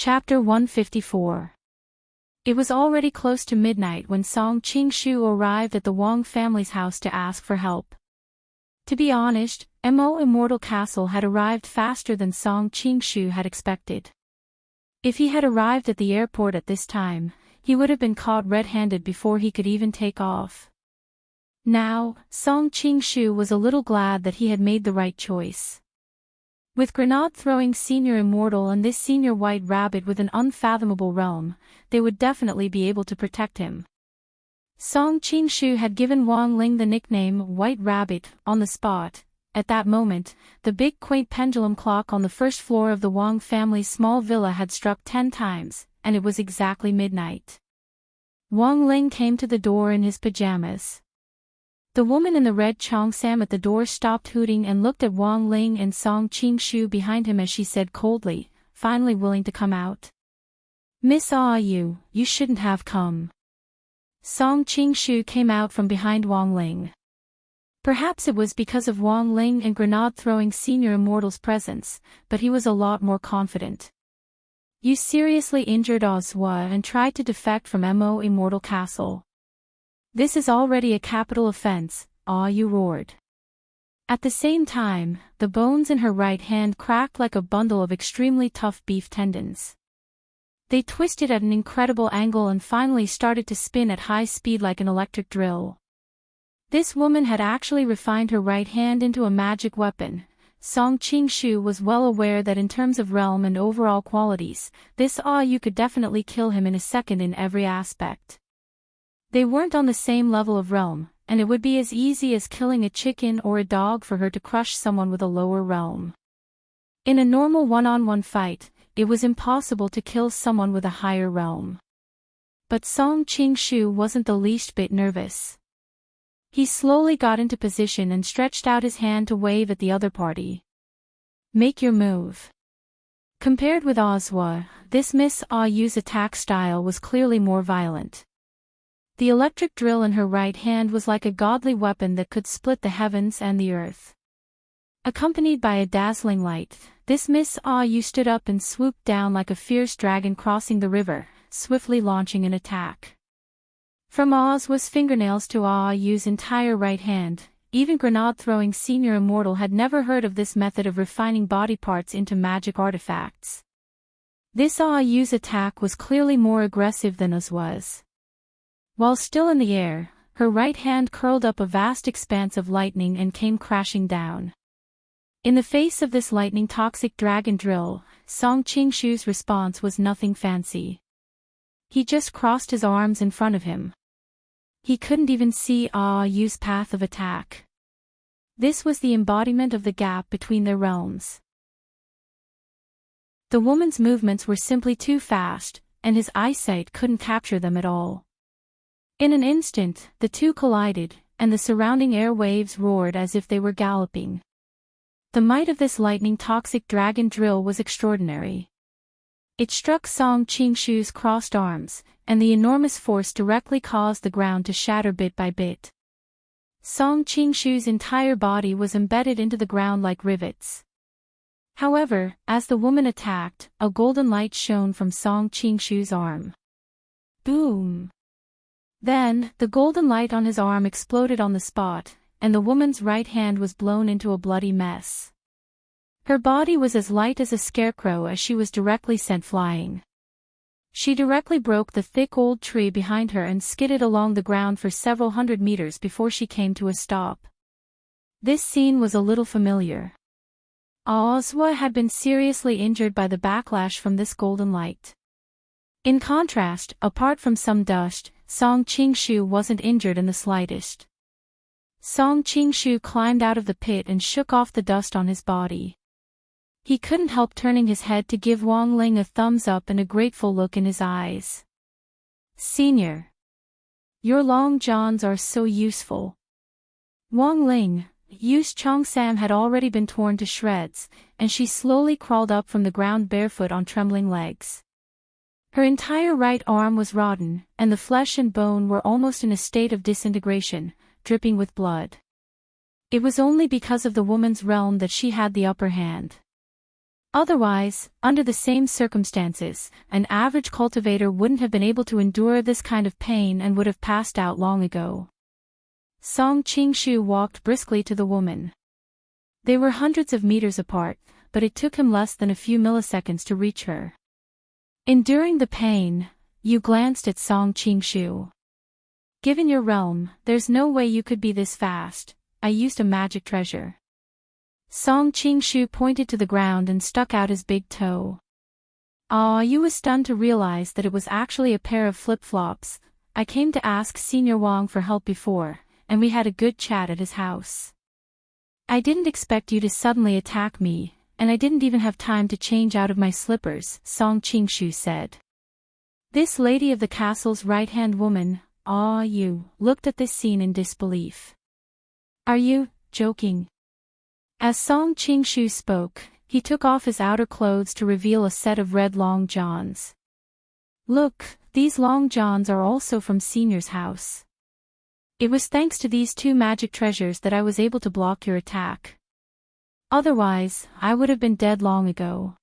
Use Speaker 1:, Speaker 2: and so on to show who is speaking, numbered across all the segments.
Speaker 1: Chapter 154. It was already close to midnight when Song Qing-shu arrived at the Wang family's house to ask for help. To be honest, Mo Immortal Castle had arrived faster than Song Qing-shu had expected. If he had arrived at the airport at this time, he would have been caught red-handed before he could even take off. Now, Song Qing-shu was a little glad that he had made the right choice. With grenade-throwing Senior Immortal and this Senior White Rabbit with an unfathomable realm, they would definitely be able to protect him. Song Qing-shu had given Wang Ling the nickname White Rabbit on the spot. At that moment, the big quaint pendulum clock on the first floor of the Wang family's small villa had struck 10 times, and it was exactly midnight. Wang Ling came to the door in his pajamas. The woman in the red cheongsam at the door stopped hooting and looked at Wang Ling and Song Qing-shu behind him as she said coldly, finally willing to come out. "Miss you shouldn't have come." Song Qing-shu came out from behind Wang Ling. Perhaps it was because of Wang Ling and grenade-throwing Senior Immortal's presence, but he was a lot more confident. "You seriously injured Ozwa and tried to defect from Mo Immortal Castle. This is already a capital offense," you roared. At the same time, the bones in her right hand cracked like a bundle of extremely tough beef tendons. They twisted at an incredible angle and finally started to spin at high speed like an electric drill. This woman had actually refined her right hand into a magic weapon. Song Qing-shu was well aware that in terms of realm and overall qualities, this you could definitely kill him in a second in every aspect. They weren't on the same level of realm, and it would be as easy as killing a chicken or a dog for her to crush someone with a lower realm. In a normal one-on-one fight, it was impossible to kill someone with a higher realm. But Song Qing-shu wasn't the least bit nervous. He slowly got into position and stretched out his hand to wave at the other party. "Make your move." Compared with Ozwa, this Miss Yu's attack style was clearly more violent. The electric drill in her right hand was like a godly weapon that could split the heavens and the earth. Accompanied by a dazzling light, this Miss Yu stood up and swooped down like a fierce dragon crossing the river, swiftly launching an attack. From Ozwa's fingernails to Yu's entire right hand, even grenade-throwing Senior Immortal had never heard of this method of refining body parts into magic artifacts. This Yu's attack was clearly more aggressive than Ozwa's. While still in the air, her right hand curled up a vast expanse of lightning and came crashing down. In the face of this lightning-toxic dragon drill, Song Qing-shu's response was nothing fancy. He just crossed his arms in front of him. He couldn't even see Yu's path of attack. This was the embodiment of the gap between their realms. The woman's movements were simply too fast, and his eyesight couldn't capture them at all. In an instant, the two collided, and the surrounding air waves roared as if they were galloping. The might of this lightning-toxic dragon drill was extraordinary. It struck Song Qing-shu's crossed arms, and the enormous force directly caused the ground to shatter bit by bit. Song Qing-shu's entire body was embedded into the ground like rivets. However, as the woman attacked, a golden light shone from Song Qing-shu's arm. Boom! Then, the golden light on his arm exploded on the spot, and the woman's right hand was blown into a bloody mess. Her body was as light as a scarecrow as she was directly sent flying. She directly broke the thick old tree behind her and skidded along the ground for several hundred meters before she came to a stop. This scene was a little familiar. Ozwa had been seriously injured by the backlash from this golden light. In contrast, apart from some dust, Song Qing-shu wasn't injured in the slightest. Song Qing-shu climbed out of the pit and shook off the dust on his body. He couldn't help turning his head to give Wang Ling a thumbs up and a grateful look in his eyes. "Senior, your long johns are so useful." Wang Ling, Yu's cheongsam had already been torn to shreds, and she slowly crawled up from the ground barefoot on trembling legs. Her entire right arm was rotten, and the flesh and bone were almost in a state of disintegration, dripping with blood. It was only because of the woman's realm that she had the upper hand. Otherwise, under the same circumstances, an average cultivator wouldn't have been able to endure this kind of pain and would have passed out long ago. Song Qingshu walked briskly to the woman. They were hundreds of meters apart, but it took him less than a few milliseconds to reach her. Enduring the pain, Yu glanced at Song Qingshu. Given your realm, there's no way you could be this fast. I used a magic treasure. Song Qingshu pointed to the ground and stuck out his big toe. Yu was stunned to realize that it was actually a pair of flip-flops. I came to ask Senior Wang for help before, and we had a good chat at his house. I didn't expect you to suddenly attack me, and I didn't even have time to change out of my slippers, Song Qingshu said. This lady of the castle's right-hand woman, Yu, looked at this scene in disbelief. Are you joking? As Song Qingshu spoke, he took off his outer clothes to reveal a set of red long johns. Look, these long johns are also from Senior's house. It was thanks to these two magic treasures that I was able to block your attack. Otherwise, I would have been dead long ago.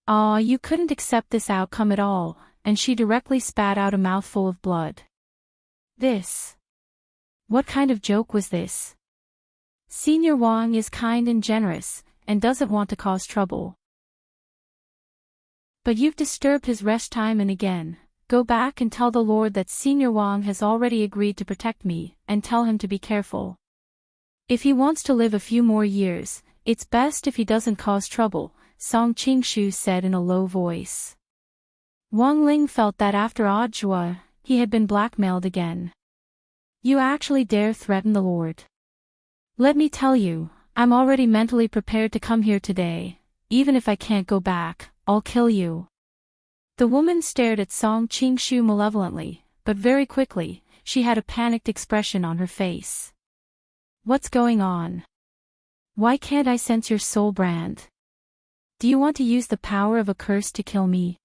Speaker 1: You couldn't accept this outcome at all, and she directly spat out a mouthful of blood. This. What kind of joke was this? Senior Wang is kind and generous, and doesn't want to cause trouble. But you've disturbed his rest time and again. Go back and tell the Lord that Senior Wang has already agreed to protect me, and tell him to be careful. If he wants to live a few more years, it's best if he doesn't cause trouble, Song Qingshu said in a low voice. Wang Ling felt that after Ajua, he had been blackmailed again. You actually dare threaten the Lord? Let me tell you, I'm already mentally prepared to come here today. Even if I can't go back, I'll kill you. The woman stared at Song Qingshu malevolently, but very quickly, she had a panicked expression on her face. What's going on? Why can't I sense your soul brand? Do you want to use the power of a curse to kill me?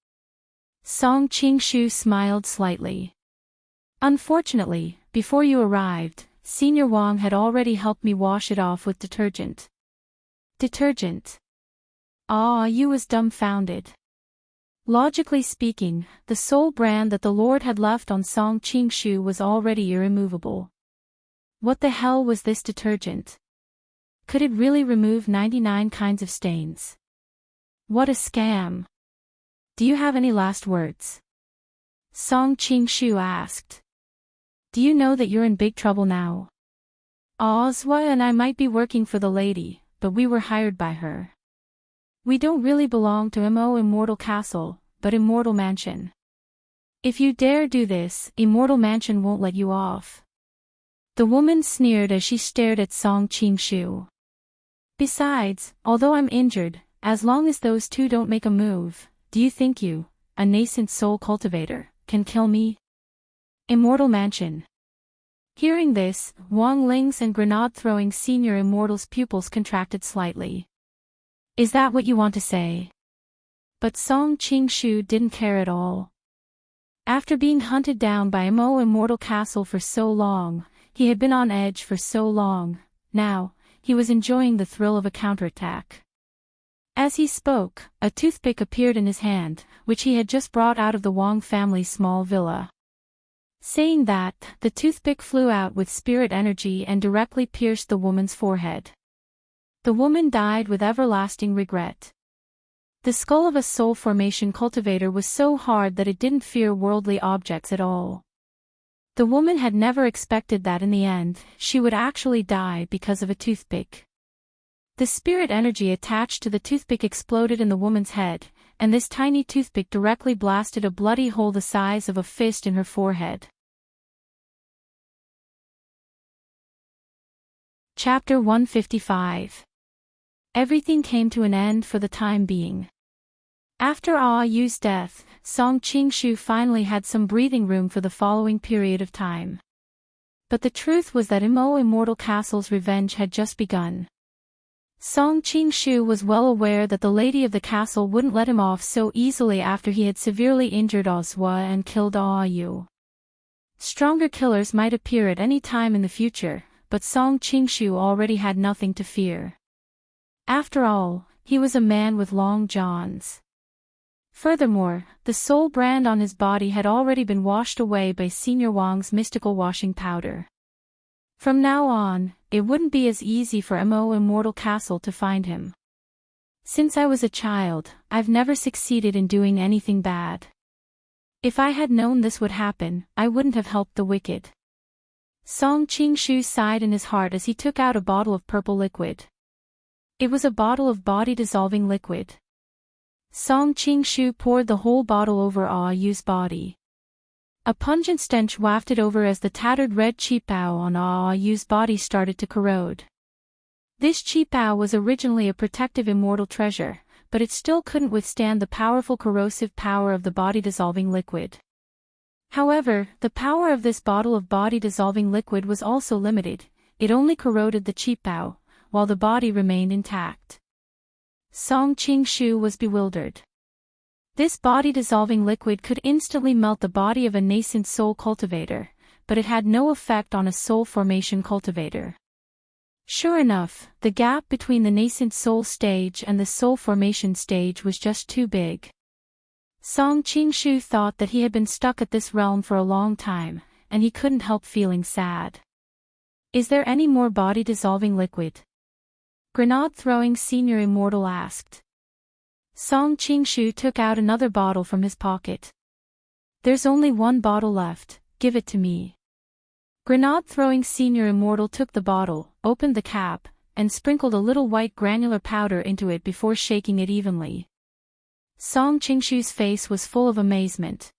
Speaker 1: Song Qingshu smiled slightly. Unfortunately, before you arrived, Senior Wang had already helped me wash it off with detergent. Detergent? Yu was dumbfounded. Logically speaking, the soul brand that the Lord had left on Song Qingshu was already irremovable. What the hell was this detergent? Could it really remove 99 kinds of stains? What a scam. Do you have any last words? Song Qingshu asked. Do you know that you're in big trouble now? Zwa and I might be working for the lady, but we were hired by her. We don't really belong to Immortal Castle, but Immortal Mansion. If you dare do this, Immortal Mansion won't let you off. The woman sneered as she stared at Song Qingshu. Besides, although I'm injured, as long as those two don't make a move, do you think you, a nascent soul cultivator, can kill me? Immortal Mansion. Hearing this, Wang Ling's and grenade-throwing senior immortal's pupils contracted slightly. Is that what you want to say? But Song Qingshu didn't care at all. After being hunted down by Immortal Castle for so long, he had been on edge for so long, now, he was enjoying the thrill of a counterattack. As he spoke, a toothpick appeared in his hand, which he had just brought out of the Wang family's small villa. Saying that, the toothpick flew out with spirit energy and directly pierced the woman's forehead. The woman died with everlasting regret. The skull of a soul formation cultivator was so hard that it didn't fear worldly objects at all. The woman had never expected that in the end, she would actually die because of a toothpick. The spirit energy attached to the toothpick exploded in the woman's head, and this tiny toothpick directly blasted a bloody hole the size of a fist in her forehead. Chapter 155. Everything came to an end for the time being. After Yu's death, Song Qingshu finally had some breathing room for the following period of time. But the truth was that Immortal Castle's revenge had just begun. Song Qingshu was well aware that the lady of the castle wouldn't let him off so easily after he had severely injured Zwa and killed Yu. Stronger killers might appear at any time in the future, but Song Qingshu already had nothing to fear. After all, He was a man with long johns. Furthermore, the soul brand on his body had already been washed away by Senior Wang's mystical washing powder. From now on, it wouldn't be as easy for Mo Immortal Castle to find him. Since I was a child, I've never succeeded in doing anything bad. If I had known this would happen, I wouldn't have helped the wicked. Song Qingshu sighed in his heart as he took out a bottle of purple liquid. It was a bottle of body-dissolving liquid. Song Qingshu poured the whole bottle over Yu's body. A pungent stench wafted over as the tattered red qipao on Yu's body started to corrode. This qipao was originally a protective immortal treasure, but it still couldn't withstand the powerful corrosive power of the body-dissolving liquid. However, the power of this bottle of body-dissolving liquid was also limited. It only corroded the qipao, while the body remained intact. Song Qingshu was bewildered. This body-dissolving liquid could instantly melt the body of a nascent soul cultivator, but it had no effect on a soul formation cultivator. Sure enough, the gap between the nascent soul stage and the soul formation stage was just too big. Song Qingshu thought that he had been stuck at this realm for a long time, and he couldn't help feeling sad. Is there any more body-dissolving liquid? Grenade-throwing Senior Immortal asked. Song Qingshu took out another bottle from his pocket. There's only one bottle left, give it to me. Grenade-throwing Senior Immortal took the bottle, opened the cap, and sprinkled a little white granular powder into it before shaking it evenly. Song Qingshu's face was full of amazement.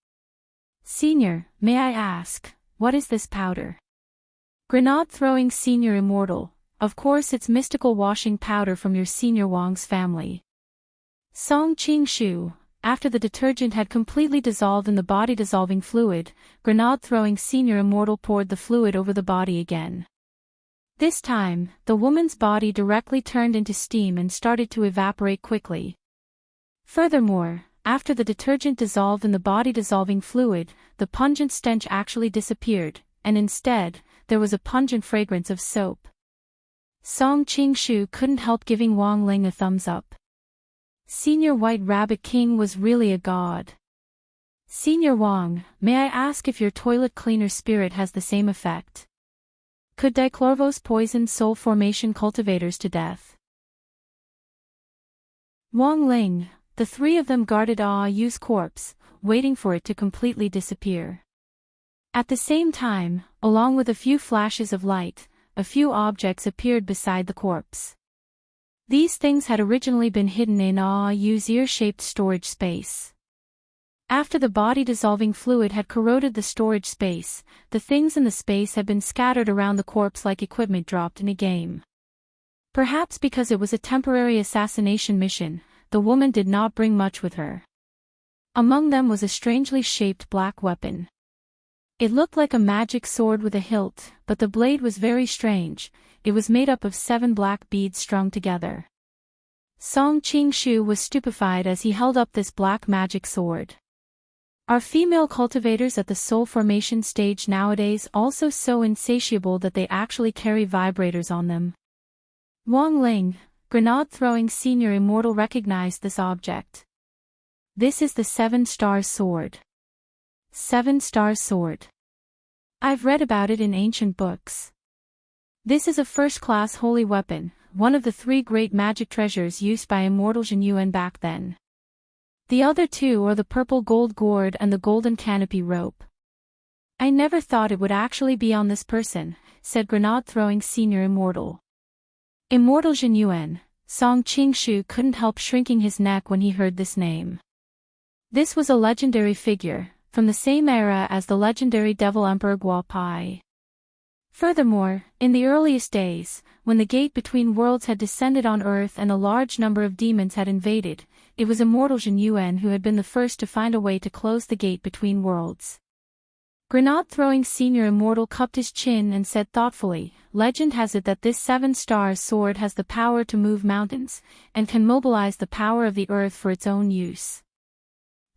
Speaker 1: Senior, may I ask, what is this powder? Grenade-throwing Senior Immortal, of course it's mystical washing powder from your Senior Wang's family. Song Qingshu, after the detergent had completely dissolved in the body-dissolving fluid, Grenade-throwing Senior Immortal poured the fluid over the body again. This time, the woman's body directly turned into steam and started to evaporate quickly. Furthermore, after the detergent dissolved in the body-dissolving fluid, the pungent stench actually disappeared, and instead, there was a pungent fragrance of soap. Song Qingshu couldn't help giving Wang Ling a thumbs up. Senior White Rabbit King was really a god. Senior Wang, may I ask if your toilet cleaner spirit has the same effect? Could dichlorvos poison soul formation cultivators to death? Wang Ling, the three of them guarded Yu's corpse, waiting for it to completely disappear. At the same time, along with a few flashes of light, a few objects appeared beside the corpse. These things had originally been hidden in Yu's ear-shaped storage space. After the body-dissolving fluid had corroded the storage space, the things in the space had been scattered around the corpse like equipment dropped in a game. Perhaps because it was a temporary assassination mission, the woman did not bring much with her. Among them was a strangely shaped black weapon. It looked like a magic sword with a hilt, but the blade was very strange. It was made up of 7 black beads strung together. Song Qingshu was stupefied as he held up this black magic sword. Are female cultivators at the soul formation stage nowadays also so insatiable that they actually carry vibrators on them? Wang Ling, Grenade-throwing Senior Immortal, recognized this object. This is the 7-star sword. 7-star sword. I've read about it in ancient books. This is a first-class holy weapon, one of the 3 great magic treasures used by immortal Jin Yuan back then. The other 2 are the purple gold gourd and the golden canopy rope. I never thought it would actually be on this person, said Grenade-throwing Senior Immortal. Immortal Jin Yuan, Song Qingshu couldn't help shrinking his neck when he heard this name. This was a legendary figure, from the same era as the legendary Devil Emperor Guo Pai. Furthermore, in the earliest days, when the gate between worlds had descended on Earth and a large number of demons had invaded, it was immortal Jin Yuan who had been the first to find a way to close the gate between worlds. Grenade-throwing Senior Immortal cupped his chin and said thoughtfully, legend has it that this 7-star sword has the power to move mountains, and can mobilize the power of the earth for its own use.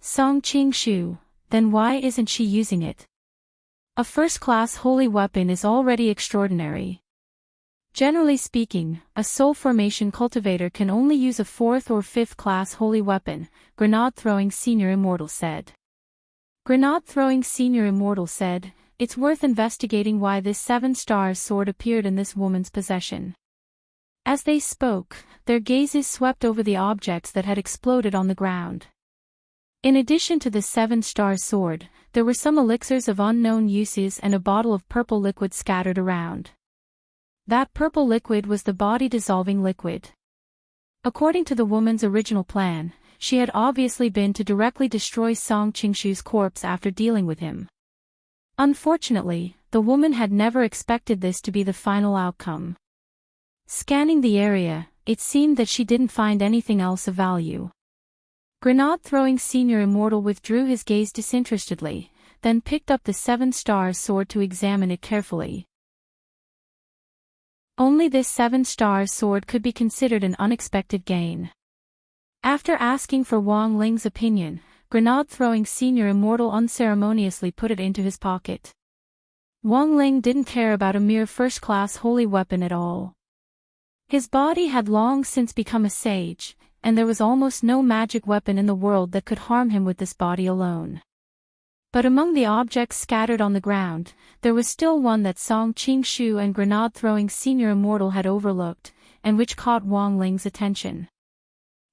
Speaker 1: Song Qingshu, then why isn't she using it? A first-class holy weapon is already extraordinary. Generally speaking, a soul formation cultivator can only use a 4th or 5th class holy weapon, Grenade-throwing Senior Immortal said. Grenade-throwing Senior Immortal said, "It's worth investigating why this 7-star sword appeared in this woman's possession." As they spoke, their gazes swept over the objects that had exploded on the ground. In addition to the 7-star sword, there were some elixirs of unknown uses and a bottle of purple liquid scattered around. That purple liquid was the body-dissolving liquid. According to the woman's original plan, she had obviously been to directly destroy Song Qingshu's corpse after dealing with him. Unfortunately, the woman had never expected this to be the final outcome. Scanning the area, it seemed that she didn't find anything else of value. Grenade-throwing Senior Immortal withdrew his gaze disinterestedly, then picked up the 7-star sword to examine it carefully. Only this 7-star sword could be considered an unexpected gain. After asking for Wang Ling's opinion, Grenade-throwing Senior Immortal unceremoniously put it into his pocket. Wang Ling didn't care about a mere first-class holy weapon at all. His body had long since become a sage, and there was almost no magic weapon in the world that could harm him with this body alone. But among the objects scattered on the ground, there was still one that Song Qingshu and Grenade-throwing Senior Immortal had overlooked, and which caught Wang Ling's attention.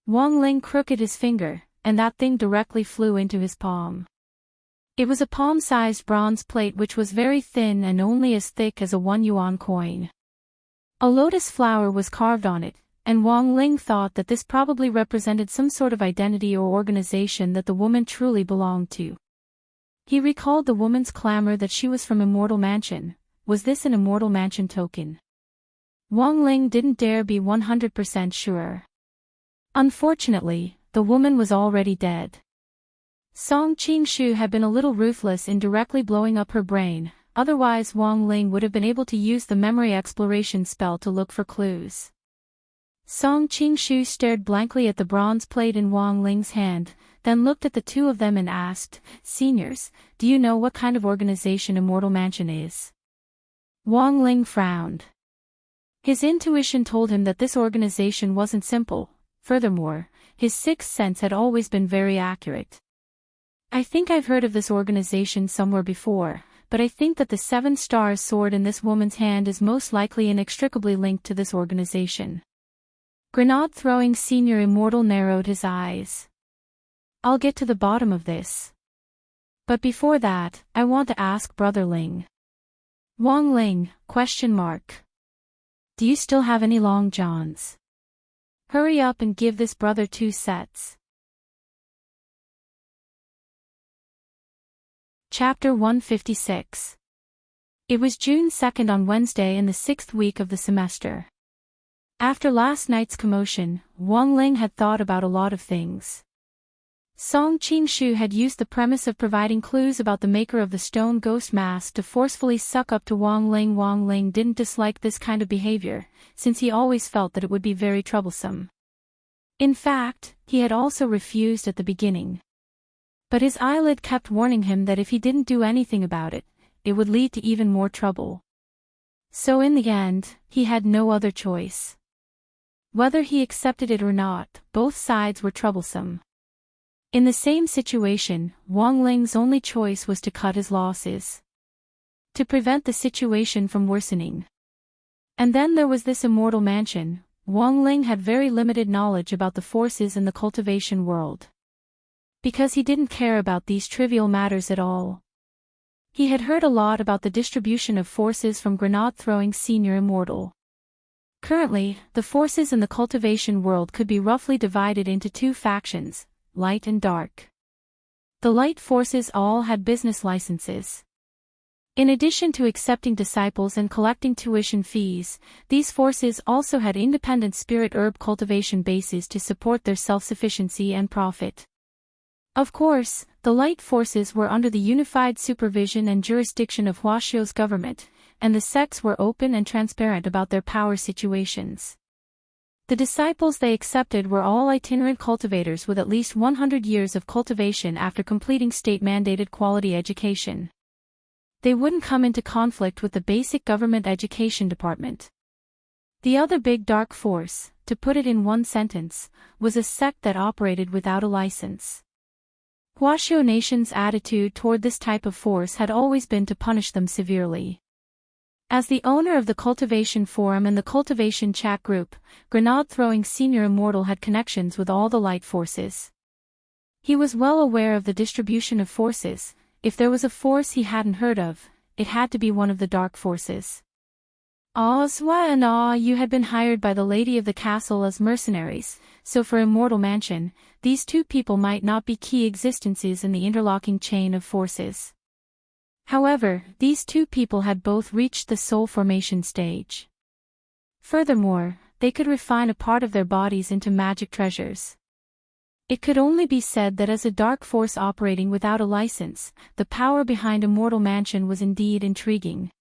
Speaker 1: Wang Ling crooked his finger, and that thing directly flew into his palm. It was a palm-sized bronze plate which was very thin and only as thick as a 1 yuan coin. A lotus flower was carved on it, and Wang Ling thought that this probably represented some sort of identity or organization that the woman truly belonged to. He recalled the woman's clamor that she was from Immortal Mansion. Was this an Immortal Mansion token? Wang Ling didn't dare be 100% sure. Unfortunately, the woman was already dead. Song Qingshu had been a little ruthless in directly blowing up her brain, otherwise Wang Ling would have been able to use the memory exploration spell to look for clues. Song Qingshu stared blankly at the bronze plate in Wang Ling's hand, then looked at the two of them and asked, "Seniors, do you know what kind of organization Immortal Mansion is?" Wang Ling frowned. His intuition told him that this organization wasn't simple. Furthermore, his sixth sense had always been very accurate. "I think I've heard of this organization somewhere before, but I think that the 7-star sword in this woman's hand is most likely inextricably linked to this organization." Grenade-throwing Senior Immortal narrowed his eyes. "I'll get to the bottom of this. But before that, I want to ask Brother Ling." "Wang Ling, ? Do you still have any long johns? Hurry up and give this brother 2 sets. Chapter 156. It was June 2nd on Wednesday in the 6th week of the semester. After last night's commotion, Wang Ling had thought about a lot of things. Song Qingshu had used the premise of providing clues about the maker of the stone ghost mask to forcefully suck up to Wang Ling. Wang Ling didn't dislike this kind of behavior, since he always felt that it would be very troublesome. In fact, he had also refused at the beginning. But his eyelid kept warning him that if he didn't do anything about it, it would lead to even more trouble. So in the end, he had no other choice. Whether he accepted it or not, both sides were troublesome. In the same situation, Wang Ling's only choice was to cut his losses, to prevent the situation from worsening. And then there was this Immortal Mansion. Wang Ling had very limited knowledge about the forces in the cultivation world, because he didn't care about these trivial matters at all. He had heard a lot about the distribution of forces from Grenade-throwing Senior Immortal. Currently, the forces in the cultivation world could be roughly divided into 2 factions, light and dark. The light forces all had business licenses. In addition to accepting disciples and collecting tuition fees, these forces also had independent spirit herb cultivation bases to support their self-sufficiency and profit. Of course, the light forces were under the unified supervision and jurisdiction of Huaxiu's government, and the sects were open and transparent about their power situations. The disciples they accepted were all itinerant cultivators with at least 100 years of cultivation after completing state-mandated quality education. They wouldn't come into conflict with the basic government education department. The other big dark force, to put it in one sentence, was a sect that operated without a license. Huaxiao Nation's attitude toward this type of force had always been to punish them severely. As the owner of the Cultivation Forum and the Cultivation Chat Group, Grenade-throwing Senior Immortal had connections with all the light forces. He was well aware of the distribution of forces. If there was a force he hadn't heard of, it had to be one of the dark forces. You had been hired by the lady of the castle as mercenaries, so for Immortal Mansion, these two people might not be key existences in the interlocking chain of forces. However, these two people had both reached the soul formation stage. Furthermore, they could refine a part of their bodies into magic treasures. It could only be said that as a dark force operating without a license, the power behind Immortal Mansion was indeed intriguing.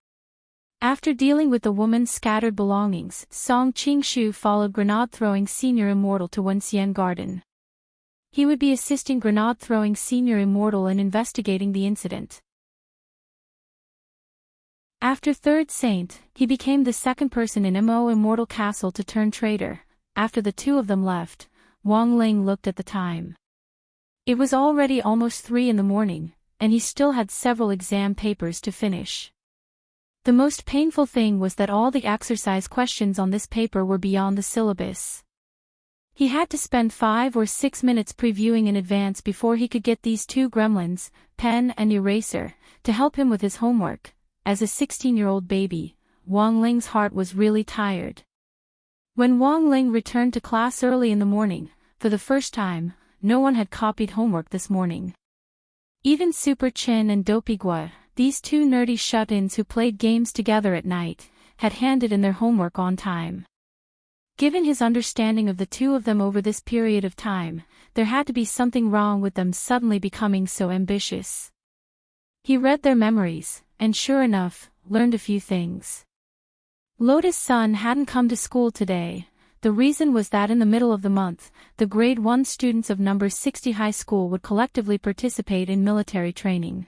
Speaker 1: After dealing with the woman's scattered belongings, Song Qingshu followed Grenade-throwing Senior Immortal to Wenxian Garden. He would be assisting Grenade-throwing Senior Immortal in investigating the incident. After Third Saint, he became the second person in Mo Immortal Castle to turn traitor. After the two of them left, Wang Ling looked at the time. It was already almost 3 in the morning, and he still had several exam papers to finish. The most painful thing was that all the exercise questions on this paper were beyond the syllabus. He had to spend 5 or 6 minutes previewing in advance before he could get these two gremlins, pen and eraser, to help him with his homework. As a 16-year-old baby, Wang Ling's heart was really tired. When Wang Ling returned to class early in the morning, for the first time, no one had copied homework this morning. Even Super Chin and Dopey Gua, these two nerdy shut-ins who played games together at night, had handed in their homework on time. Given his understanding of the two of them over this period of time, there had to be something wrong with them suddenly becoming so ambitious. He read their memories, and sure enough, learned a few things. Lotus Sun hadn't come to school today. The reason was that in the middle of the month, the grade 1 students of number 60 high school would collectively participate in military training.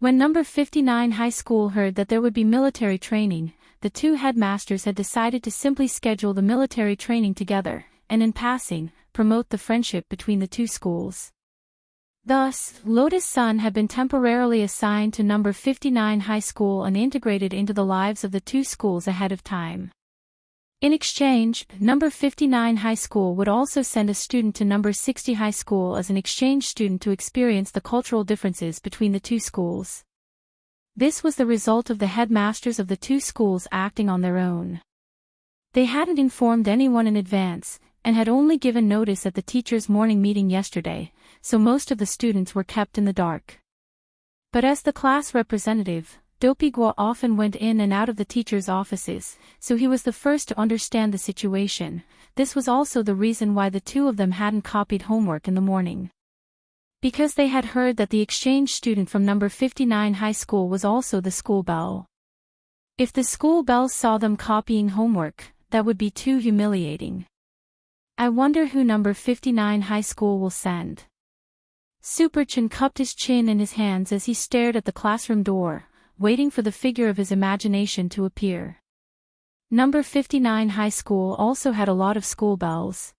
Speaker 1: When number 59 high school heard that there would be military training, the two headmasters had decided to simply schedule the military training together, and in passing, promote the friendship between the two schools. Thus, Lotus Sun had been temporarily assigned to number 59 high school and integrated into the lives of the two schools ahead of time. In exchange, number 59 high school would also send a student to number 60 high school as an exchange student to experience the cultural differences between the two schools. This was the result of the headmasters of the two schools acting on their own. They hadn't informed anyone in advance, and had only given notice at the teachers' morning meeting yesterday, so most of the students were kept in the dark. But as the class representative, Dopey Gua often went in and out of the teachers' offices, so he was the first to understand the situation. This was also the reason why the two of them hadn't copied homework in the morning. Because they had heard that the exchange student from number 59 high school was also the school belle. If the school bells saw them copying homework, that would be too humiliating. I wonder who number 59 high school will send. Super Chin cupped his chin in his hands as he stared at the classroom door, waiting for the figure of his imagination to appear. Number 59 high school also had a lot of school bells.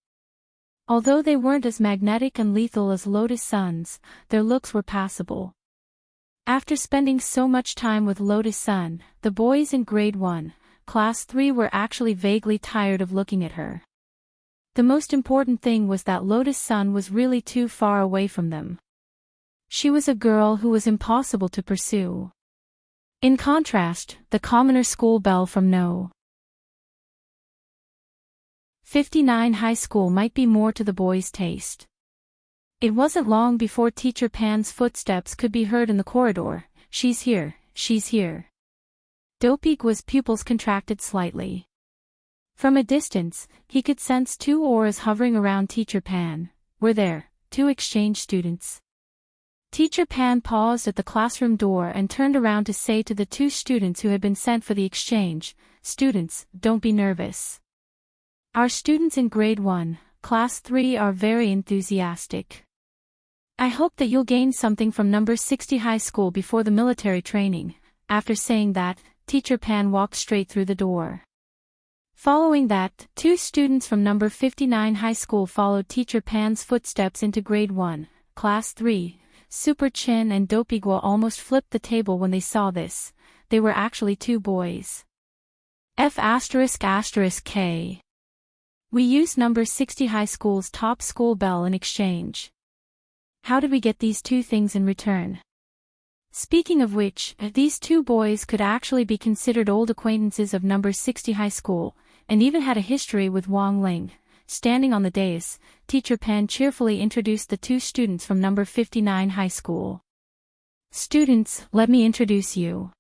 Speaker 1: Although they weren't as magnetic and lethal as Lotus Sun's, their looks were passable. After spending so much time with Lotus Sun, the boys in grade 1, class 3 were actually vaguely tired of looking at her. The most important thing was that Lotus Sun was really too far away from them. She was a girl who was impossible to pursue. In contrast, the commoner school belle from No. 59 high school might be more to the boys' taste. It wasn't long before Teacher Pan's footsteps could be heard in the corridor. She's here, she's here. Dopey Gua's pupils contracted slightly. From a distance, he could sense two auras hovering around Teacher Pan. Were there, two exchange students? Teacher Pan paused at the classroom door and turned around to say to the two students who had been sent for the exchange, "Students, don't be nervous. Our students in grade 1, class 3 are very enthusiastic. I hope that you'll gain something from number 60 high school before the military training." After saying that, Teacher Pan walked straight through the door. Following that, 2 students from number 59 high school followed Teacher Pan's footsteps into grade 1, class 3. Super Chin and Dopiguo almost flipped the table when they saw this. They were actually 2 boys. F***K. We used number 60 high school's top school bell in exchange. How did we get these 2 things in return? Speaking of which, these 2 boys could actually be considered old acquaintances of number 60 high school, and even had a history with Wang Ling. Standing on the dais, Teacher Pan cheerfully introduced the 2 students from number 59 high school. Students, let me introduce you.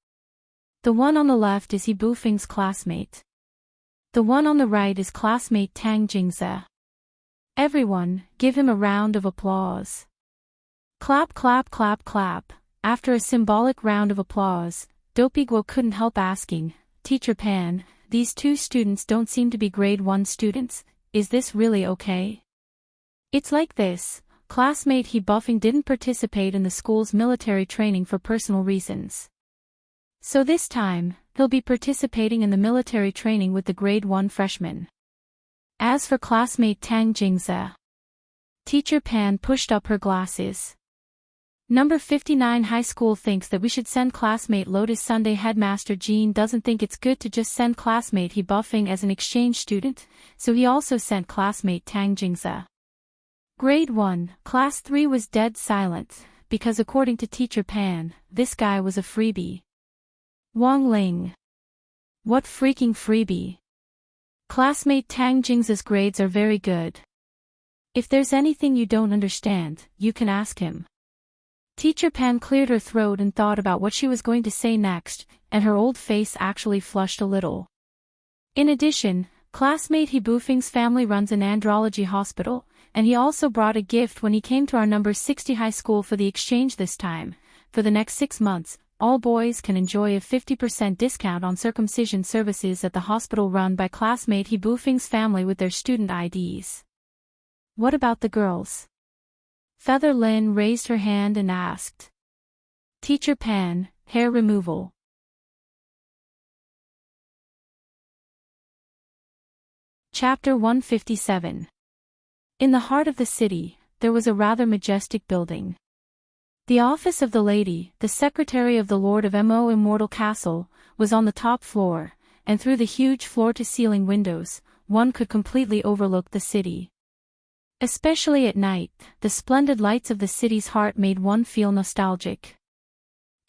Speaker 1: The one on the left is He Bufing's classmate. The one on the right is classmate Tang Jingze. Everyone, give him a round of applause. Clap clap clap clap. After a symbolic round of applause, Dopiguo couldn't help asking, Teacher Pan, these 2 students don't seem to be grade 1 students, is this really okay? It's like this, classmate He Bufing didn't participate in the school's military training for personal reasons. So this time, he'll be participating in the military training with the grade 1 freshmen. As for classmate Tang Jingze, Teacher Pan pushed up her glasses. Number 59 high school thinks that we should send classmate Lotus Sunday. Headmaster Jean doesn't think it's good to just send classmate He Bufing as an exchange student, so he also sent classmate Tang Jingze. Grade 1, class 3 was dead silent, because according to Teacher Pan, this guy was a freebie. Wang Ling. What freaking freebie? Classmate Tang Jingze's grades are very good. If there's anything you don't understand, you can ask him. Teacher Pan cleared her throat and thought about what she was going to say next, and her old face actually flushed a little. In addition, classmate He Bufing's family runs an andrology hospital, and he also brought a gift when he came to our number 60 high school for the exchange this time. For the next 6 months, all boys can enjoy a 50% discount on circumcision services at the hospital run by classmate He Bufing's family with their student IDs. What about the girls? Feather Lin raised her hand and asked. Teacher Pan, hair removal. Chapter 157. In the heart of the city, there was a rather majestic building. The office of the lady, the secretary of the Lord of Mo Immortal Castle, was on the top floor, and through the huge floor-to-ceiling windows, one could completely overlook the city. Especially at night, the splendid lights of the city's heart made one feel nostalgic.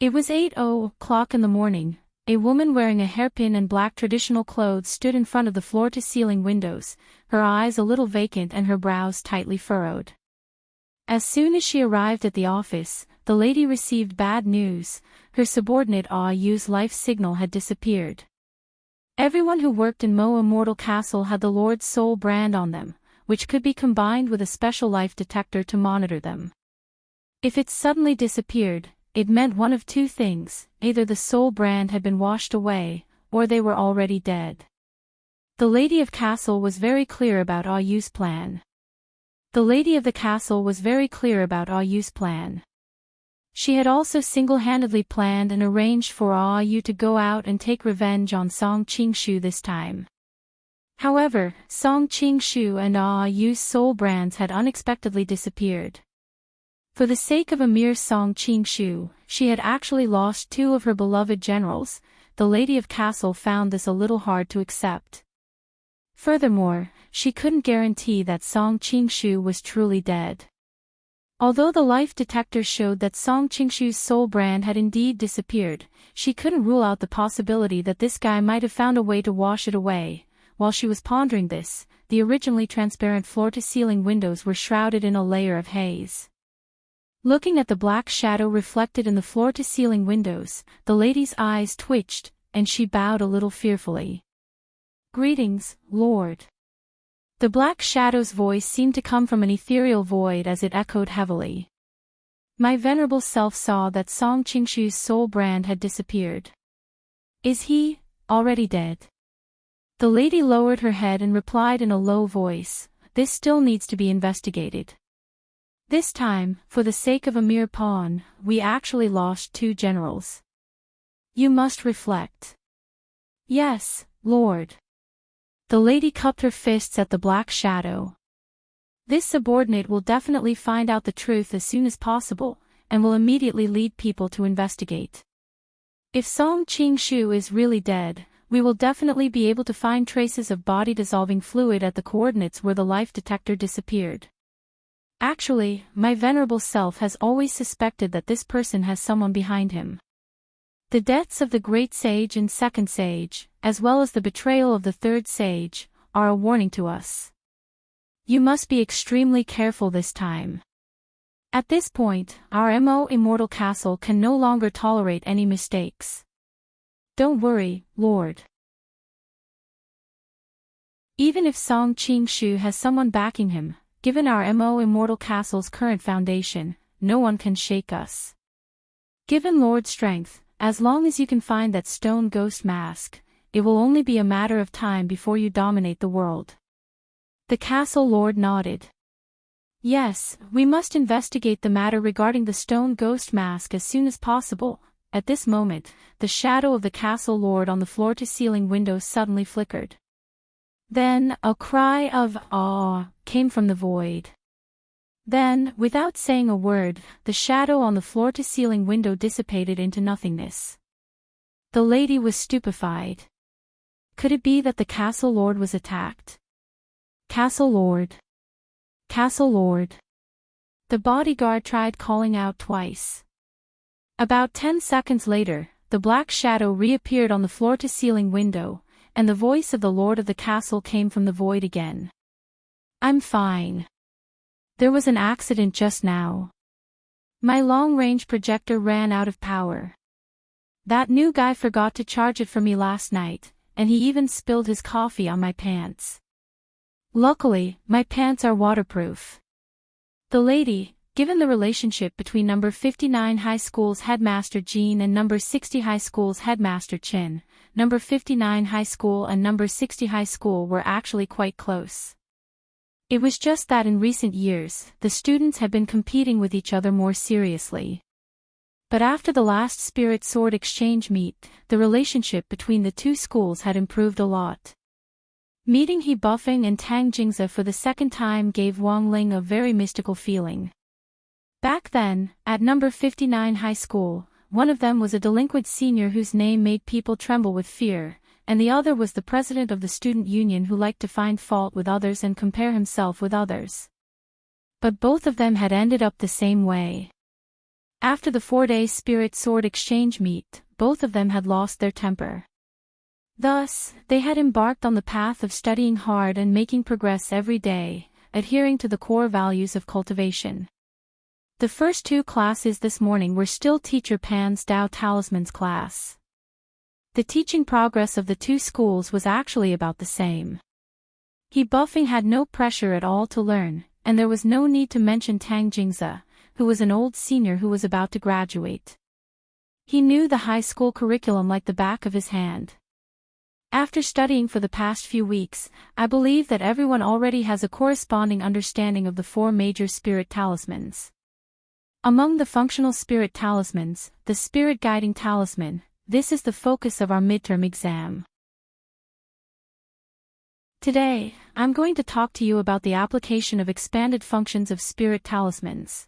Speaker 1: It was 8:00 in the morning. A woman wearing a hairpin and black traditional clothes stood in front of the floor-to-ceiling windows, her eyes a little vacant and her brows tightly furrowed. As soon as she arrived at the office, the lady received bad news. Her subordinate Yu's life signal had disappeared. Everyone who worked in Mo Immortal Castle had the Lord's soul brand on them, which could be combined with a special life detector to monitor them. If it suddenly disappeared, it meant one of 2 things: either the soul brand had been washed away, or they were already dead. The Lady of Castle was very clear about Yu's plan. She had also single-handedly planned and arranged for Yu to go out and take revenge on Song Qingshu this time. However, Song Qingshu and Yu's soul brands had unexpectedly disappeared. For the sake of a mere Song Qingshu, she had actually lost 2 of her beloved generals. The Lady of Castle found this a little hard to accept. Furthermore, she couldn't guarantee that Song Qingshu was truly dead. Although the life detector showed that Song Qingshu's soul brand had indeed disappeared, she couldn't rule out the possibility that this guy might have found a way to wash it away. While she was pondering this, the originally transparent floor-to-ceiling windows were shrouded in a layer of haze. Looking at the black shadow reflected in the floor-to-ceiling windows, the lady's eyes twitched, and she bowed a little fearfully. Greetings, Lord. The black shadow's voice seemed to come from an ethereal void as it echoed heavily. My venerable self saw that Song Qingshu's soul brand had disappeared. Is he already dead? The lady lowered her head and replied in a low voice, this still needs to be investigated. This time, for the sake of a mere pawn, we actually lost 2 generals. You must reflect. Yes, Lord. The lady cupped her fists at the black shadow. This subordinate will definitely find out the truth as soon as possible, and will immediately lead people to investigate. If Song Qing-shu is really dead, we will definitely be able to find traces of body-dissolving fluid at the coordinates where the life detector disappeared. Actually, my venerable self has always suspected that this person has someone behind him. The deaths of the great sage and second sage, as well as the betrayal of the third sage, are a warning to us. You must be extremely careful this time. At this point, our MO Immortal Castle can no longer tolerate any mistakes. Don't worry, Lord. Even if Song Qing-shu has someone backing him, given our MO Immortal Castle's current foundation, no one can shake us. Given Lord strength, as long as you can find that stone ghost mask, it will only be a matter of time before you dominate the world. The castle lord nodded. Yes, we must investigate the matter regarding the stone ghost mask as soon as possible. At this moment, the shadow of the castle lord on the floor-to-ceiling window suddenly flickered. Then, a cry of awe came from the void. Then, without saying a word, the shadow on the floor-to-ceiling window dissipated into nothingness. The lady was stupefied. Could it be that the castle lord was attacked? Castle lord. Castle lord. The bodyguard tried calling out twice. About 10 seconds later, the black shadow reappeared on the floor-to-ceiling window, and the voice of the lord of the castle came from the void again. I'm fine. There was an accident just now. My long-range projector ran out of power. That new guy forgot to charge it for me last night, and he even spilled his coffee on my pants. Luckily, my pants are waterproof. The lady, given the relationship between number 59 High School's headmaster Jean and number 60 High School's headmaster Chin, number 59 High School and number 60 High School were actually quite close. It was just that in recent years, the students had been competing with each other more seriously. But after the last Spirit Sword exchange meet, the relationship between the two schools had improved a lot. Meeting He Buffing and Tang Jingza for the second time gave Wang Ling a very mystical feeling. Back then, at number 59 High School, one of them was a delinquent senior whose name made people tremble with fear, and the other was the president of the student union who liked to find fault with others and compare himself with others. But both of them had ended up the same way. After the 4-day Spirit Sword exchange meet, both of them had lost their temper. Thus, they had embarked on the path of studying hard and making progress every day, adhering to the core values of cultivation. The first two classes this morning were still Teacher Pan's Tao Talismans class. The teaching progress of the two schools was actually about the same. He Buffing had no pressure at all to learn, and there was no need to mention Tang Jingza, who was an old senior who was about to graduate. He knew the high school curriculum like the back of his hand. After studying for the past few weeks, I believe that everyone already has a corresponding understanding of the 4 major spirit talismans. Among the functional spirit talismans, the spirit guiding talisman, this is the focus of our midterm exam. Today, I'm going to talk to you about the application of expanded functions of spirit talismans.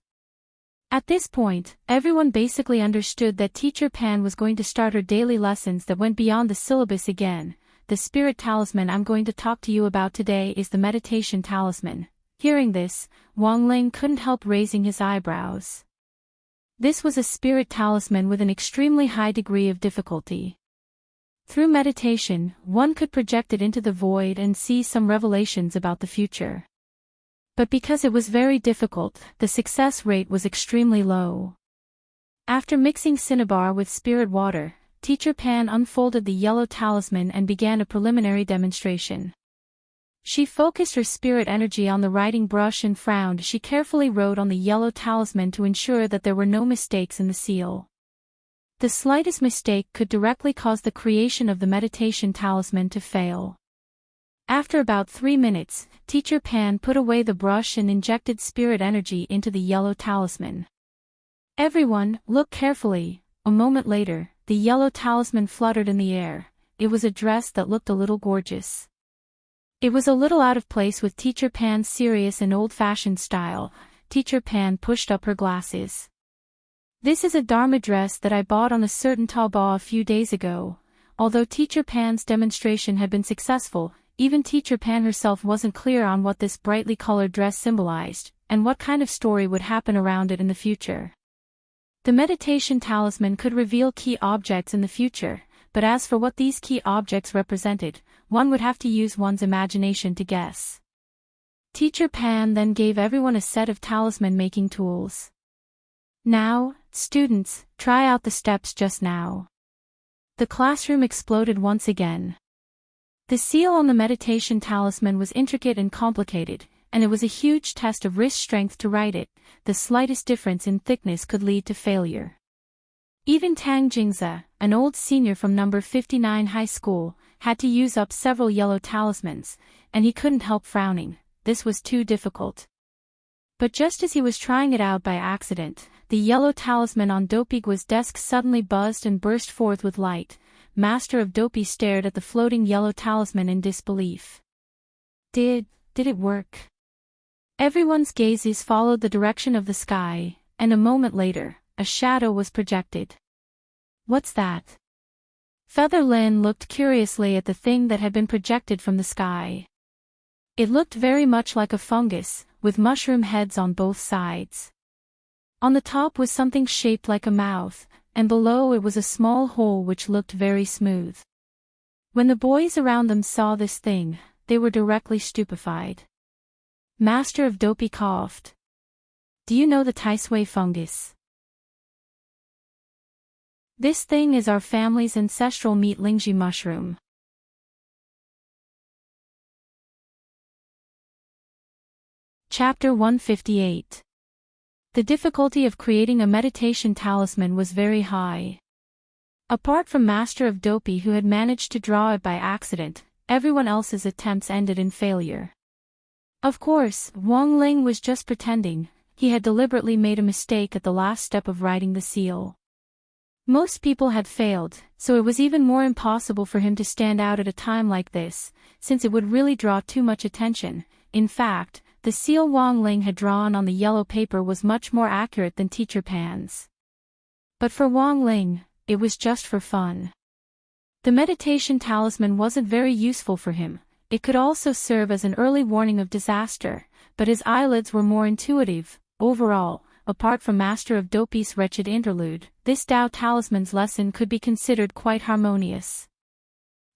Speaker 1: At this point, everyone basically understood that Teacher Pan was going to start her daily lessons that went beyond the syllabus again. The spirit talisman I'm going to talk to you about today is the meditation talisman. Hearing this, Wang Ling couldn't help raising his eyebrows. This was a spirit talisman with an extremely high degree of difficulty. Through meditation, one could project it into the void and see some revelations about the future. But because it was very difficult, the success rate was extremely low. After mixing cinnabar with spirit water, Teacher Pan unfolded the yellow talisman and began a preliminary demonstration. She focused her spirit energy on the writing brush and frowned. She carefully wrote on the yellow talisman to ensure that there were no mistakes in the seal. The slightest mistake could directly cause the creation of the meditation talisman to fail. After about 3 minutes, Teacher Pan put away the brush and injected spirit energy into the yellow talisman. Everyone, look carefully. A moment later, the yellow talisman fluttered in the air. It was a dress that looked a little gorgeous. It was a little out of place with Teacher Pan's serious and old-fashioned style. Teacher Pan pushed up her glasses. This is a Dharma dress that I bought on a certain Taobao a few days ago. Although Teacher Pan's demonstration had been successful, even Teacher Pan herself wasn't clear on what this brightly colored dress symbolized, and what kind of story would happen around it in the future. The meditation talisman could reveal key objects in the future, but as for what these key objects represented, one would have to use one's imagination to guess. Teacher Pan then gave everyone a set of talisman-making tools. Now, students, try out the steps just now. The classroom exploded once again. The seal on the meditation talisman was intricate and complicated, and it was a huge test of wrist strength to write it. The slightest difference in thickness could lead to failure. Even Tang Jingze, an old senior from number 59 high school, had to use up several yellow talismans, and he couldn't help frowning. This was too difficult. But just as he was trying it out by accident, the yellow talisman on Dopigua's desk suddenly buzzed and burst forth with light. Master of Dopey stared at the floating yellow talisman in disbelief. Did it work? Everyone's gazes followed the direction of the sky, and a moment later, a shadow was projected. What's that? Feather Lin looked curiously at the thing that had been projected from the sky. It looked very much like a fungus, with mushroom heads on both sides. On the top was something shaped like a mouth, and below it was a small hole which looked very smooth. When the boys around them saw this thing, they were directly stupefied. Master of Dopey coughed. Do you know the Taisui fungus? This thing is our family's ancestral meat lingji mushroom. Chapter 158. The difficulty of creating a meditation talisman was very high. Apart from Master of Dopey who had managed to draw it by accident, everyone else's attempts ended in failure. Of course, Wang Ling was just pretending. He had deliberately made a mistake at the last step of writing the seal. Most people had failed, so it was even more impossible for him to stand out at a time like this, since it would really draw too much attention. In fact, the seal Wang Ling had drawn on the yellow paper was much more accurate than Teacher Pan's. But for Wang Ling, it was just for fun. The meditation talisman wasn't very useful for him. It could also serve as an early warning of disaster, but his eyelids were more intuitive. Overall, apart from Master of Dopey's wretched interlude, this Tao talisman's lesson could be considered quite harmonious.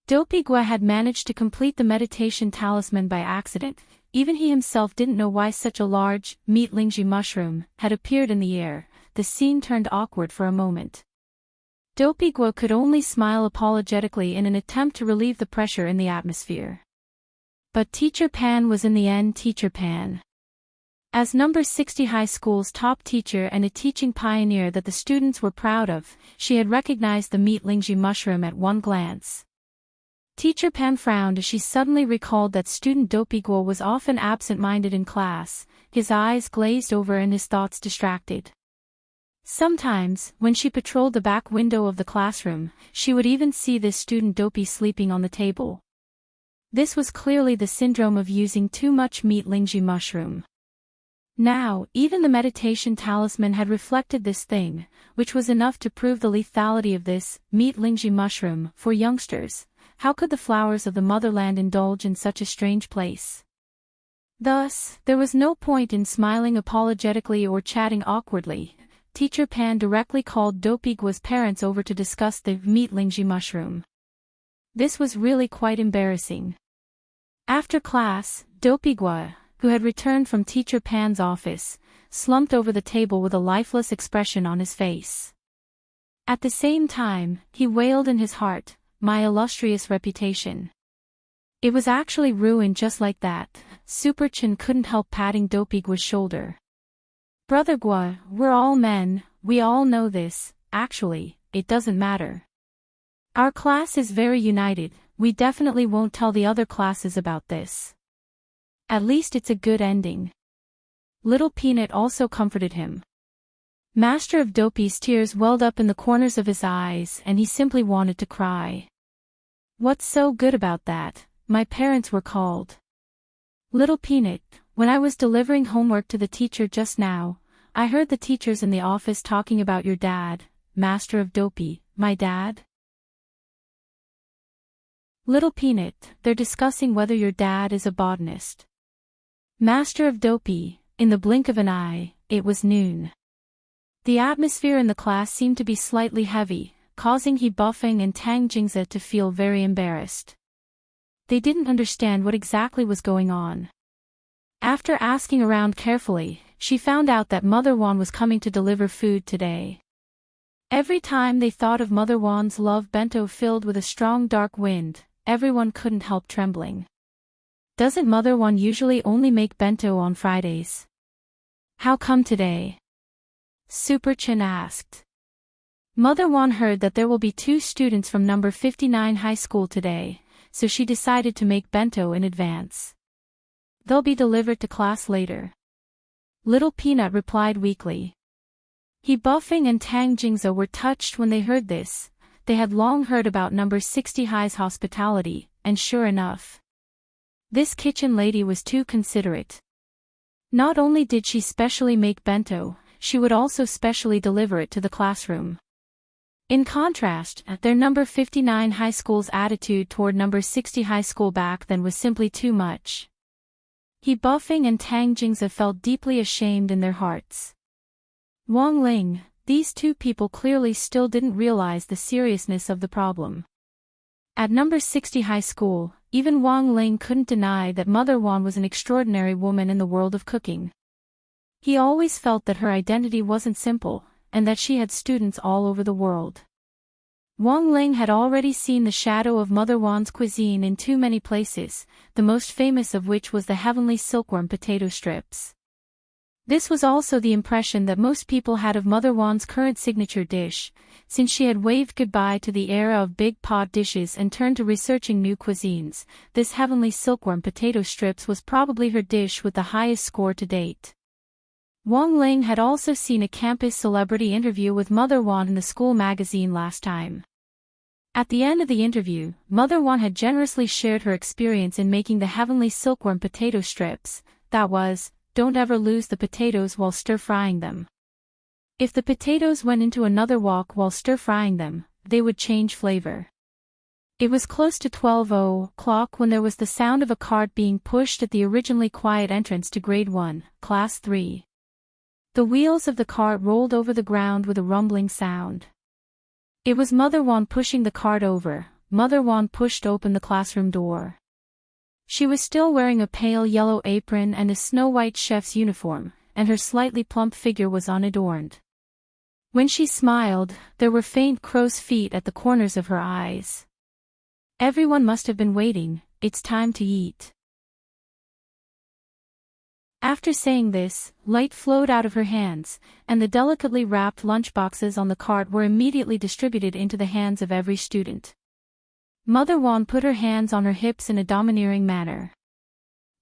Speaker 1: Dopigua had managed to complete the meditation talisman by accident. Even he himself didn't know why such a large, meat lingji mushroom had appeared in the air. The scene turned awkward for a moment. Dopigua could only smile apologetically in an attempt to relieve the pressure in the atmosphere. But Teacher Pan was in the end Teacher Pan. As number 60 high school's top teacher and a teaching pioneer that the students were proud of, she had recognized the meat lingji mushroom at one glance. Teacher Pan frowned as she suddenly recalled that student Dopiguo was often absent-minded in class. His eyes glazed over and his thoughts distracted. Sometimes, when she patrolled the back window of the classroom, she would even see this student Dopey sleeping on the table. This was clearly the syndrome of using too much meat lingji mushroom. Now, even the meditation talisman had reflected this thing, which was enough to prove the lethality of this meat lingji mushroom for youngsters. How could the flowers of the motherland indulge in such a strange place? Thus, there was no point in smiling apologetically or chatting awkwardly. Teacher Pan directly called Dopigua's parents over to discuss the meat lingji mushroom. This was really quite embarrassing. After class, Dopigua, who had returned from Teacher Pan's office, slumped over the table with a lifeless expression on his face. At the same time, he wailed in his heart, "My illustrious reputation. It was actually ruined just like that." Super Chin couldn't help patting Dopigua's shoulder. "Brother Gua, we're all men, we all know this. Actually, it doesn't matter. Our class is very united, we definitely won't tell the other classes about this. At least it's a good ending." Little Peanut also comforted him. Master of Dopey's tears welled up in the corners of his eyes and he simply wanted to cry. "What's so good about that?" my parents were called. Little Peanut, when I was delivering homework to the teacher just now, I heard the teachers in the office talking about your dad, Master of Dopey, my dad. Little Peanut, they're discussing whether your dad is a botanist. Master of Dopey, in the blink of an eye, it was noon. The atmosphere in the class seemed to be slightly heavy, causing He Buffing and Tang Jingza to feel very embarrassed. They didn't understand what exactly was going on. After asking around carefully, she found out that Mother Wan was coming to deliver food today. Every time they thought of Mother Wan's love bento filled with a strong dark wind, everyone couldn't help trembling. Doesn't Mother Wan usually only make bento on Fridays? How come today? Super Chin asked. Mother Wan heard that there will be 2 students from number 59 high school today, so she decided to make bento in advance. They'll be delivered to class later. Little Peanut replied weakly. He Buffing and Tang Jingza were touched when they heard this. They had long heard about number 60 high's hospitality, and sure enough, this kitchen lady was too considerate. Not only did she specially make bento, she would also specially deliver it to the classroom. In contrast, their number 59 high school's attitude toward number 60 high school back then was simply too much. He Buffing and Tang Jingza felt deeply ashamed in their hearts. Wang Ling, these 2 people clearly still didn't realize the seriousness of the problem. At number 60 high school, even Wang Ling couldn't deny that Mother Wan was an extraordinary woman in the world of cooking. He always felt that her identity wasn't simple, and that she had students all over the world. Wang Ling had already seen the shadow of Mother Wan's cuisine in too many places, the most famous of which was the heavenly silkworm potato strips. This was also the impression that most people had of Mother Wan's current signature dish, since she had waved goodbye to the era of big pot dishes and turned to researching new cuisines. This heavenly silkworm potato strips was probably her dish with the highest score to date. Wang Ling had also seen a campus celebrity interview with Mother Wan in the school magazine last time. At the end of the interview, Mother Wan had generously shared her experience in making the heavenly silkworm potato strips. That was, don't ever lose the potatoes while stir-frying them. If the potatoes went into another wok while stir-frying them, they would change flavor. It was close to 12:00 when there was the sound of a cart being pushed at the originally quiet entrance to Grade 1, Class 3. The wheels of the cart rolled over the ground with a rumbling sound. It was Mother Wan pushing the cart over. Mother Wan pushed open the classroom door. She was still wearing a pale yellow apron and a snow-white chef's uniform, and her slightly plump figure was unadorned. When she smiled, there were faint crow's feet at the corners of her eyes. Everyone must have been waiting. It's time to eat. After saying this, light flowed out of her hands, and the delicately wrapped lunchboxes on the cart were immediately distributed into the hands of every student. Mother Wan put her hands on her hips in a domineering manner.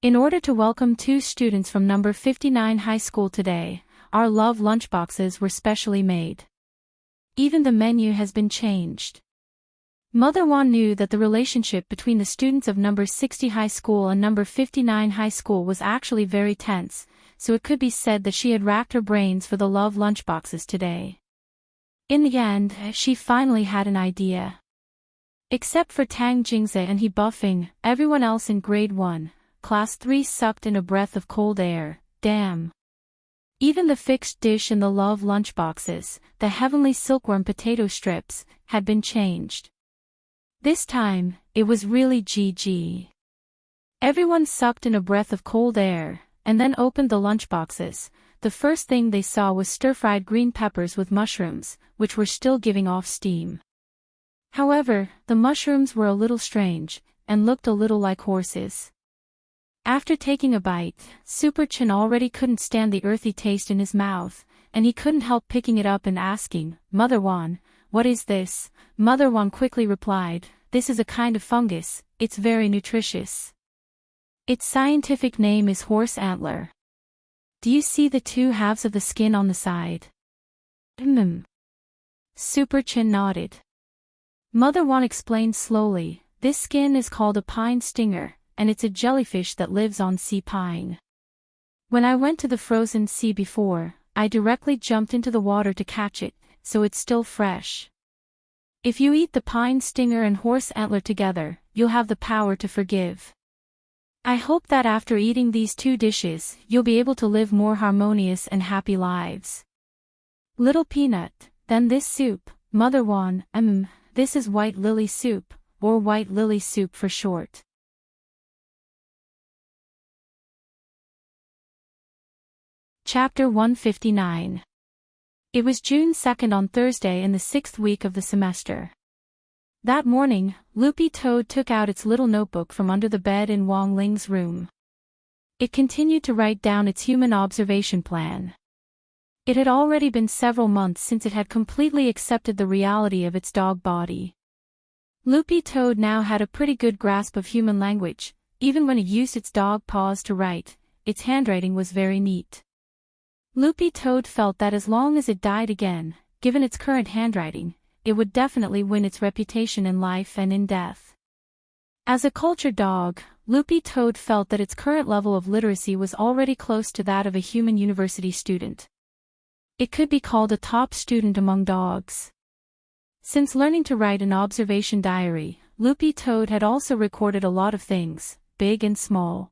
Speaker 1: In order to welcome 2 students from number 59 high school today, our love lunchboxes were specially made. Even the menu has been changed. Mother Wan knew that the relationship between the students of number 60 high school and number 59 high school was actually very tense, so it could be said that she had racked her brains for the love lunchboxes today. In the end, she finally had an idea. Except for Tang Jingza and He Buffing, everyone else in Grade 1, Class 3 sucked in a breath of cold air. Damn. Even the fixed dish in the love lunchboxes, the heavenly silkworm potato strips, had been changed. This time, it was really GG. Everyone sucked in a breath of cold air, and then opened the lunchboxes. The first thing they saw was stir-fried green peppers with mushrooms, which were still giving off steam. However, the mushrooms were a little strange, and looked a little like horses. After taking a bite, Super Chin already couldn't stand the earthy taste in his mouth, and he couldn't help picking it up and asking, Mother Wan, what is this? Mother Wan quickly replied, this is a kind of fungus, it's very nutritious. Its scientific name is horse antler. Do you see the 2 halves of the skin on the side? Super Chin nodded. Mother Wan explained slowly, This skin is called a pine stinger, and it's a jellyfish that lives on sea pine. When I went to the frozen sea before, I directly jumped into the water to catch it, so it's still fresh. If you eat the pine stinger and horse antler together, you'll have the power to forgive. I hope that after eating these two dishes, you'll be able to live more harmonious and happy lives. Little Peanut, then this soup, Mother Wan, this is white lily soup, or white lily soup for short. Chapter 159. It was June 2nd on Thursday in the 6th week of the semester. That morning, Loopy Toad took out its little notebook from under the bed in Wong Ling's room. It continued to write down its human observation plan. It had already been several months since it had completely accepted the reality of its dog body. Loopy Toad now had a pretty good grasp of human language. Even when it used its dog paws to write, its handwriting was very neat. Loopy Toad felt that as long as it died again, given its current handwriting, it would definitely win its reputation in life and in death. As a cultured dog, Loopy Toad felt that its current level of literacy was already close to that of a human university student. It could be called a top student among dogs. Since learning to write an observation diary, Loopy Toad had also recorded a lot of things, big and small.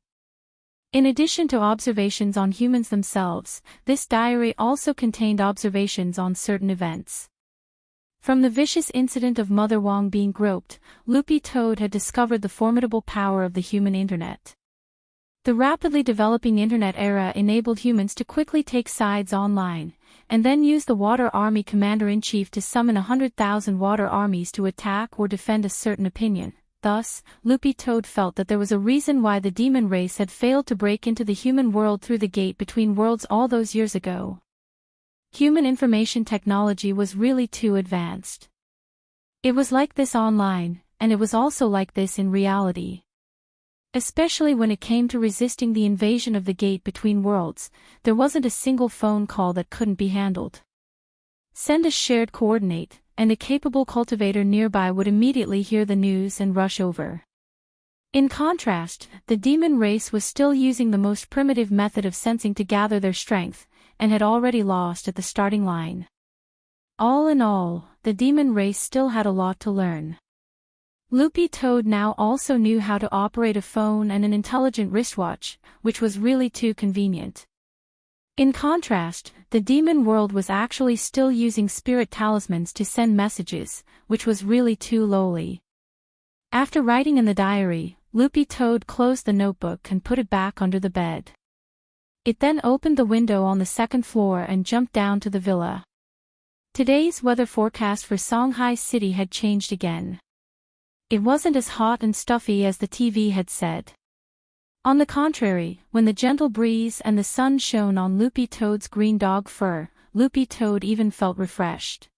Speaker 1: In addition to observations on humans themselves, this diary also contained observations on certain events. From the vicious incident of Mother Wong being groped, Loopy Toad had discovered the formidable power of the human internet. The rapidly developing internet era enabled humans to quickly take sides online, and then use the Water Army Commander-in-Chief to summon 100,000 water armies to attack or defend a certain opinion. Thus, Loopy Toad felt that there was a reason why the demon race had failed to break into the human world through the gate between worlds all those years ago. Human information technology was really too advanced. It was like this online, and it was also like this in reality. Especially when it came to resisting the invasion of the gate between worlds, there wasn't a single phone call that couldn't be handled. Send a shared coordinate, and a capable cultivator nearby would immediately hear the news and rush over. In contrast, the demon race was still using the most primitive method of sensing to gather their strength, and had already lost at the starting line. All in all, the demon race still had a lot to learn. Loopy Toad now also knew how to operate a phone and an intelligent wristwatch, which was really too convenient. In contrast, the demon world was actually still using spirit talismans to send messages, which was really too lowly. After writing in the diary, Loopy Toad closed the notebook and put it back under the bed. It then opened the window on the second floor and jumped down to the villa. Today's weather forecast for Shanghai City had changed again. It wasn't as hot and stuffy as the TV had said. On the contrary, when the gentle breeze and the sun shone on Loopy Toad's green dog fur, Loopy Toad even felt refreshed.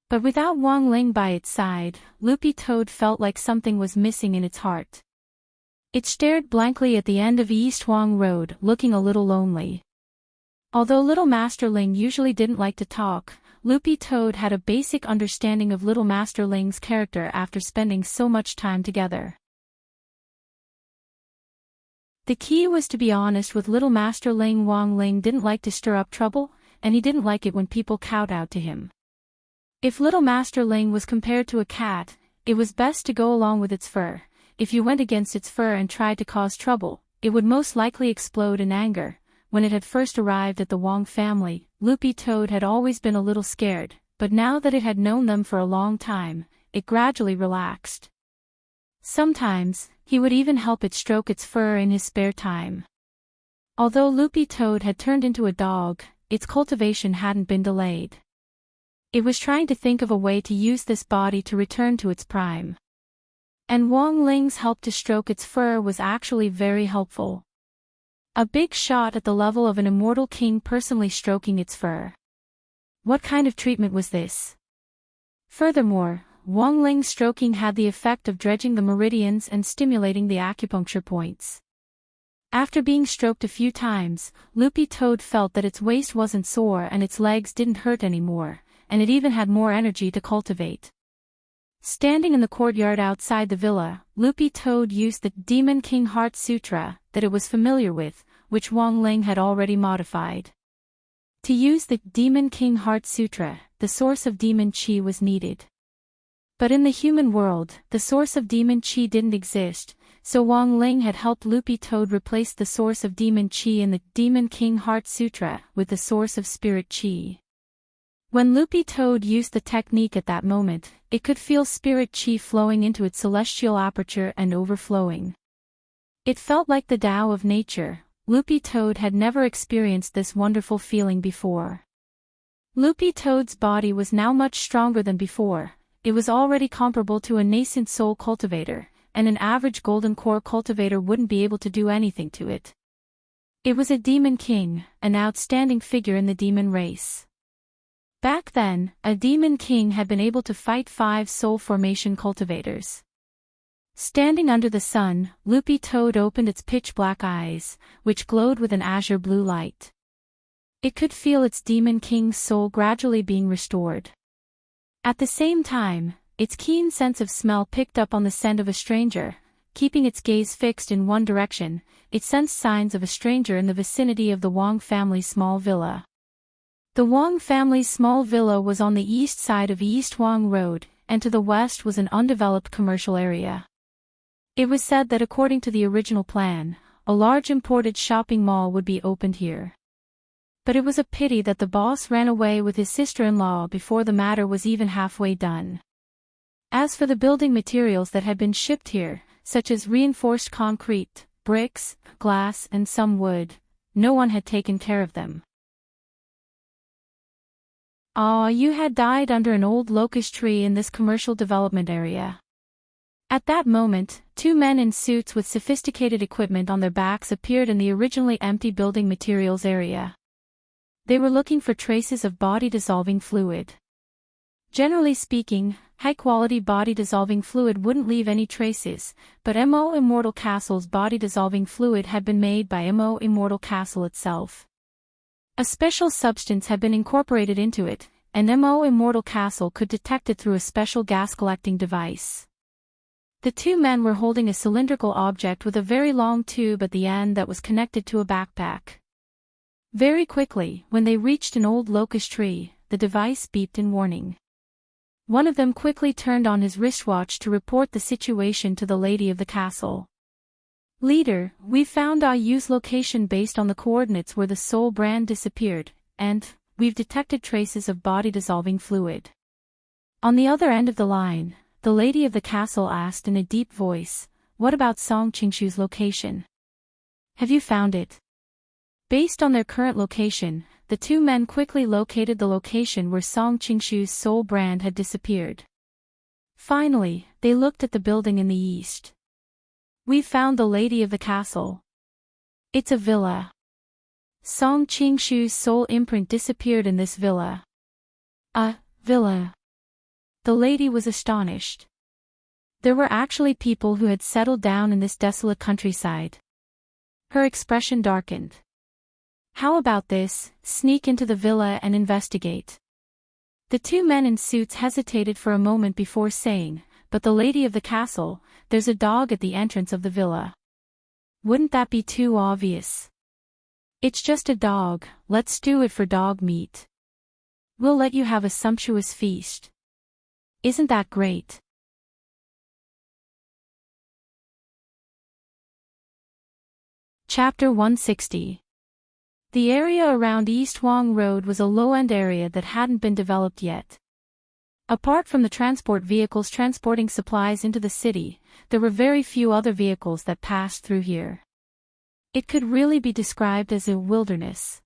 Speaker 1: But without Wong Ling by its side, Loopy Toad felt like something was missing in its heart. It stared blankly at the end of East Huang Road, looking a little lonely. Although Little Master Ling usually didn't like to talk, Loopy Toad had a basic understanding of Little Master Ling's character after spending so much time together. The key was to be honest with Little Master Ling. Wong Ling didn't like to stir up trouble, and he didn't like it when people kowtowed to him. If Little Master Ling was compared to a cat, it was best to go along with its fur. If you went against its fur and tried to cause trouble, it would most likely explode in anger. When it had first arrived at the Wong family, Loopy Toad had always been a little scared, but now that it had known them for a long time, it gradually relaxed. Sometimes, he would even help it stroke its fur in his spare time. Although Loopy Toad had turned into a dog, its cultivation hadn't been delayed. It was trying to think of a way to use this body to return to its prime. And Wong Ling's help to stroke its fur was actually very helpful. A big shot at the level of an immortal king personally stroking its fur. What kind of treatment was this? Furthermore, Wong Ling's stroking had the effect of dredging the meridians and stimulating the acupuncture points. After being stroked a few times, Loopy Toad felt that its waist wasn't sore and its legs didn't hurt anymore, and it even had more energy to cultivate. Standing in the courtyard outside the villa, Loopy Toad used the Demon King Heart Sutra that it was familiar with, which Wang Ling had already modified. To use the Demon King Heart Sutra, the source of demon chi was needed. But in the human world, the source of demon chi didn't exist, so Wang Ling had helped Loopy Toad replace the source of demon chi in the Demon King Heart Sutra with the source of spirit chi. When Loopy Toad used the technique at that moment, it could feel spirit chi flowing into its celestial aperture and overflowing. It felt like the Tao of nature. Loopy Toad had never experienced this wonderful feeling before. Loopy Toad's body was now much stronger than before. It was already comparable to a nascent soul cultivator, and an average golden core cultivator wouldn't be able to do anything to it. It was a demon king, an outstanding figure in the demon race. Back then, a demon king had been able to fight 5 soul formation cultivators. Standing under the sun, Loopy Toad opened its pitch-black eyes, which glowed with an azure blue light. It could feel its demon king's soul gradually being restored. At the same time, its keen sense of smell picked up on the scent of a stranger. Keeping its gaze fixed in one direction, it sensed signs of a stranger in the vicinity of the Wang family's small villa. The Wang family's small villa was on the east side of East Wang Road, and to the west was an undeveloped commercial area. It was said that according to the original plan, a large imported shopping mall would be opened here. But it was a pity that the boss ran away with his sister-in-law before the matter was even halfway done. As for the building materials that had been shipped here, such as reinforced concrete, bricks, glass and some wood, no one had taken care of them. Ah, you had died under an old locust tree in this commercial development area. At that moment, 2 men in suits with sophisticated equipment on their backs appeared in the originally empty building materials area. They were looking for traces of body-dissolving fluid. Generally speaking, high-quality body-dissolving fluid wouldn't leave any traces, but Mo Immortal Castle's body-dissolving fluid had been made by Mo Immortal Castle itself. A special substance had been incorporated into it, and Mo Immortal Castle could detect it through a special gas-collecting device. The 2 men were holding a cylindrical object with a very long tube at the end that was connected to a backpack. Very quickly, when they reached an old locust tree, the device beeped in warning. One of them quickly turned on his wristwatch to report the situation to the lady of the castle. Leader, we found Ayu's location based on the coordinates where the soul brand disappeared, and we've detected traces of body-dissolving fluid. On the other end of the line, the lady of the castle asked in a deep voice, what about Song Qingshu's location? Have you found it? Based on their current location, the 2 men quickly located the location where Song Qingshu's soul brand had disappeared. Finally, they looked at the building in the east. We found the lady of the castle. It's a villa. Song Qingshu's soul imprint disappeared in this villa. A villa. The lady was astonished. There were actually people who had settled down in this desolate countryside. Her expression darkened. How about this, sneak into the villa and investigate? The 2 men in suits hesitated for a moment before saying, but the lady of the castle, there's a dog at the entrance of the villa. Wouldn't that be too obvious? It's just a dog, let's do it for dog meat. We'll let you have a sumptuous feast. Isn't that great? Chapter 160. The area around East Wang Road was a low-end area that hadn't been developed yet. Apart from the transport vehicles transporting supplies into the city, there were very few other vehicles that passed through here. It could really be described as a wilderness.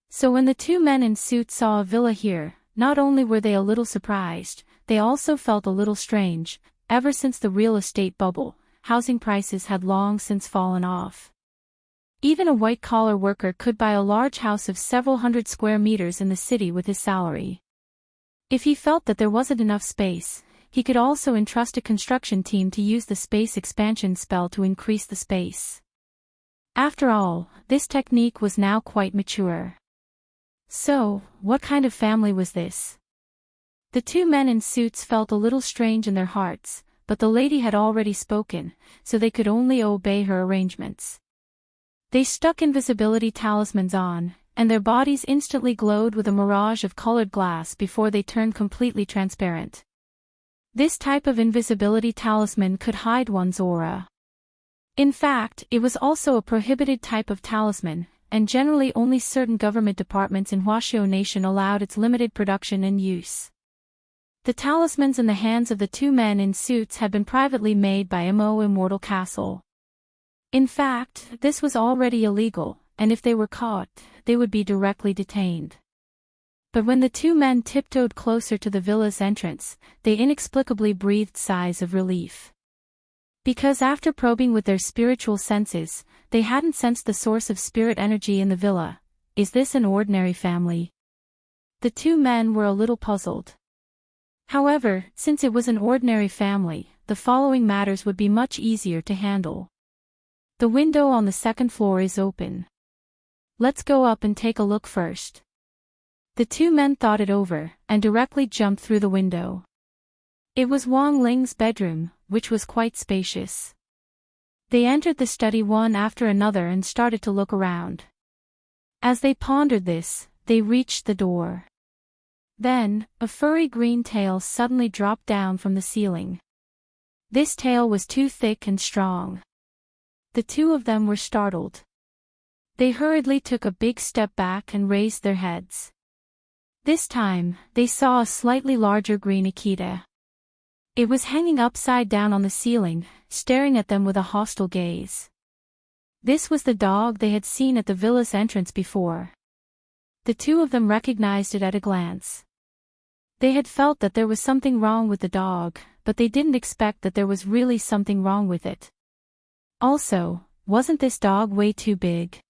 Speaker 1: So when the 2 men in suits saw a villa here, not only were they a little surprised, they also felt a little strange. Ever since the real estate bubble, housing prices had long since fallen off. Even a white-collar worker could buy a large house of several hundred square meters in the city with his salary. If he felt that there wasn't enough space, he could also entrust a construction team to use the space expansion spell to increase the space. After all, this technique was now quite mature. So, what kind of family was this? The two men in suits felt a little strange in their hearts, but the lady had already spoken, so they could only obey her arrangements. They stuck invisibility talismans on, and their bodies instantly glowed with a mirage of colored glass before they turned completely transparent. This type of invisibility talisman could hide one's aura. In fact, it was also a prohibited type of talisman, and generally only certain government departments in Huaxiao Nation allowed its limited production and use. The talismans in the hands of the two men in suits had been privately made by Mo Immortal Castle. In fact, this was already illegal, and if they were caught, they would be directly detained. But when the two men tiptoed closer to the villa's entrance, they inexplicably breathed sighs of relief. Because after probing with their spiritual senses, they hadn't sensed the source of spirit energy in the villa. Is this an ordinary family? The two men were a little puzzled. However, since it was an ordinary family, the following matters would be much easier to handle. The window on the second floor is open. Let's go up and take a look first. The two men thought it over, and directly jumped through the window. It was Wang Ling's bedroom, which was quite spacious. They entered the study one after another and started to look around. As they pondered this, they reached the door. Then, a furry green tail suddenly dropped down from the ceiling. This tail was too thick and strong. The two of them were startled. They hurriedly took a big step back and raised their heads. This time, they saw a slightly larger green Akita. It was hanging upside down on the ceiling, staring at them with a hostile gaze. This was the dog they had seen at the villa's entrance before. The two of them recognized it at a glance. They had felt that there was something wrong with the dog, but they didn't expect that there was really something wrong with it. Also, wasn't this dog way too big?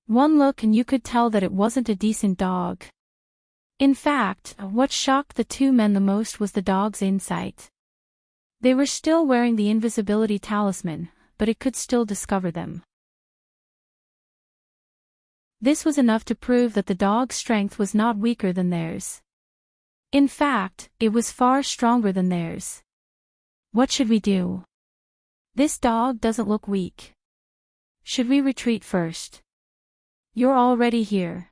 Speaker 1: One look and you could tell that it wasn't a decent dog. In fact, what shocked the two men the most was the dog's insight. They were still wearing the invisibility talisman, but it could still discover them. This was enough to prove that the dog's strength was not weaker than theirs. In fact, it was far stronger than theirs. What should we do? This dog doesn't look weak. Should we retreat first? You're already here.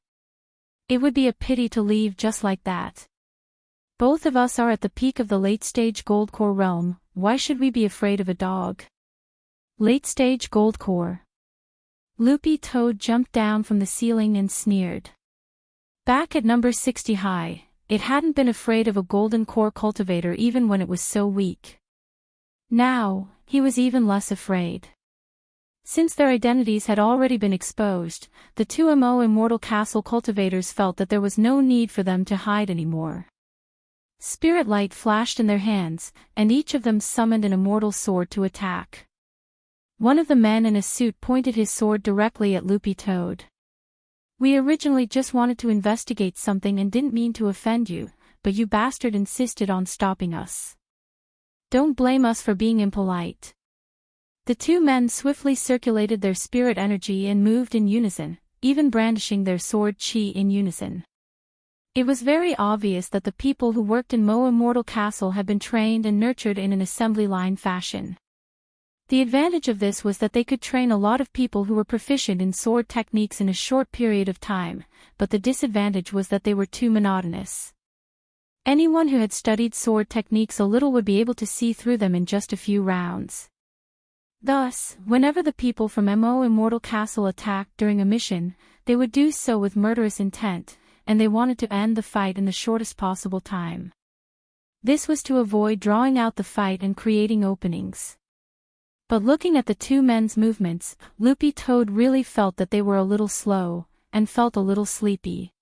Speaker 1: It would be a pity to leave just like that. Both of us are at the peak of the late-stage gold core realm, why should we be afraid of a dog? Late-stage gold core. Loopy Toad jumped down from the ceiling and sneered. Back at number 60 high, it hadn't been afraid of a golden core cultivator even when it was so weak. Now, he was even less afraid. Since their identities had already been exposed, the two Mo Immortal Castle cultivators felt that there was no need for them to hide anymore. Spirit light flashed in their hands, and each of them summoned an immortal sword to attack. One of the men in a suit pointed his sword directly at Loopy Toad. We originally just wanted to investigate something and didn't mean to offend you, but you bastard insisted on stopping us. Don't blame us for being impolite. The two men swiftly circulated their spirit energy and moved in unison, even brandishing their sword chi in unison. It was very obvious that the people who worked in Mo Immortal Castle had been trained and nurtured in an assembly line fashion. The advantage of this was that they could train a lot of people who were proficient in sword techniques in a short period of time, but the disadvantage was that they were too monotonous. Anyone who had studied sword techniques a little would be able to see through them in just a few rounds. Thus, whenever the people from Mo Immortal Castle attacked during a mission, they would do so with murderous intent, and they wanted to end the fight in the shortest possible time. This was to avoid drawing out the fight and creating openings. But looking at the two men's movements, Loopy Toad really felt that they were a little slow, and felt a little sleepy.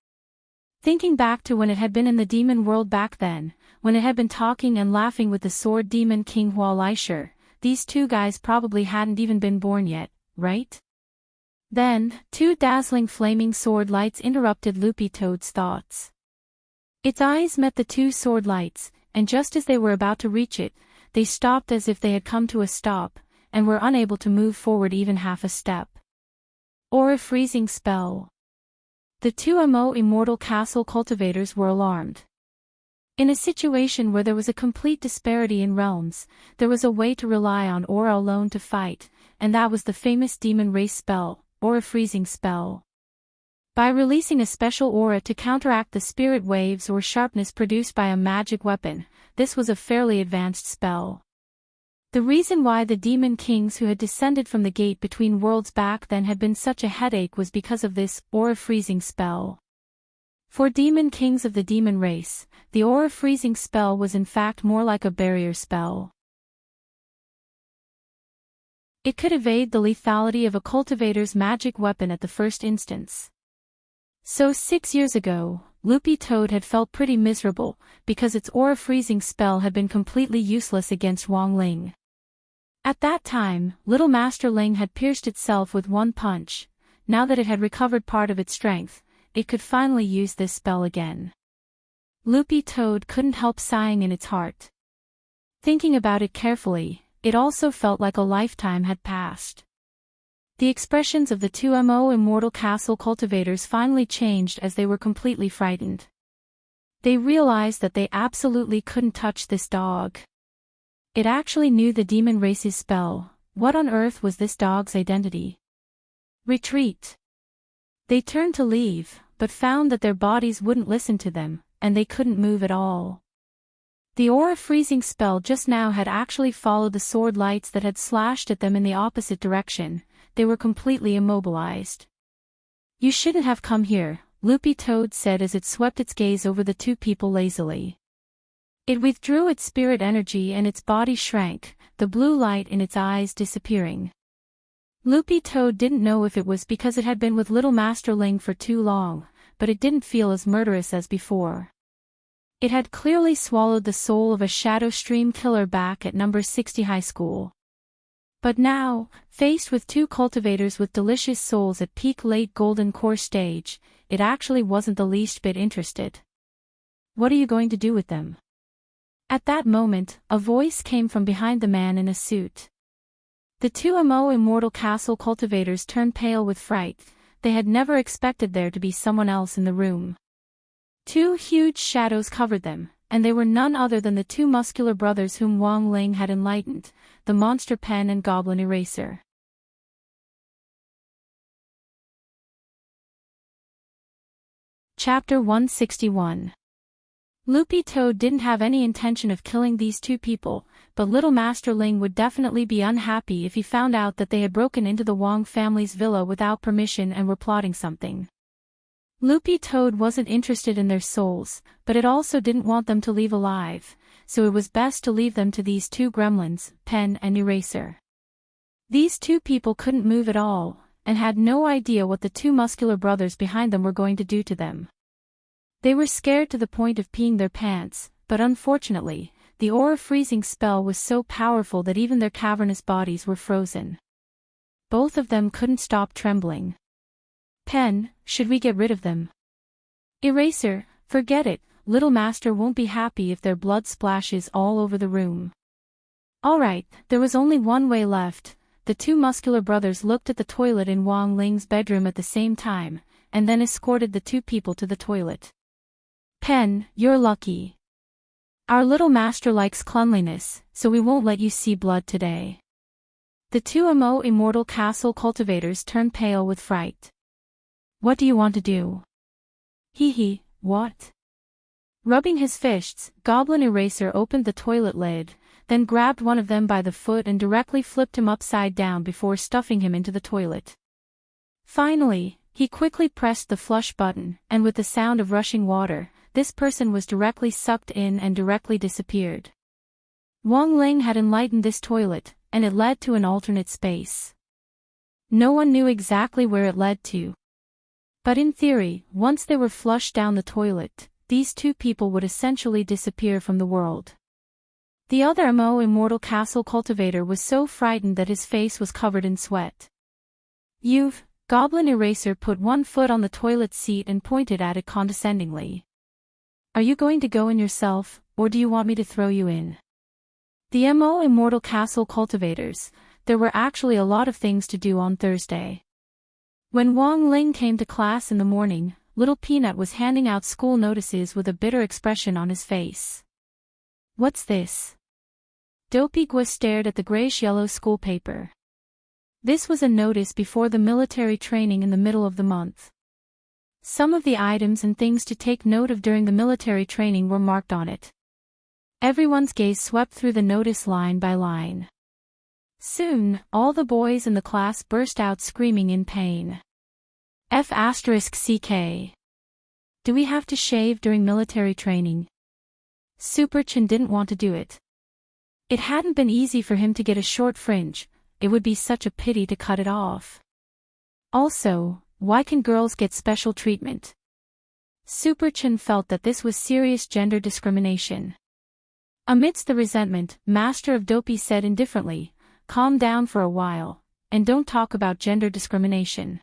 Speaker 1: Thinking back to when it had been in the demon world back then, when it had been talking and laughing with the sword demon King Hua Laisher, these two guys probably hadn't even been born yet, right? Then, two dazzling flaming sword lights interrupted Loopy Toad's thoughts. Its eyes met the two sword lights, and just as they were about to reach it, they stopped as if they had come to a stop, and were unable to move forward even half a step. Or a freezing spell. The two Mo Immortal Castle cultivators were alarmed. In a situation where there was a complete disparity in realms, there was a way to rely on aura alone to fight, and that was the famous demon race spell, Aura Freezing spell. By releasing a special aura to counteract the spirit waves or sharpness produced by a magic weapon, this was a fairly advanced spell. The reason why the demon kings who had descended from the gate between worlds back then had been such a headache was because of this Aura Freezing spell. For demon kings of the demon race, the Aura Freezing spell was in fact more like a barrier spell. It could evade the lethality of a cultivator's magic weapon at the first instance. So 6 years ago, Loopy Toad had felt pretty miserable, because its Aura Freezing spell had been completely useless against Wong Ling. At that time, Little Master Ling had pierced itself with one punch. Now that it had recovered part of its strength, it could finally use this spell again. Loopy Toad couldn't help sighing in its heart. Thinking about it carefully, it also felt like a lifetime had passed. The expressions of the two Immortal Castle cultivators finally changed as they were completely frightened. They realized that they absolutely couldn't touch this dog. It actually knew the demon race's spell. What on earth was this dog's identity? Retreat. They turned to leave, but found that their bodies wouldn't listen to them, and they couldn't move at all. The Aura Freezing spell just now had actually followed the sword lights that had slashed at them in the opposite direction. They were completely immobilized. "You shouldn't have come here," Loopy Toad said as it swept its gaze over the two people lazily. It withdrew its spirit energy and its body shrank, the blue light in its eyes disappearing. Loopy Toad didn't know if it was because it had been with Little Master Ling for too long, but it didn't feel as murderous as before. It had clearly swallowed the soul of a Shadow Stream killer back at number 60 high school. But now, faced with two cultivators with delicious souls at peak late golden core stage, it actually wasn't the least bit interested. "What are you going to do with them?" At that moment, a voice came from behind the man in a suit. The two Immortal Castle cultivators turned pale with fright. They had never expected there to be someone else in the room. Two huge shadows covered them, and they were none other than the two muscular brothers whom Wong Ling had enlightened, the Monster Pen and Goblin Eraser. Chapter 161. Loopy Toad didn't have any intention of killing these two people, but Little Master Ling would definitely be unhappy if he found out that they had broken into the Wong family's villa without permission and were plotting something. Loopy Toad wasn't interested in their souls, but it also didn't want them to leave alive, so it was best to leave them to these two gremlins, Pen and Eraser. These two people couldn't move at all, and had no idea what the two muscular brothers behind them were going to do to them. They were scared to the point of peeing their pants, but unfortunately, the Aura Freezing spell was so powerful that even their cavernous bodies were frozen. Both of them couldn't stop trembling. "Pen, should we get rid of them?" "Eraser, forget it, Little Master won't be happy if their blood splashes all over the room." Alright, there was only one way left. The two muscular brothers looked at the toilet in Wong Ling's bedroom at the same time, and then escorted the two people to the toilet. "Pen, you're lucky. Our Little Master likes cleanliness, so we won't let you see blood today." The two Immortal Castle cultivators turned pale with fright. "What do you want to do?" "Hee, what?" Rubbing his fists, Goblin Eraser opened the toilet lid, then grabbed one of them by the foot and directly flipped him upside down before stuffing him into the toilet. Finally, he quickly pressed the flush button, and with the sound of rushing water, this person was directly sucked in and directly disappeared. Wong Ling had enlightened this toilet, and it led to an alternate space. No one knew exactly where it led to. But in theory, once they were flushed down the toilet, these two people would essentially disappear from the world. The other Immortal Castle cultivator was so frightened that his face was covered in sweat. Goblin Eraser put one foot on the toilet seat and pointed at it condescendingly. "Are you going to go in yourself, or do you want me to throw you in?" The Immortal Castle cultivators, there were actually a lot of things to do on Thursday. When Wong Ling came to class in the morning, Little Peanut was handing out school notices with a bitter expression on his face. "What's this?" Dopey stared at the grayish-yellow school paper. This was a notice before the military training in the middle of the month. Some of the items and things to take note of during the military training were marked on it. Everyone's gaze swept through the notice line by line. Soon, all the boys in the class burst out screaming in pain. F***CK. Do we have to shave during military training? Super Chin didn't want to do it. It hadn't been easy for him to get a short fringe. It would be such a pity to cut it off. Also, why can girls get special treatment? Super Chin felt that this was serious gender discrimination. Amidst the resentment, Master of Dopey said indifferently, "Calm down for a while, and don't talk about gender discrimination.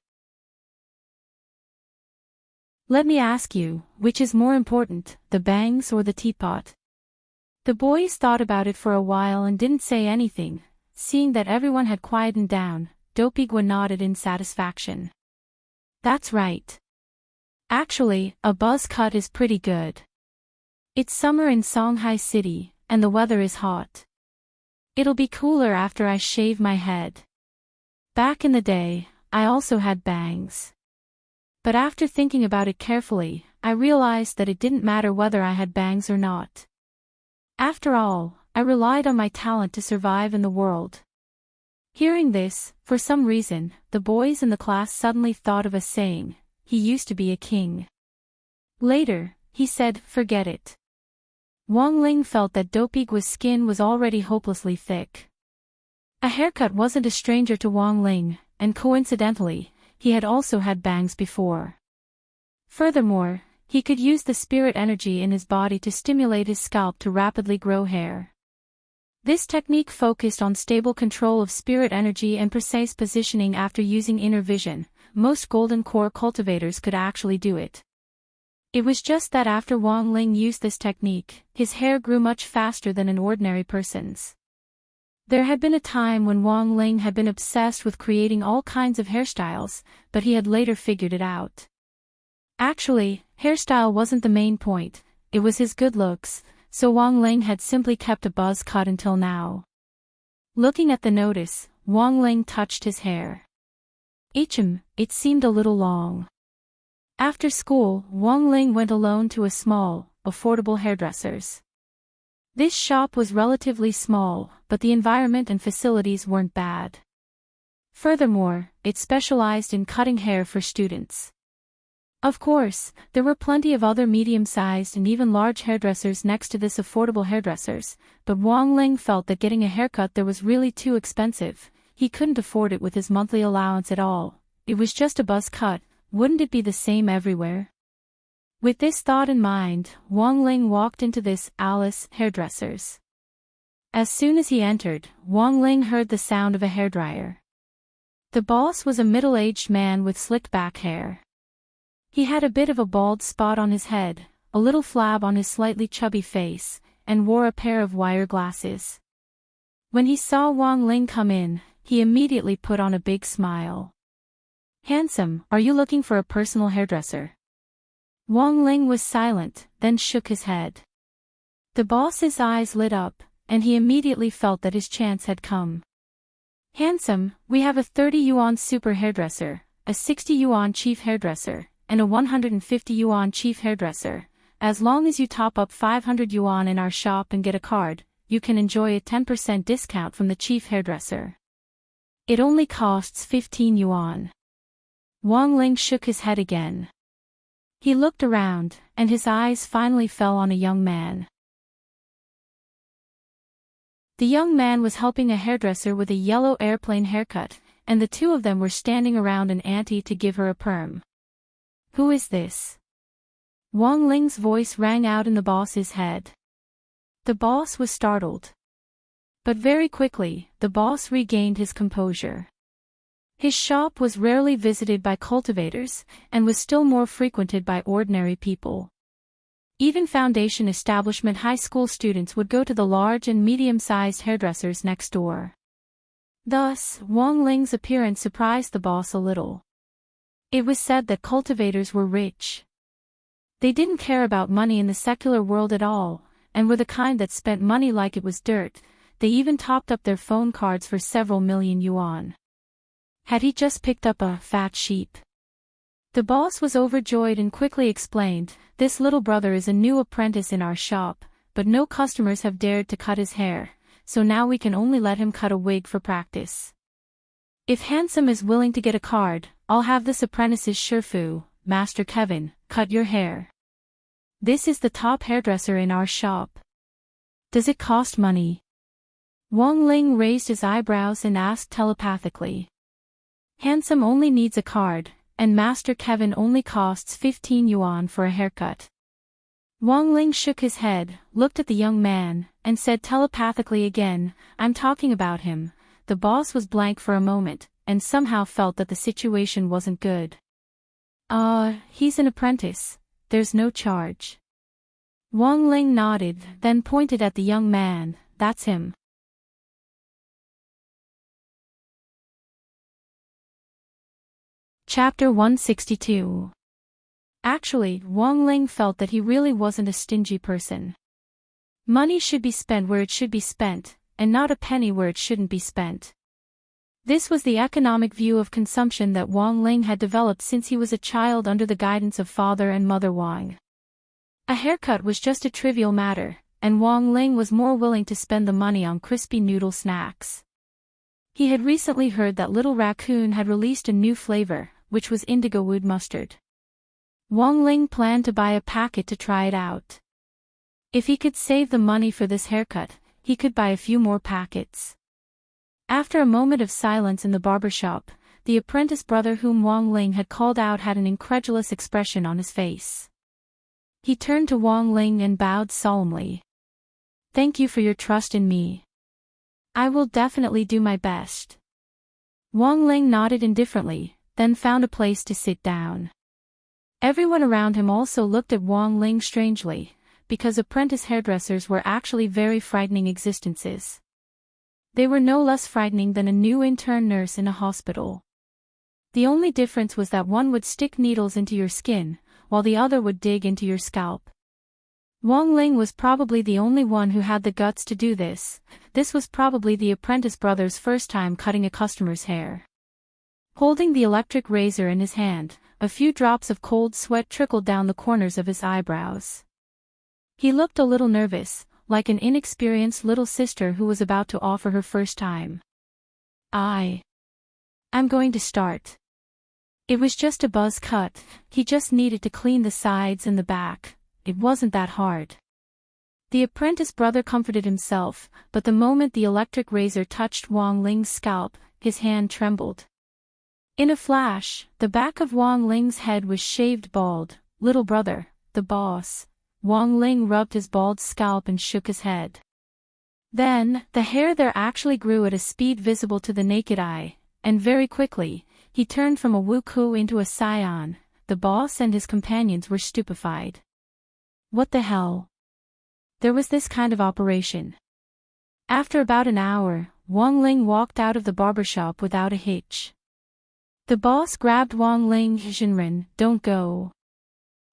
Speaker 1: Let me ask you, which is more important, the bangs or the teapot?" The boys thought about it for a while and didn't say anything. Seeing that everyone had quietened down, Dopey nodded in satisfaction. "That's right. Actually, a buzz cut is pretty good. It's summer in Shanghai City, and the weather is hot. It'll be cooler after I shave my head. Back in the day, I also had bangs. But after thinking about it carefully, I realized that it didn't matter whether I had bangs or not. After all, I relied on my talent to survive in the world." Hearing this, for some reason, the boys in the class suddenly thought of a saying, "He used to be a king." Later, he said, "Forget it." Wang Ling felt that Dopey's skin was already hopelessly thick. A haircut wasn't a stranger to Wang Ling, and coincidentally, he had also had bangs before. Furthermore, he could use the spirit energy in his body to stimulate his scalp to rapidly grow hair. This technique focused on stable control of spirit energy and precise positioning. After using inner vision, most golden core cultivators could actually do it. It was just that after Wang Ling used this technique, his hair grew much faster than an ordinary person's. There had been a time when Wang Ling had been obsessed with creating all kinds of hairstyles, but he had later figured it out. Actually, hairstyle wasn't the main point, it was his good looks, so Wang Ling had simply kept a buzz cut until now. Looking at the notice, Wang Ling touched his hair. It seemed a little long. After school, Wang Ling went alone to a small, affordable hairdresser's. This shop was relatively small, but the environment and facilities weren't bad. Furthermore, it specialized in cutting hair for students. Of course, there were plenty of other medium-sized and even large hairdressers next to this affordable hairdressers, but Wang Ling felt that getting a haircut there was really too expensive. He couldn't afford it with his monthly allowance at all. It was just a buzz cut, wouldn't it be the same everywhere? With this thought in mind, Wang Ling walked into this Alice hairdresser's. As soon as he entered, Wang Ling heard the sound of a hairdryer. The boss was a middle-aged man with slicked back hair. He had a bit of a bald spot on his head, a little flab on his slightly chubby face, and wore a pair of wire glasses. When he saw Wang Ling come in, he immediately put on a big smile. "Handsome, are you looking for a personal hairdresser?" Wang Ling was silent, then shook his head. The boss's eyes lit up, and he immediately felt that his chance had come. "Handsome, we have a 30 yuan super hairdresser, a 60 yuan chief hairdresser, and a 150 yuan chief hairdresser. As long as you top up 500 yuan in our shop and get a card, you can enjoy a 10% discount from the chief hairdresser. It only costs 15 yuan. Wang Ling shook his head again. He looked around, and his eyes finally fell on a young man. The young man was helping a hairdresser with a yellow airplane haircut, and the two of them were standing around an auntie to give her a perm. "Who is this?" Wang Ling's voice rang out in the boss's head. The boss was startled. But very quickly, the boss regained his composure. His shop was rarely visited by cultivators, and was still more frequented by ordinary people. Even foundation establishment high school students would go to the large and medium-sized hairdressers next door. Thus, Wang Ling's appearance surprised the boss a little. It was said that cultivators were rich. They didn't care about money in the secular world at all, and were the kind that spent money like it was dirt. They even topped up their phone cards for several million yuan. Had he just picked up a fat sheep? The boss was overjoyed and quickly explained, "This little brother is a new apprentice in our shop, but no customers have dared to cut his hair, so now we can only let him cut a wig for practice. If Handsome is willing to get a card, I'll have this apprentice's Shifu, Master Kevin, cut your hair. This is the top hairdresser in our shop. Does it cost money?" Wang Ling raised his eyebrows and asked telepathically. "Handsome only needs a card, and Master Kevin only costs 15 yuan for a haircut." Wang Ling shook his head, looked at the young man, and said telepathically again, "I'm talking about him." The boss was blank for a moment, and somehow felt that the situation wasn't good. He's an apprentice. There's no charge." Wang Ling nodded, then pointed at the young man. "That's him." Chapter 162. Actually, Wang Ling felt that he really wasn't a stingy person. Money should be spent where it should be spent, and not a penny where it shouldn't be spent. This was the economic view of consumption that Wang Ling had developed since he was a child under the guidance of father and mother Wang. A haircut was just a trivial matter, and Wang Ling was more willing to spend the money on crispy noodle snacks. He had recently heard that Little Raccoon had released a new flavor, which was indigo wood mustard. Wang Ling planned to buy a packet to try it out. If he could save the money for this haircut, he could buy a few more packets. After a moment of silence in the barber shop, the apprentice brother whom Wang Ling had called out had an incredulous expression on his face. He turned to Wang Ling and bowed solemnly. "Thank you for your trust in me. I will definitely do my best." Wang Ling nodded indifferently, then found a place to sit down. Everyone around him also looked at Wang Ling strangely, because apprentice hairdressers were actually very frightening existences. They were no less frightening than a new intern nurse in a hospital. The only difference was that one would stick needles into your skin, while the other would dig into your scalp. Wang Ling was probably the only one who had the guts to do this. This was probably the apprentice brother's first time cutting a customer's hair. Holding the electric razor in his hand, a few drops of cold sweat trickled down the corners of his eyebrows. He looked a little nervous, like an inexperienced little sister who was about to offer her first time. I'm going to start." It was just a buzz cut. He just needed to clean the sides and the back. It wasn't that hard. The apprentice brother comforted himself, but the moment the electric razor touched Wang Ling's scalp, his hand trembled. In a flash, the back of Wang Ling's head was shaved bald. "Little brother, the boss." Wang Ling rubbed his bald scalp and shook his head. Then, the hair there actually grew at a speed visible to the naked eye, and very quickly, he turned from a Wuku into a Scion. The boss and his companions were stupefied. What the hell? There was this kind of operation. After about an hour, Wang Ling walked out of the barber shop without a hitch. The boss grabbed Wang Ling. "Jinren, don't go."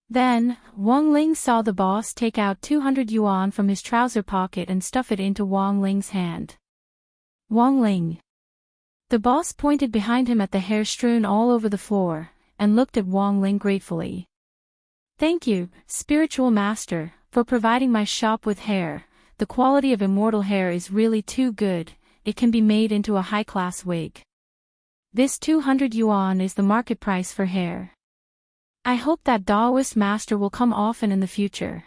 Speaker 1: Then, Wang Ling saw the boss take out 200 yuan from his trouser pocket and stuff it into Wang Ling's hand. "Wang Ling." The boss pointed behind him at the hair strewn all over the floor, and looked at Wang Ling gratefully. "Thank you, spiritual master, for providing my shop with hair. The quality of immortal hair is really too good. It can be made into a high-class wig. This 200 yuan is the market price for hair. I hope that Taoist master will come often in the future."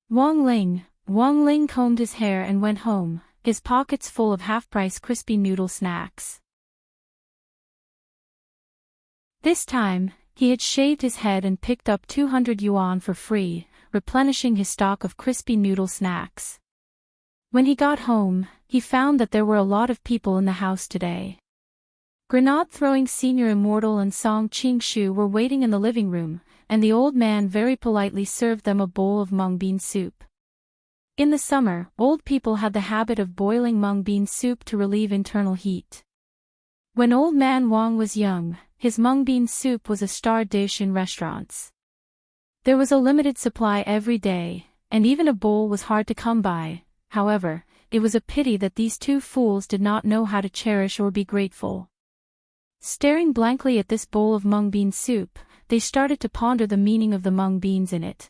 Speaker 1: Wang Ling combed his hair and went home, his pockets full of half-price crispy noodle snacks. This time, he had shaved his head and picked up 200 yuan for free, replenishing his stock of crispy noodle snacks. When he got home, he found that there were a lot of people in the house today. Grenade-throwing Senior Immortal and Song Qing-shu were waiting in the living room, and the old man very politely served them a bowl of mung bean soup. In the summer, old people had the habit of boiling mung bean soup to relieve internal heat. When old man Wang was young, his mung bean soup was a star dish in restaurants. There was a limited supply every day, and even a bowl was hard to come by. However, it was a pity that these two fools did not know how to cherish or be grateful. Staring blankly at this bowl of mung bean soup, they started to ponder the meaning of the mung beans in it.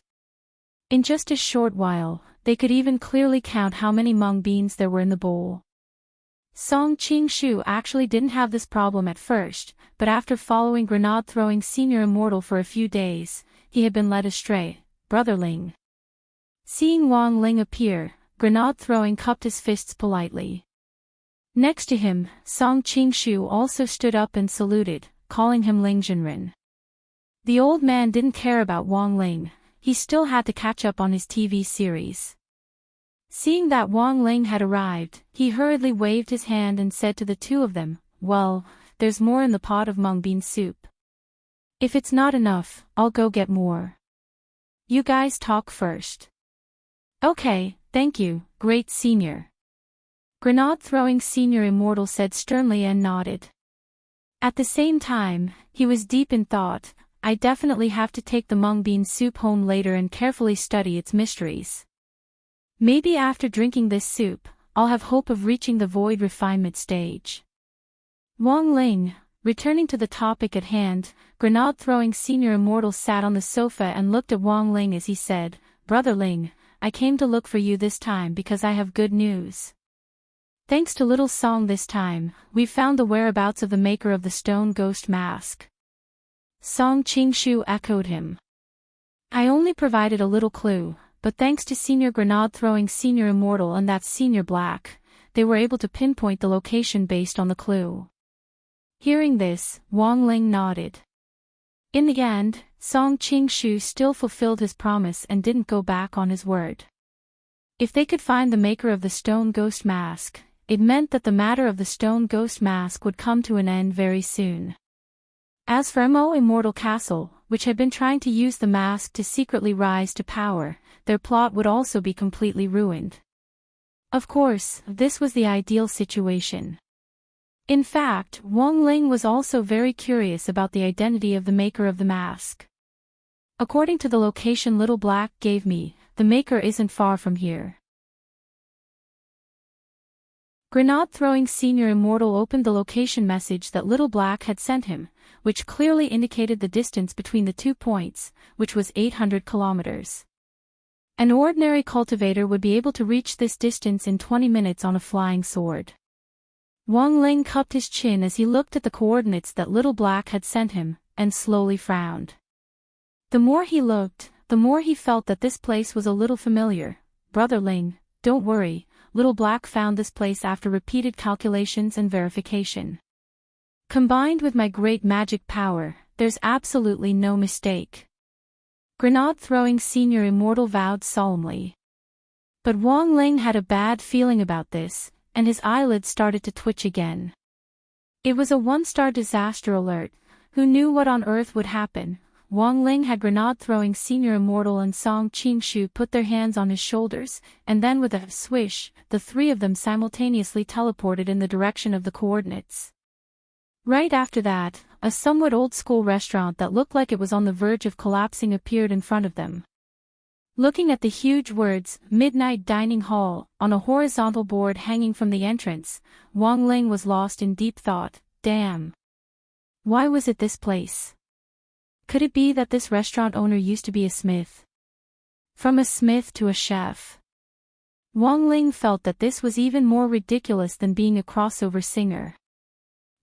Speaker 1: In just a short while, they could even clearly count how many mung beans there were in the bowl. Song Qing-shu actually didn't have this problem at first, but after following grenade-throwing Senior Immortal for a few days, he had been led astray. Brother Ling. Seeing Wang Ling appear, grenade-throwing cupped his fists politely. Next to him, Song Qing-shu also stood up and saluted, calling him Ling Jinren. The old man didn't care about Wang Ling, he still had to catch up on his TV series. Seeing that Wang Ling had arrived, he hurriedly waved his hand and said to the two of them, "Well, there's more in the pot of mung bean soup. If it's not enough, I'll go get more. You guys talk first." "Okay, thank you, great senior." Grenade-throwing Senior Immortal said sternly and nodded. At the same time, he was deep in thought. "I definitely have to take the mung bean soup home later and carefully study its mysteries. Maybe after drinking this soup, I'll have hope of reaching the void refinement stage." Wang Ling, returning to the topic at hand, grenade-throwing Senior Immortal sat on the sofa and looked at Wang Ling as he said, "Brother Ling, I came to look for you this time because I have good news. Thanks to Little Song this time, we've found the whereabouts of the maker of the stone ghost mask." Song Qing-shu echoed him. "I only provided a little clue, but thanks to Senior Grenade-throwing Senior Immortal and that Senior Black, they were able to pinpoint the location based on the clue." Hearing this, Wang Ling nodded. In the end, Song Qing-shu still fulfilled his promise and didn't go back on his word. If they could find the maker of the stone ghost mask, it meant that the matter of the stone ghost mask would come to an end very soon. As for Mo Immortal Castle, which had been trying to use the mask to secretly rise to power, their plot would also be completely ruined. Of course, this was the ideal situation. In fact, Wang Ling was also very curious about the identity of the maker of the mask. "According to the location Little Black gave me, the maker isn't far from here." Grenade-throwing Senior Immortal opened the location message that Little Black had sent him, which clearly indicated the distance between the 2 points, which was 800 kilometers. An ordinary cultivator would be able to reach this distance in 20 minutes on a flying sword. Wang Ling cupped his chin as he looked at the coordinates that Little Black had sent him, and slowly frowned. The more he looked, the more he felt that this place was a little familiar. "Brother Ling, don't worry, Little Black found this place after repeated calculations and verification. Combined with my great magic power, there's absolutely no mistake." Grenade-throwing Senior Immortal vowed solemnly. But Wang Ling had a bad feeling about this, and his eyelids started to twitch again. It was a one-star disaster alert. Who knew what on earth would happen? Wang Ling had grenade-throwing Senior Immortal and Song Qing-shu put their hands on his shoulders, and then with a swish, the three of them simultaneously teleported in the direction of the coordinates. Right after that, a somewhat old-school restaurant that looked like it was on the verge of collapsing appeared in front of them. Looking at the huge words, "Midnight Dining Hall," on a horizontal board hanging from the entrance, Wang Ling was lost in deep thought. Damn. Why was it this place? Could it be that this restaurant owner used to be a smith? From a smith to a chef. Wang Ling felt that this was even more ridiculous than being a crossover singer.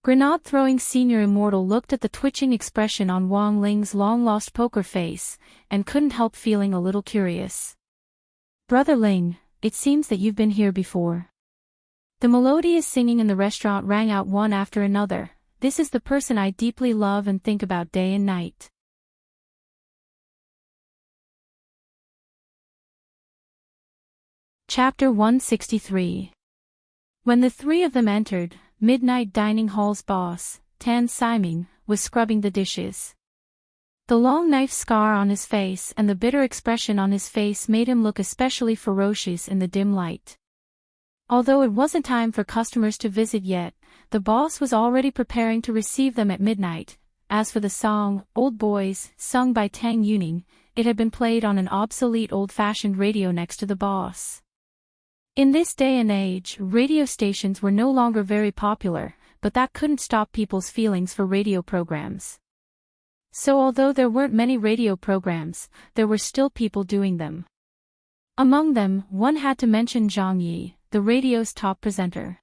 Speaker 1: Grenade-throwing Senior Immortal looked at the twitching expression on Wang Ling's long-lost poker face, and couldn't help feeling a little curious. "Brother Ling, it seems that you've been here before." The melodious singing in the restaurant rang out one after another. "This is the person I deeply love and think about day and night." Chapter 163. When the three of them entered, Midnight Dining Hall's boss, Tan Siming, was scrubbing the dishes. The long knife scar on his face and the bitter expression on his face made him look especially ferocious in the dim light. Although it wasn't time for customers to visit yet, the boss was already preparing to receive them at midnight. As for the song, "Old Boys," sung by Tang Yuning, it had been played on an obsolete old-fashioned radio next to the boss. In this day and age, radio stations were no longer very popular, but that couldn't stop people's feelings for radio programs. So although there weren't many radio programs, there were still people doing them. Among them, one had to mention Zhang Yi, the radio's top presenter.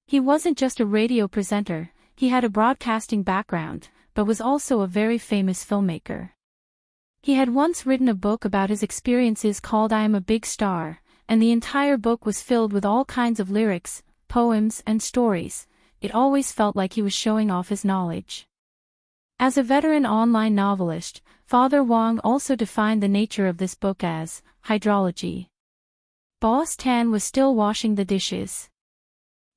Speaker 1: He wasn't just a radio presenter, he had a broadcasting background, but was also a very famous filmmaker. He had once written a book about his experiences called I Am a Big Star, and the entire book was filled with all kinds of lyrics, poems, and stories. It always felt like he was showing off his knowledge. As a veteran online novelist, Father Wang also defined the nature of this book as hydrology. Boss Tan was still washing the dishes.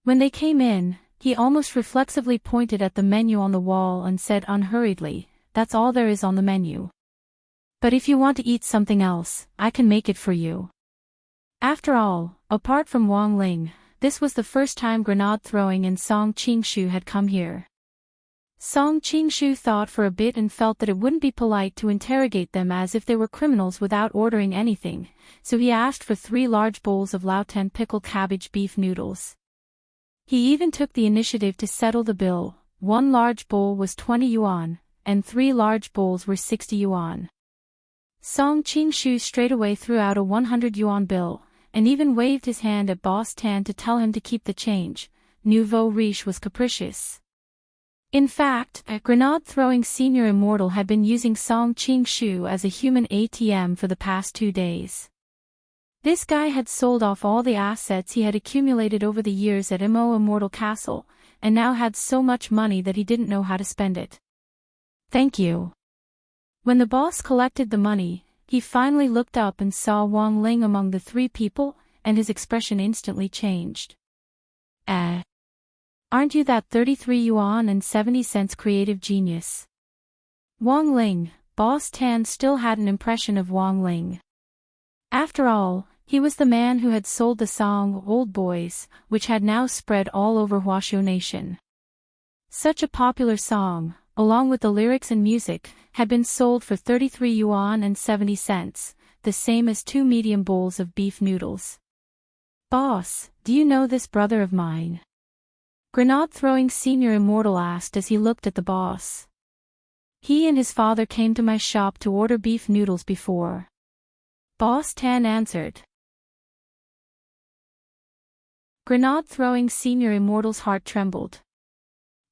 Speaker 1: When they came in, he almost reflexively pointed at the menu on the wall and said unhurriedly, "That's all there is on the menu. But if you want to eat something else, I can make it for you." After all, apart from Wang Ling, this was the first time grenade throwing and Song Qingshu had come here. Song Qingshu thought for a bit and felt that it wouldn't be polite to interrogate them as if they were criminals without ordering anything, so he asked for 3 large bowls of Laotan pickled cabbage beef noodles. He even took the initiative to settle the bill. 1 large bowl was 20 yuan, and 3 large bowls were 60 yuan. Song Qingshu straightaway threw out a 100 yuan bill, and even waved his hand at Boss Tan to tell him to keep the change. Nouveau riche was capricious. In fact, a grenade-throwing senior immortal had been using Song Qingshu as a human ATM for the past 2 days. This guy had sold off all the assets he had accumulated over the years at Mo Immortal Castle, and now had so much money that he didn't know how to spend it. "Thank you." When the boss collected the money, he finally looked up and saw Wang Ling among the 3 people, and his expression instantly changed. Aren't you that 33 yuan and 70 cents creative genius?" Wang Ling, Boss Tan still had an impression of Wang Ling. After all, he was the man who had sold the song Old Boys, which had now spread all over Huaxiu Nation. Such a popular song, along with the lyrics and music, had been sold for 33 yuan and 70 cents, the same as 2 medium bowls of beef noodles. "Boss, do you know this brother of mine?" Grenade-throwing senior immortal asked as he looked at the boss. "He and his father came to my shop to order beef noodles before." Boss Tan answered. Grenade-throwing senior immortal's heart trembled.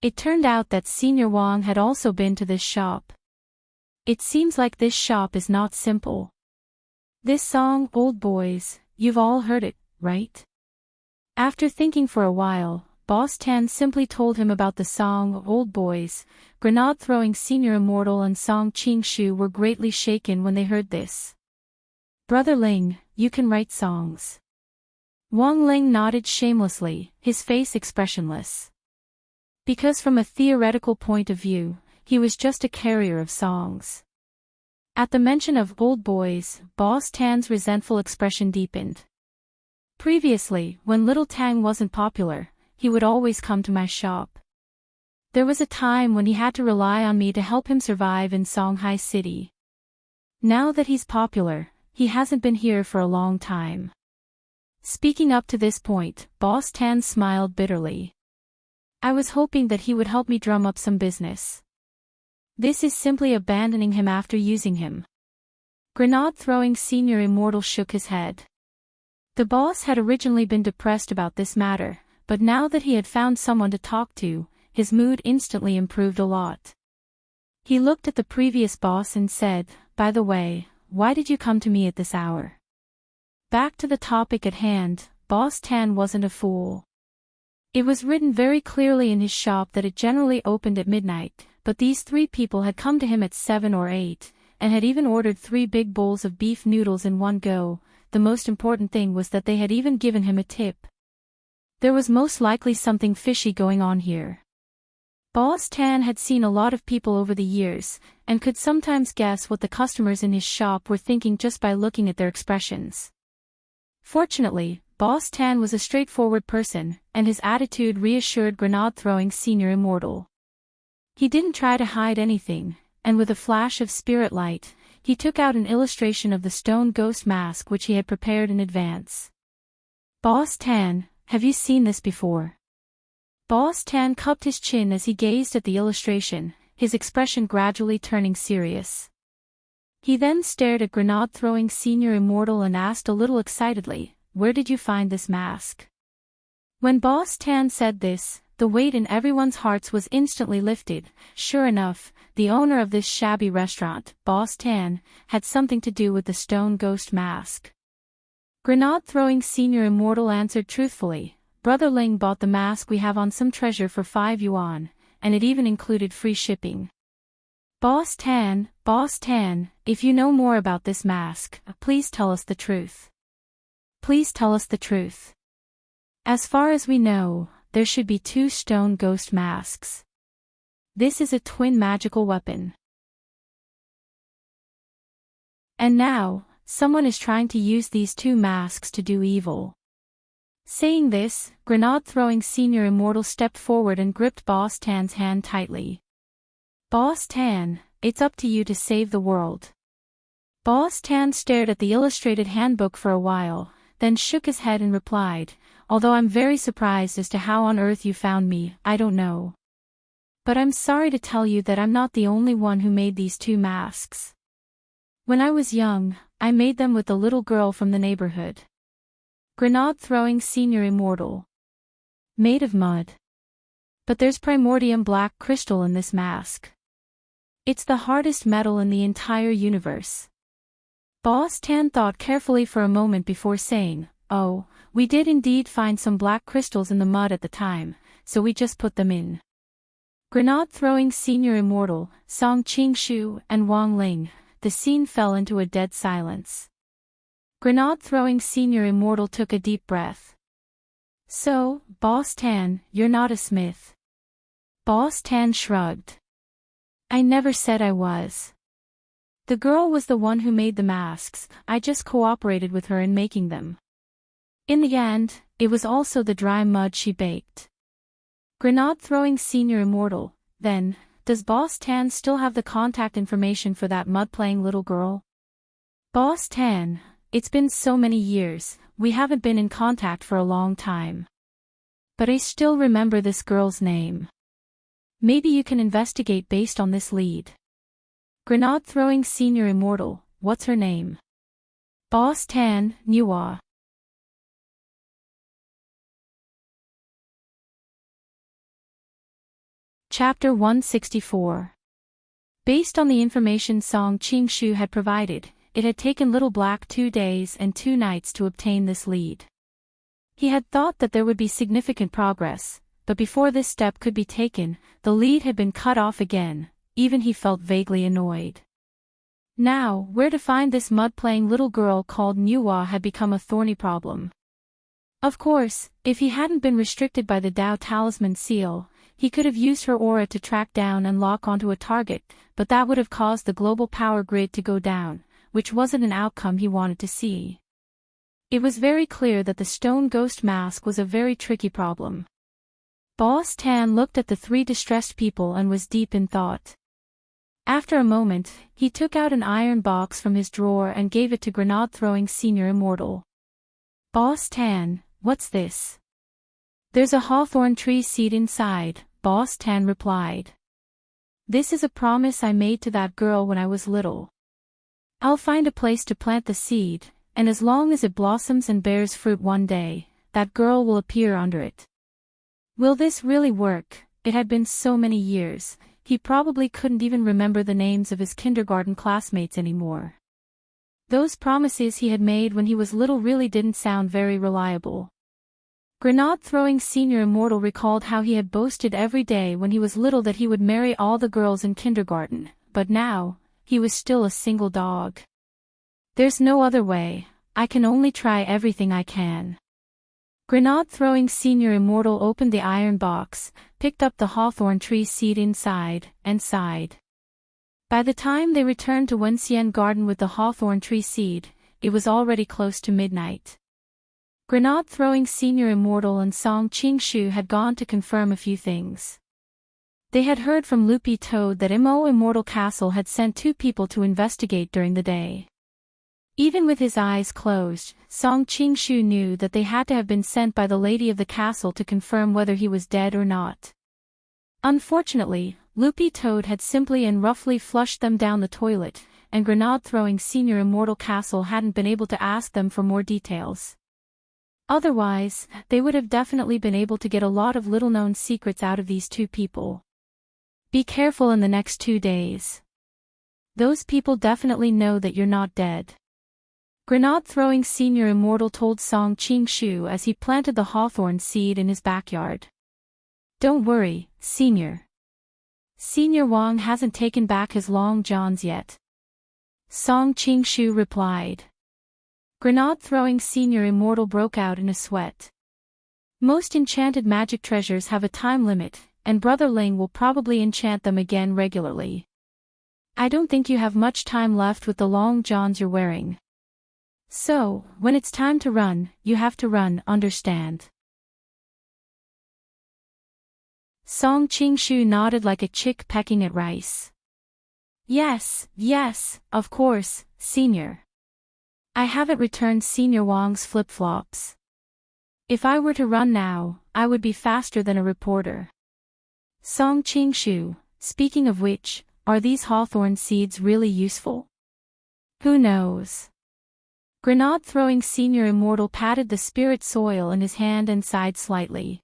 Speaker 1: It turned out that Senior Wang had also been to this shop. It seems like this shop is not simple. This song, Old Boys, you've all heard it, right? After thinking for a while, Boss Tan simply told him about the song Old Boys. Grenade-throwing senior immortal and Song Qingshu were greatly shaken when they heard this. "Brother Ling, you can write songs." Wang Ling nodded shamelessly, his face expressionless. Because from a theoretical point of view, he was just a carrier of songs. At the mention of Old Boys, Boss Tan's resentful expression deepened. "Previously, when Little Tang wasn't popular, he would always come to my shop. There was a time when he had to rely on me to help him survive in Songhai City. Now that he's popular, he hasn't been here for a long time." Speaking up to this point, Boss Tan smiled bitterly. "I was hoping that he would help me drum up some business. This is simply abandoning him after using him." Grenade-throwing senior immortal shook his head. The boss had originally been depressed about this matter, but now that he had found someone to talk to, his mood instantly improved a lot. He looked at the previous boss and said, "By the way, why did you come to me at this hour?" Back to the topic at hand, Boss Tan wasn't a fool. It was written very clearly in his shop that it generally opened at midnight, but these 3 people had come to him at 7 or 8, and had even ordered 3 big bowls of beef noodles in one go. The most important thing was that they had even given him a tip. There was most likely something fishy going on here. Boss Tan had seen a lot of people over the years, and could sometimes guess what the customers in his shop were thinking just by looking at their expressions. Fortunately, Boss Tan was a straightforward person, and his attitude reassured grenade-throwing senior immortal. He didn't try to hide anything, and with a flash of spirit light, he took out an illustration of the stone ghost mask which he had prepared in advance. "Boss Tan, have you seen this before?" Boss Tan cupped his chin as he gazed at the illustration, his expression gradually turning serious. He then stared at grenade-throwing Senior Immortal and asked a little excitedly, "Where did you find this mask?" When Boss Tan said this, the weight in everyone's hearts was instantly lifted. Sure enough, the owner of this shabby restaurant, Boss Tan, had something to do with the stone ghost mask. Grenade-throwing Senior Immortal answered truthfully, "Brother Ling bought the mask we have on some treasure for 5 yuan, and it even included free shipping." Boss Tan, if you know more about this mask, please tell us the truth. Please tell us the truth. As far as we know, there should be 2 stone ghost masks. This is a twin magical weapon. And now, someone is trying to use these 2 masks to do evil. Saying this, grenade-throwing Senior Immortal stepped forward and gripped Boss Tan's hand tightly. "Boss Tan, it's up to you to save the world." Boss Tan stared at the illustrated handbook for a while, then shook his head and replied, "Although I'm very surprised as to how on earth you found me, I don't know. But I'm sorry to tell you that I'm not the only one who made these 2 masks. When I was young, I made them with the little girl from the neighborhood." Grenade-throwing Senior Immortal. Made of mud. But there's primordium black crystal in this mask. It's the hardest metal in the entire universe. Boss Tan thought carefully for a moment before saying, "Oh, we did indeed find some black crystals in the mud at the time, so we just put them in." Grenade-throwing Senior Immortal, Song Qingshu, and Wang Ling, the scene fell into a dead silence. Grenade-throwing Senior Immortal took a deep breath. "So, Boss Tan, you're not a smith?" Boss Tan shrugged. "I never said I was. The girl was the one who made the masks, I just cooperated with her in making them. In the end, it was also the dry mud she baked." Grenade-throwing Senior Immortal, "Then, does Boss Tan still have the contact information for that mud-playing little girl?" Boss Tan, "It's been so many years, we haven't been in contact for a long time. But I still remember this girl's name. Maybe you can investigate based on this lead." Grenade-throwing Senior Immortal, "What's her name?" Boss Tan, "Nuwa." Chapter 164. Based on the information Song Qingshu had provided, it had taken Little Black 2 days and 2 nights to obtain this lead. He had thought that there would be significant progress, but before this step could be taken, the lead had been cut off again. Even he felt vaguely annoyed. Now, where to find this mud-playing little girl called Nuwa had become a thorny problem. Of course, if he hadn't been restricted by the Dao Talisman seal, he could have used her aura to track down and lock onto a target, but that would have caused the global power grid to go down, which wasn't an outcome he wanted to see. It was very clear that the stone ghost mask was a very tricky problem. Boss Tan looked at the 3 distressed people and was deep in thought. After a moment, he took out an iron box from his drawer and gave it to grenade-throwing Senior Immortal. "Boss Tan, what's this?" "There's a hawthorn tree seed inside," Boss Tan replied. "This is a promise I made to that girl when I was little. I'll find a place to plant the seed, and as long as it blossoms and bears fruit one day, that girl will appear under it." Will this really work? It had been so many years, he probably couldn't even remember the names of his kindergarten classmates anymore. Those promises he had made when he was little really didn't sound very reliable. Grenade-throwing Senior Immortal recalled how he had boasted every day when he was little that he would marry all the girls in kindergarten, but now, he was still a single dog. "There's no other way, I can only try everything I can." Grenade-throwing Senior Immortal opened the iron box, picked up the hawthorn tree seed inside, and sighed. By the time they returned to Wenxian Garden with the hawthorn tree seed, it was already close to midnight. Grenade-throwing Senior Immortal and Song Qingshu had gone to confirm a few things. They had heard from Loopy Toad that Immortal Castle had sent 2 people to investigate during the day. Even with his eyes closed, Song Qingshu knew that they had to have been sent by the lady of the castle to confirm whether he was dead or not. Unfortunately, Loopy Toad had simply and roughly flushed them down the toilet, and Grenade-throwing Senior Immortal Castle hadn't been able to ask them for more details. Otherwise, they would have definitely been able to get a lot of little-known secrets out of these 2 people. Be careful in the next 2 days. Those people definitely know that you're not dead. Grenade-throwing Senior Immortal told Song Qingshu as he planted the hawthorn seed in his backyard. Don't worry, Senior. Senior Wang hasn't taken back his long johns yet. Song Qingshu replied. Grenade-throwing Senior Immortal broke out in a sweat. Most enchanted magic treasures have a time limit, and Brother Ling will probably enchant them again regularly. I don't think you have much time left with the long johns you're wearing. So, when it's time to run, you have to run, understand? Song Qingshu nodded like a chick pecking at rice. Yes, of course, Senior. I haven't returned Senior Wang's flip-flops. If I were to run now, I would be faster than a reporter. Song Qingshu, speaking of which, are these hawthorn seeds really useful? Who knows? Grenade-throwing Senior Immortal patted the spirit soil in his hand and sighed slightly.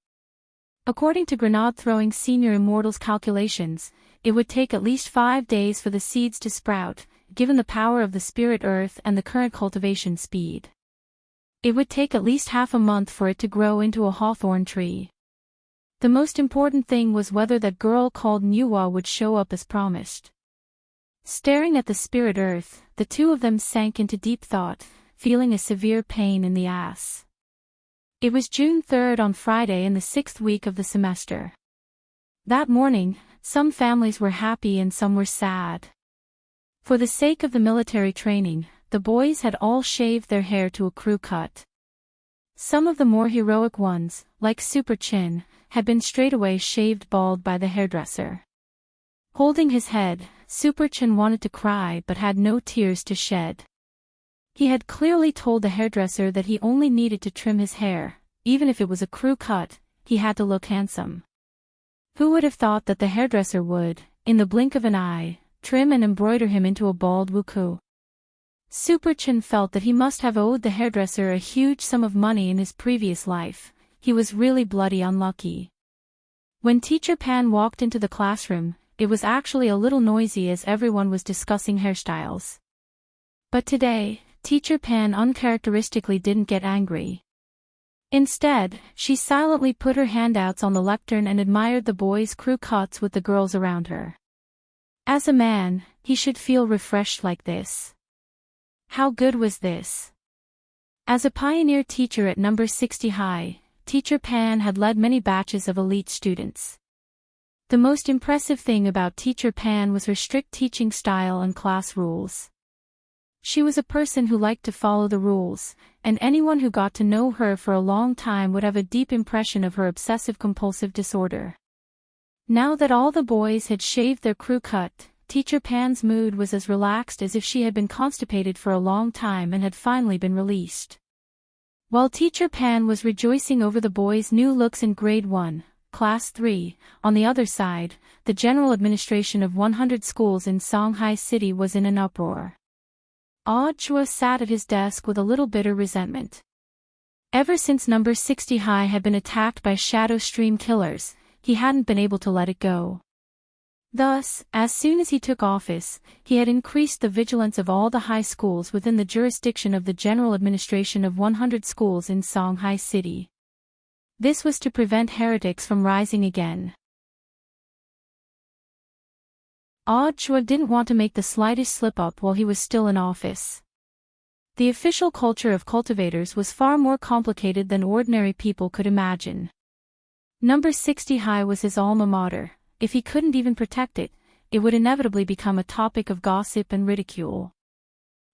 Speaker 1: According to Grenade-throwing Senior Immortal's calculations, it would take at least 5 days for the seeds to sprout, given the power of the spirit earth and the current cultivation speed. It would take at least half a month for it to grow into a hawthorn tree. The most important thing was whether that girl called Nuwa would show up as promised. Staring at the spirit earth, the 2 of them sank into deep thought, feeling a severe pain in the ass. It was June 3rd on Friday in the 6th week of the semester. That morning, some families were happy and some were sad. For the sake of the military training, the boys had all shaved their hair to a crew cut. Some of the more heroic ones, like Super Chin, had been straightaway shaved bald by the hairdresser. Holding his head, Super Chin wanted to cry but had no tears to shed. He had clearly told the hairdresser that he only needed to trim his hair, even if it was a crew cut, he had to look handsome. Who would have thought that the hairdresser would, in the blink of an eye, trim and embroider him into a bald wuku? Super Chin felt that he must have owed the hairdresser a huge sum of money in his previous life. He was really bloody unlucky. When Teacher Pan walked into the classroom, it was actually a little noisy as everyone was discussing hairstyles. But today, Teacher Pan uncharacteristically didn't get angry. Instead, she silently put her handouts on the lectern and admired the boys' crew cuts with the girls around her. As a man, he should feel refreshed like this. How good was this? As a pioneer teacher at number 60 High, Teacher Pan had led many batches of elite students. The most impressive thing about Teacher Pan was her strict teaching style and class rules. She was a person who liked to follow the rules, and anyone who got to know her for a long time would have a deep impression of her obsessive-compulsive disorder. Now that all the boys had shaved their crew cut, Teacher Pan's mood was as relaxed as if she had been constipated for a long time and had finally been released. While Teacher Pan was rejoicing over the boys' new looks in Grade 1, Class 3, on the other side, the general administration of 100 schools in Songhai City was in an uproar. Ah Chua sat at his desk with a little bitter resentment. Ever since number 60 High had been attacked by Shadow Stream killers, he hadn't been able to let it go. Thus, as soon as he took office, he had increased the vigilance of all the high schools within the jurisdiction of the general administration of 100 schools in Songhai City. This was to prevent heretics from rising again. Ah Chua didn't want to make the slightest slip-up while he was still in office. The official culture of cultivators was far more complicated than ordinary people could imagine. Number 60 High was his alma mater. If he couldn't even protect it, it would inevitably become a topic of gossip and ridicule.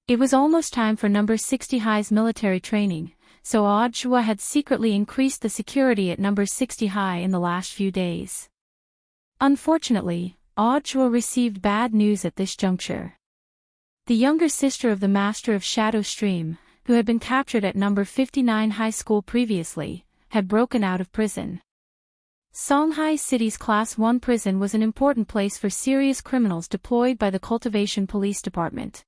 Speaker 1: It was almost time for number 60 High's military training, so Ah Chua had secretly increased the security at number 60 High in the last few days. Unfortunately, Audra received bad news at this juncture. The younger sister of the Master of Shadow Stream, who had been captured at number 59 high school previously, had broken out of prison. Songhai City's Class 1 prison was an important place for serious criminals deployed by the Cultivation Police Department.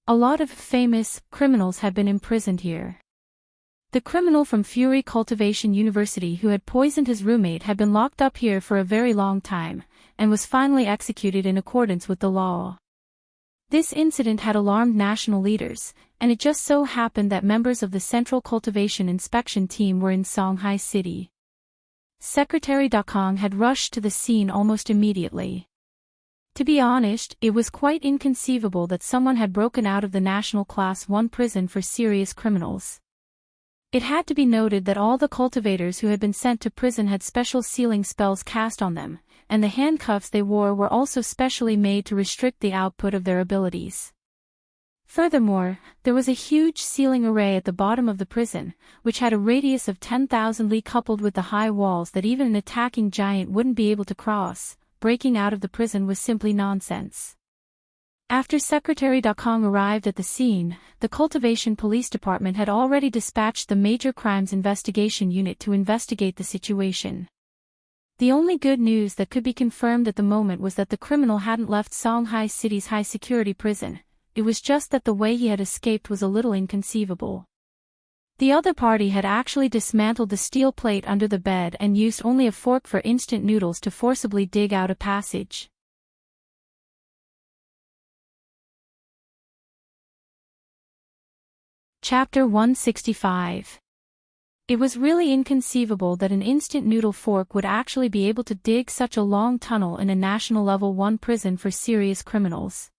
Speaker 1: A lot of famous criminals had been imprisoned here. The criminal from Fury Cultivation University who had poisoned his roommate had been locked up here for a very long time, and was finally executed in accordance with the law. This incident had alarmed national leaders, and it just so happened that members of the Central Cultivation Inspection Team were in Songhai City. Secretary Dakong had rushed to the scene almost immediately. To be honest, it was quite inconceivable that someone had broken out of the National Class 1 prison for serious criminals. It had to be noted that all the cultivators who had been sent to prison had special sealing spells cast on them, and the handcuffs they wore were also specially made to restrict the output of their abilities. Furthermore, there was a huge sealing array at the bottom of the prison, which had a radius of 10,000 li coupled with the high walls that even an attacking giant wouldn't be able to cross. Breaking out of the prison was simply nonsense. After Secretary Dakong arrived at the scene, the Cultivation Police Department had already dispatched the Major Crimes Investigation Unit to investigate the situation. The only good news that could be confirmed at the moment was that the criminal hadn't left Songhai City's high-security prison. It was just that the way he had escaped was a little inconceivable. The other party had actually dismantled the steel plate under the bed and used only a fork for instant noodles to forcibly dig out a passage. Chapter 165. It was really inconceivable that an instant noodle fork would actually be able to dig such a long tunnel in a national level 1 prison for serious criminals.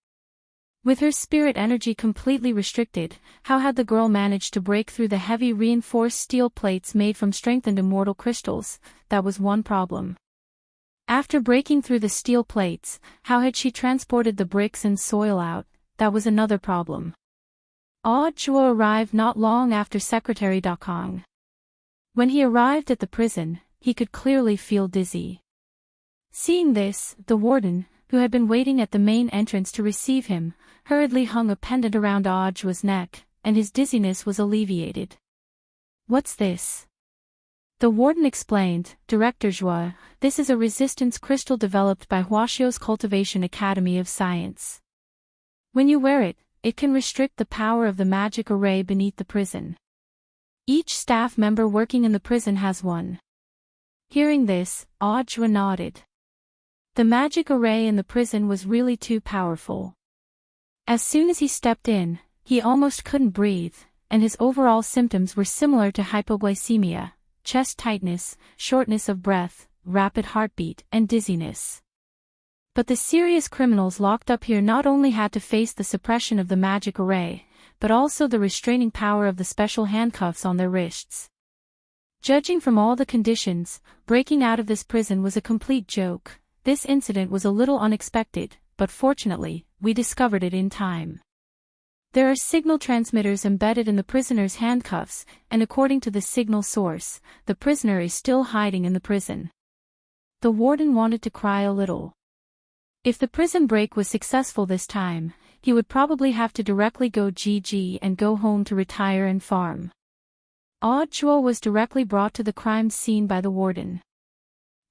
Speaker 1: With her spirit energy completely restricted, how had the girl managed to break through the heavy reinforced steel plates made from strengthened immortal crystals? That was one problem. After breaking through the steel plates, how had she transported the bricks and soil out? That was another problem. Audra arrived not long after Secretary Dakong. When he arrived at the prison, he could clearly feel dizzy. Seeing this, the warden, who had been waiting at the main entrance to receive him, hurriedly hung a pendant around Audra's neck, and his dizziness was alleviated. "What's this?" The warden explained, "Director Zhua, this is a resistance crystal developed by Huaxiao's Cultivation Academy of Science. When you wear it, it can restrict the power of the magic array beneath the prison. Each staff member working in the prison has one." Hearing this, Audra nodded. The magic array in the prison was really too powerful. As soon as he stepped in, he almost couldn't breathe, and his overall symptoms were similar to hypoglycemia, chest tightness, shortness of breath, rapid heartbeat, and dizziness. But the serious criminals locked up here not only had to face the suppression of the magic array, but also the restraining power of the special handcuffs on their wrists. Judging from all the conditions, breaking out of this prison was a complete joke. This incident was a little unexpected, but fortunately, we discovered it in time. There are signal transmitters embedded in the prisoner's handcuffs, and according to the signal source, the prisoner is still hiding in the prison. The warden wanted to cry a little. If the prison break was successful this time, he would probably have to directly go GG and go home to retire and farm. Audra was directly brought to the crime scene by the warden.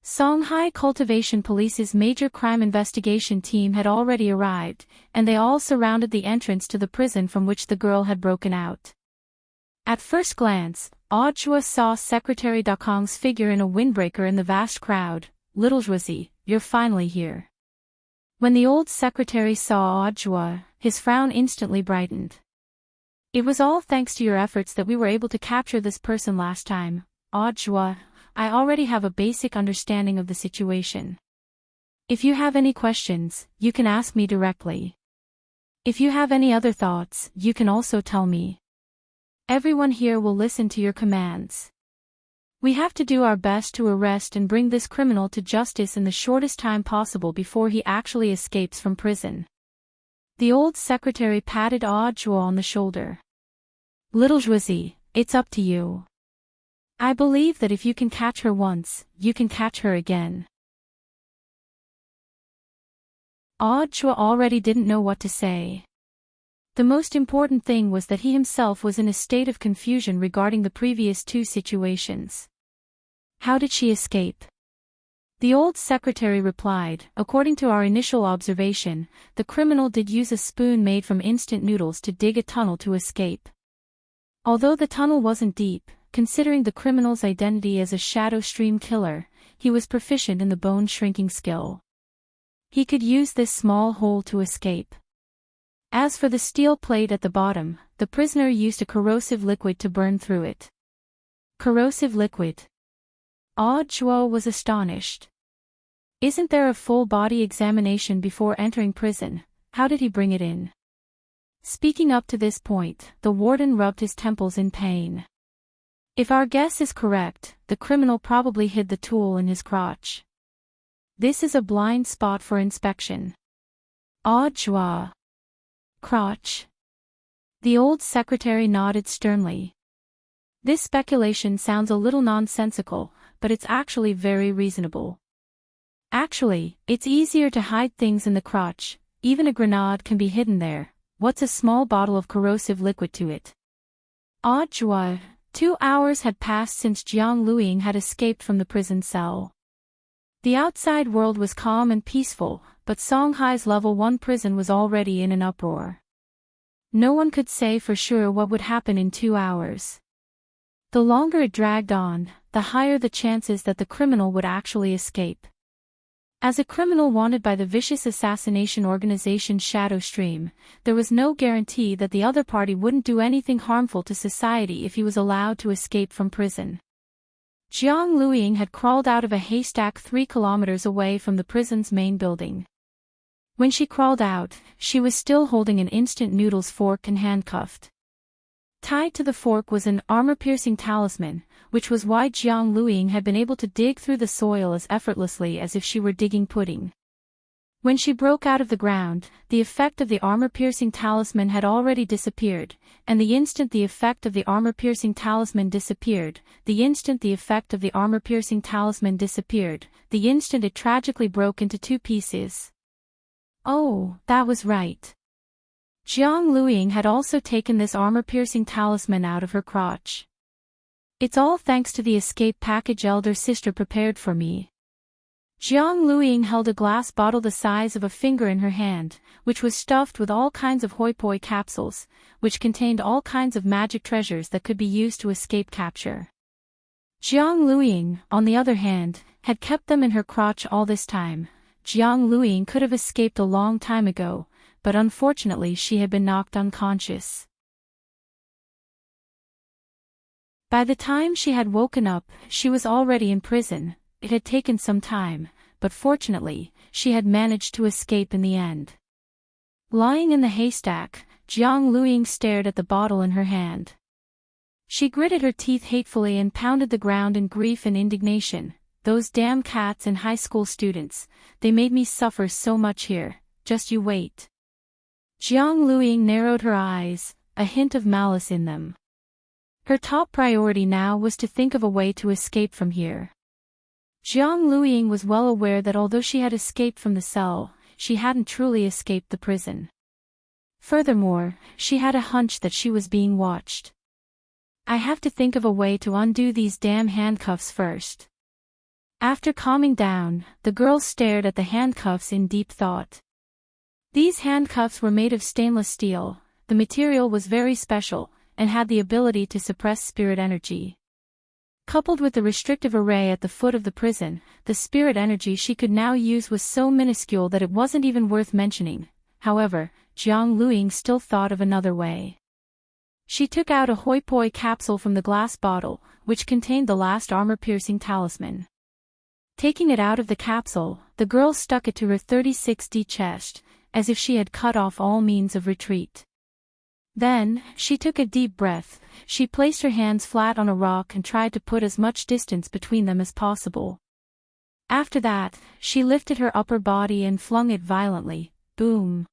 Speaker 1: Songhai Cultivation Police's major crime investigation team had already arrived, and they all surrounded the entrance to the prison from which the girl had broken out. At first glance, Audra saw Secretary Dakong's figure in a windbreaker in the vast crowd. "Little Zhuzi, you're finally here." When the old secretary saw Audra, his frown instantly brightened. "It was all thanks to your efforts that we were able to capture this person last time, Audra. I already have a basic understanding of the situation. If you have any questions, you can ask me directly. If you have any other thoughts, you can also tell me. Everyone here will listen to your commands. We have to do our best to arrest and bring this criminal to justice in the shortest time possible before he actually escapes from prison." The old secretary patted Audra on the shoulder. "Little Zhuzi, it's up to you. I believe that if you can catch her once, you can catch her again." Chua already didn't know what to say. The most important thing was that he himself was in a state of confusion regarding the previous two situations. How did she escape? The old secretary replied, according to our initial observation, the criminal did use a spoon made from instant noodles to dig a tunnel to escape. Although the tunnel wasn't deep, considering the criminal's identity as a shadow stream killer, he was proficient in the bone shrinking skill. He could use this small hole to escape. As for the steel plate at the bottom, the prisoner used a corrosive liquid to burn through it. Corrosive liquid. Chua was astonished. Isn't there a full body examination before entering prison? How did he bring it in? Speaking up to this point, the warden rubbed his temples in pain. If our guess is correct, the criminal probably hid the tool in his crotch. This is a blind spot for inspection. Chua. Crotch. The old secretary nodded sternly. This speculation sounds a little nonsensical, but it's actually very reasonable. Actually, it's easier to hide things in the crotch. Even a grenade can be hidden there. What's a small bottle of corrosive liquid to it? Chua. 2 hours had passed since Jiang Luiying had escaped from the prison cell. The outside world was calm and peaceful, but Songhai's level 1 prison was already in an uproar. No one could say for sure what would happen in 2 hours. The longer it dragged on, the higher the chances that the criminal would actually escape. As a criminal wanted by the vicious assassination organization Shadow Stream, there was no guarantee that the other party wouldn't do anything harmful to society if he was allowed to escape from prison. Jiang Luiying had crawled out of a haystack 3 kilometers away from the prison's main building. When she crawled out, she was still holding an instant noodles fork and handcuffed. Tied to the fork was an armor-piercing talisman, which was why Jiang Luiying had been able to dig through the soil as effortlessly as if she were digging pudding. When she broke out of the ground, the effect of the armor-piercing talisman had already disappeared, and the instant the effect of the armor-piercing talisman disappeared, the instant the effect of the armor-piercing talisman disappeared, the instant it tragically broke into 2 pieces. Oh, that was right. Jiang Luiying had also taken this armor-piercing talisman out of her crotch. It's all thanks to the escape package elder sister prepared for me. Jiang Luiying held a glass bottle the size of a finger in her hand, which was stuffed with all kinds of hoi poi capsules, which contained all kinds of magic treasures that could be used to escape capture. Jiang Luiying, on the other hand, had kept them in her crotch all this time. Jiang Luiying could have escaped a long time ago, but unfortunately she had been knocked unconscious. By the time she had woken up, she was already in prison. It had taken some time, but fortunately, she had managed to escape in the end. Lying in the haystack, Jiang Luiying stared at the bottle in her hand. She gritted her teeth hatefully and pounded the ground in grief and indignation. Those damn cats and high school students, they made me suffer so much here, just you wait. Jiang Luiying narrowed her eyes, a hint of malice in them. Her top priority now was to think of a way to escape from here. Jiang Luiying was well aware that although she had escaped from the cell, she hadn't truly escaped the prison. Furthermore, she had a hunch that she was being watched. I have to think of a way to undo these damn handcuffs first. After calming down, the girl stared at the handcuffs in deep thought. These handcuffs were made of stainless steel, the material was very special, and had the ability to suppress spirit energy. Coupled with the restrictive array at the foot of the prison, the spirit energy she could now use was so minuscule that it wasn't even worth mentioning. However, Jiang Luiying still thought of another way. She took out a hoi poi capsule from the glass bottle, which contained the last armor-piercing talisman. Taking it out of the capsule, the girl stuck it to her 36D chest, as if she had cut off all means of retreat. Then, she took a deep breath, she placed her hands flat on a rock and tried to put as much distance between them as possible. After that, she lifted her upper body and flung it violently, boom.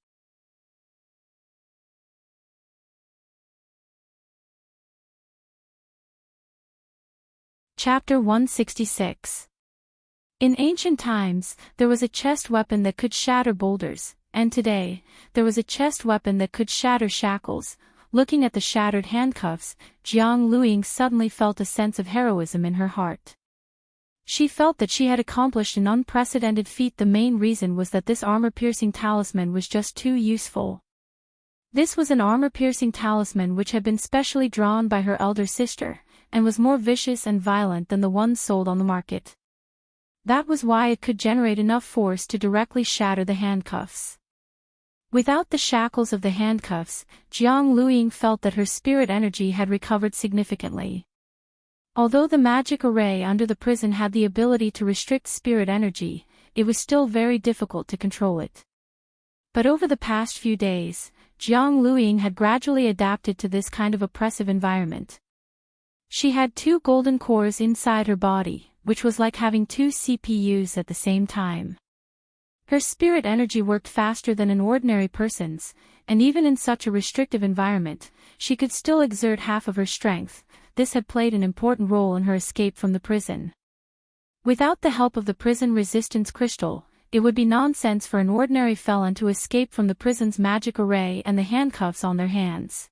Speaker 1: Chapter 166. In ancient times, there was a chest weapon that could shatter boulders, and today, there was a chest weapon that could shatter shackles. Looking at the shattered handcuffs, Jiang Luiying suddenly felt a sense of heroism in her heart. She felt that she had accomplished an unprecedented feat. The main reason was that this armor-piercing talisman was just too useful. This was an armor-piercing talisman which had been specially drawn by her elder sister, and was more vicious and violent than the ones sold on the market. That was why it could generate enough force to directly shatter the handcuffs. Without the shackles of the handcuffs, Jiang Luiying felt that her spirit energy had recovered significantly. Although the magic array under the prison had the ability to restrict spirit energy, it was still very difficult to control it. But over the past few days, Jiang Luiying had gradually adapted to this kind of oppressive environment. She had 2 golden cores inside her body, which was like having 2 CPUs at the same time. Her spirit energy worked faster than an ordinary person's, and even in such a restrictive environment, she could still exert half of her strength. This had played an important role in her escape from the prison. Without the help of the prison resistance crystal, it would be nonsense for an ordinary felon to escape from the prison's magic array and the handcuffs on their hands.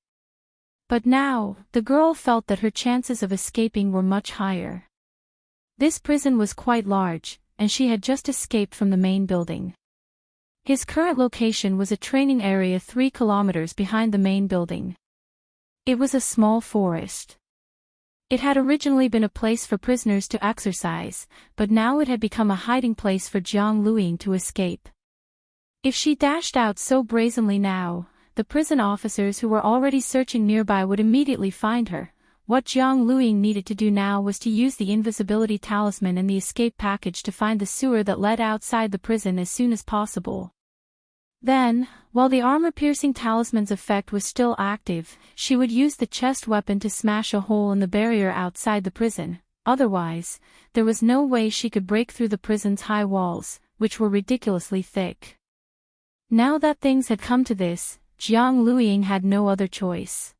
Speaker 1: But now, the girl felt that her chances of escaping were much higher. This prison was quite large, and she had just escaped from the main building. His current location was a training area 3 kilometers behind the main building. It was a small forest. It had originally been a place for prisoners to exercise, but now it had become a hiding place for Jiang Luiying to escape. If she dashed out so brazenly now, the prison officers who were already searching nearby would immediately find her. What Jiang Luiying needed to do now was to use the invisibility talisman and the escape package to find the sewer that led outside the prison as soon as possible. Then, while the armor-piercing talisman's effect was still active, she would use the chest weapon to smash a hole in the barrier outside the prison. Otherwise, there was no way she could break through the prison's high walls, which were ridiculously thick. Now that things had come to this, Jiang Luiying had no other choice.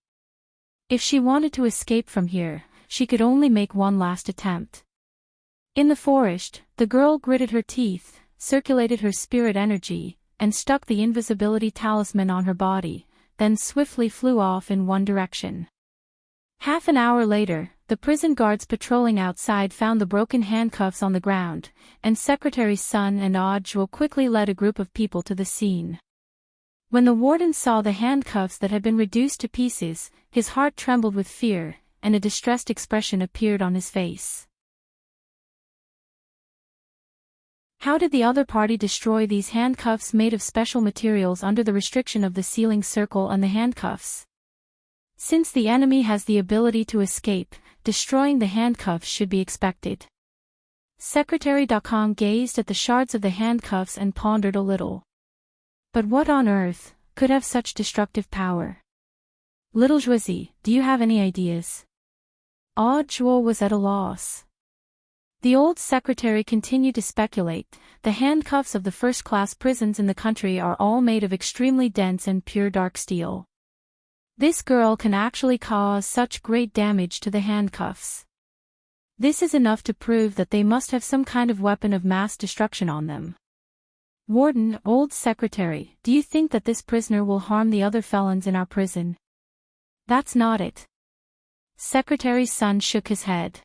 Speaker 1: If she wanted to escape from here, she could only make one last attempt. In the forest, the girl gritted her teeth, circulated her spirit energy, and stuck the invisibility talisman on her body, then swiftly flew off in one direction. Half an hour later, the prison guards patrolling outside found the broken handcuffs on the ground, and Secretary Sun and Audiobook quickly led a group of people to the scene. When the warden saw the handcuffs that had been reduced to pieces, his heart trembled with fear, and a distressed expression appeared on his face. How did the other party destroy these handcuffs made of special materials under the restriction of the ceiling circle and the handcuffs? Since the enemy has the ability to escape, destroying the handcuffs should be expected. Secretary Dakong gazed at the shards of the handcuffs and pondered a little. But what on earth could have such destructive power? Little Zhuizi, do you have any ideas? Audiobook was at a loss. The old secretary continued to speculate. The handcuffs of the first-class prisons in the country are all made of extremely dense and pure dark steel. This girl can actually cause such great damage to the handcuffs. This is enough to prove that they must have some kind of weapon of mass destruction on them. Warden, old secretary, do you think that this prisoner will harm the other felons in our prison? That's not it. Secretary Sun shook his head.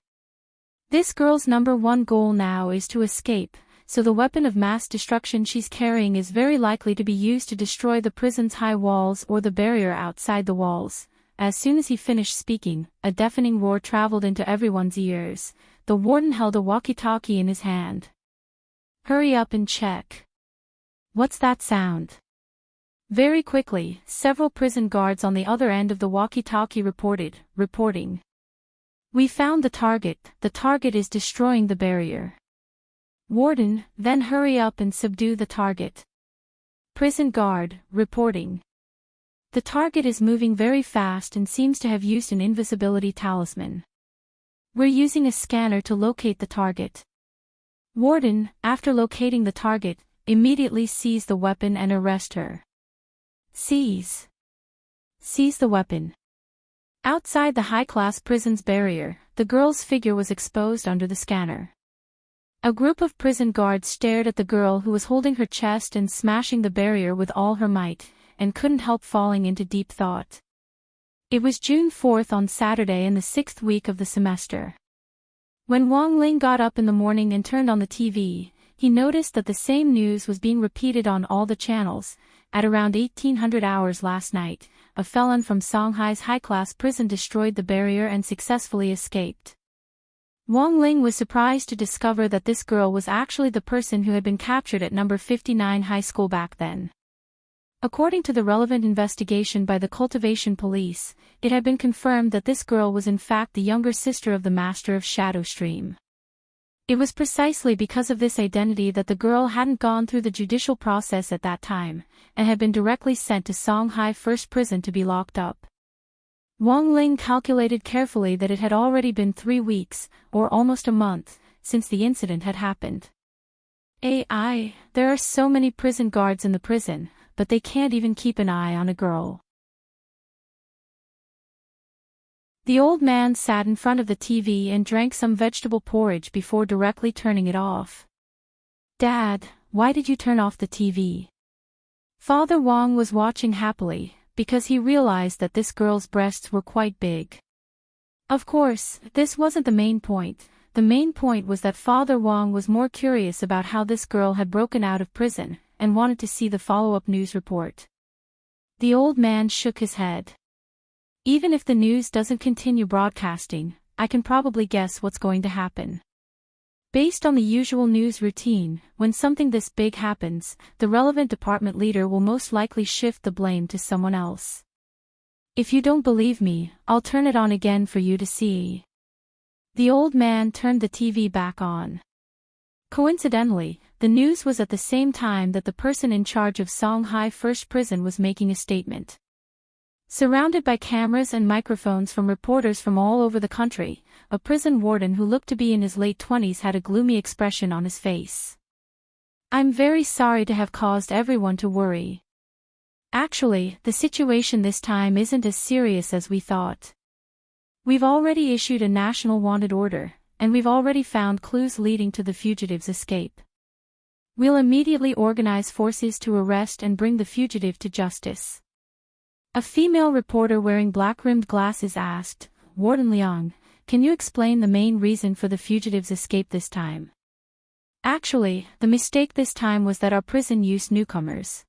Speaker 1: This girl's #1 goal now is to escape, so the weapon of mass destruction she's carrying is very likely to be used to destroy the prison's high walls or the barrier outside the walls. As soon as he finished speaking, a deafening roar traveled into everyone's ears. The warden held a walkie-talkie in his hand. Hurry up and check. What's that sound? Very quickly, several prison guards on the other end of the walkie-talkie reporting. We found the target. The target is destroying the barrier. Warden, then hurry up and subdue the target. Prison guard, reporting. The target is moving very fast and seems to have used an invisibility talisman. We're using a scanner to locate the target. Warden, after locating the target, immediately seize the weapon and arrest her. Seize the weapon. Outside the high-class prison's barrier, the girl's figure was exposed under the scanner. A group of prison guards stared at the girl who was holding her chest and smashing the barrier with all her might, and couldn't help falling into deep thought. It was June 4th on Saturday in the 6th week of the semester. When Wang Ling got up in the morning and turned on the TV, he noticed that the same news was being repeated on all the channels. At around 1800 hours last night, a felon from Songhai's high-class prison destroyed the barrier and successfully escaped. Wang Ling was surprised to discover that this girl was actually the person who had been captured at number 59 high school back then. According to the relevant investigation by the Cultivation Police, it had been confirmed that this girl was in fact the younger sister of the master of Shadow Stream. It was precisely because of this identity that the girl hadn't gone through the judicial process at that time, and had been directly sent to Songhai First Prison to be locked up. Wang Ling calculated carefully that it had already been 3 weeks, or almost a month, since the incident had happened. There are so many prison guards in the prison, but they can't even keep an eye on a girl. The old man sat in front of the TV and drank some vegetable porridge before directly turning it off. "Dad, why did you turn off the TV?" Father Wang was watching happily, because he realized that this girl's breasts were quite big. Of course, this wasn't the main point. The main point was that Father Wang was more curious about how this girl had broken out of prison, and wanted to see the follow-up news report. The old man shook his head. "Even if the news doesn't continue broadcasting, I can probably guess what's going to happen. Based on the usual news routine, when something this big happens, the relevant department leader will most likely shift the blame to someone else. If you don't believe me, I'll turn it on again for you to see." The old man turned the TV back on. Coincidentally, the news was at the same time that the person in charge of Songhai First Prison was making a statement. Surrounded by cameras and microphones from reporters from all over the country, a prison warden who looked to be in his late 20s had a gloomy expression on his face. "I'm very sorry to have caused everyone to worry. Actually, the situation this time isn't as serious as we thought. We've already issued a national wanted order, and we've already found clues leading to the fugitive's escape. We'll immediately organize forces to arrest and bring the fugitive to justice." A female reporter wearing black-rimmed glasses asked, "Warden Liang, can you explain the main reason for the fugitive's escape this time?" "Actually, the mistake this time was that our prison used newcomers.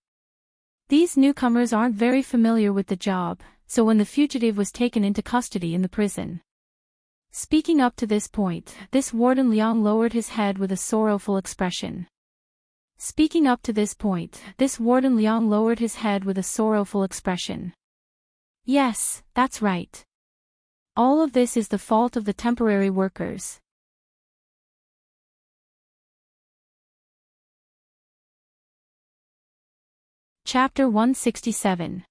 Speaker 1: These newcomers aren't very familiar with the job, so when the fugitive was taken into custody in the prison." Speaking up to this point, this Warden Liang lowered his head with a sorrowful expression. Speaking up to this point, this Warden Liang lowered his head with a sorrowful expression. "Yes, that's right. All of this is the fault of the temporary workers." Chapter 167.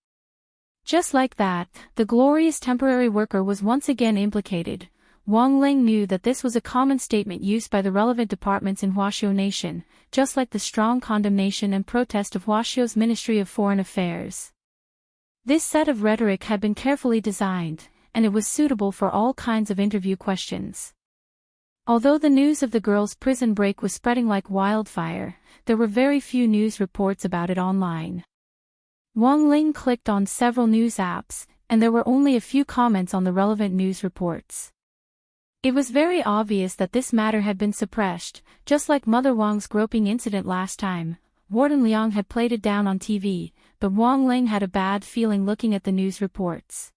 Speaker 1: Just like that, the glorious temporary worker was once again implicated. Wang Ling knew that this was a common statement used by the relevant departments in Huaxiu Nation, just like the strong condemnation and protest of Huaxiu's Ministry of Foreign Affairs. This set of rhetoric had been carefully designed, and it was suitable for all kinds of interview questions. Although the news of the girl's prison break was spreading like wildfire, there were very few news reports about it online. Wang Ling clicked on several news apps, and there were only a few comments on the relevant news reports. It was very obvious that this matter had been suppressed, just like Mother Wang's groping incident last time. Warden Liang had played it down on TV, but Wang Ling had a bad feeling looking at the news reports.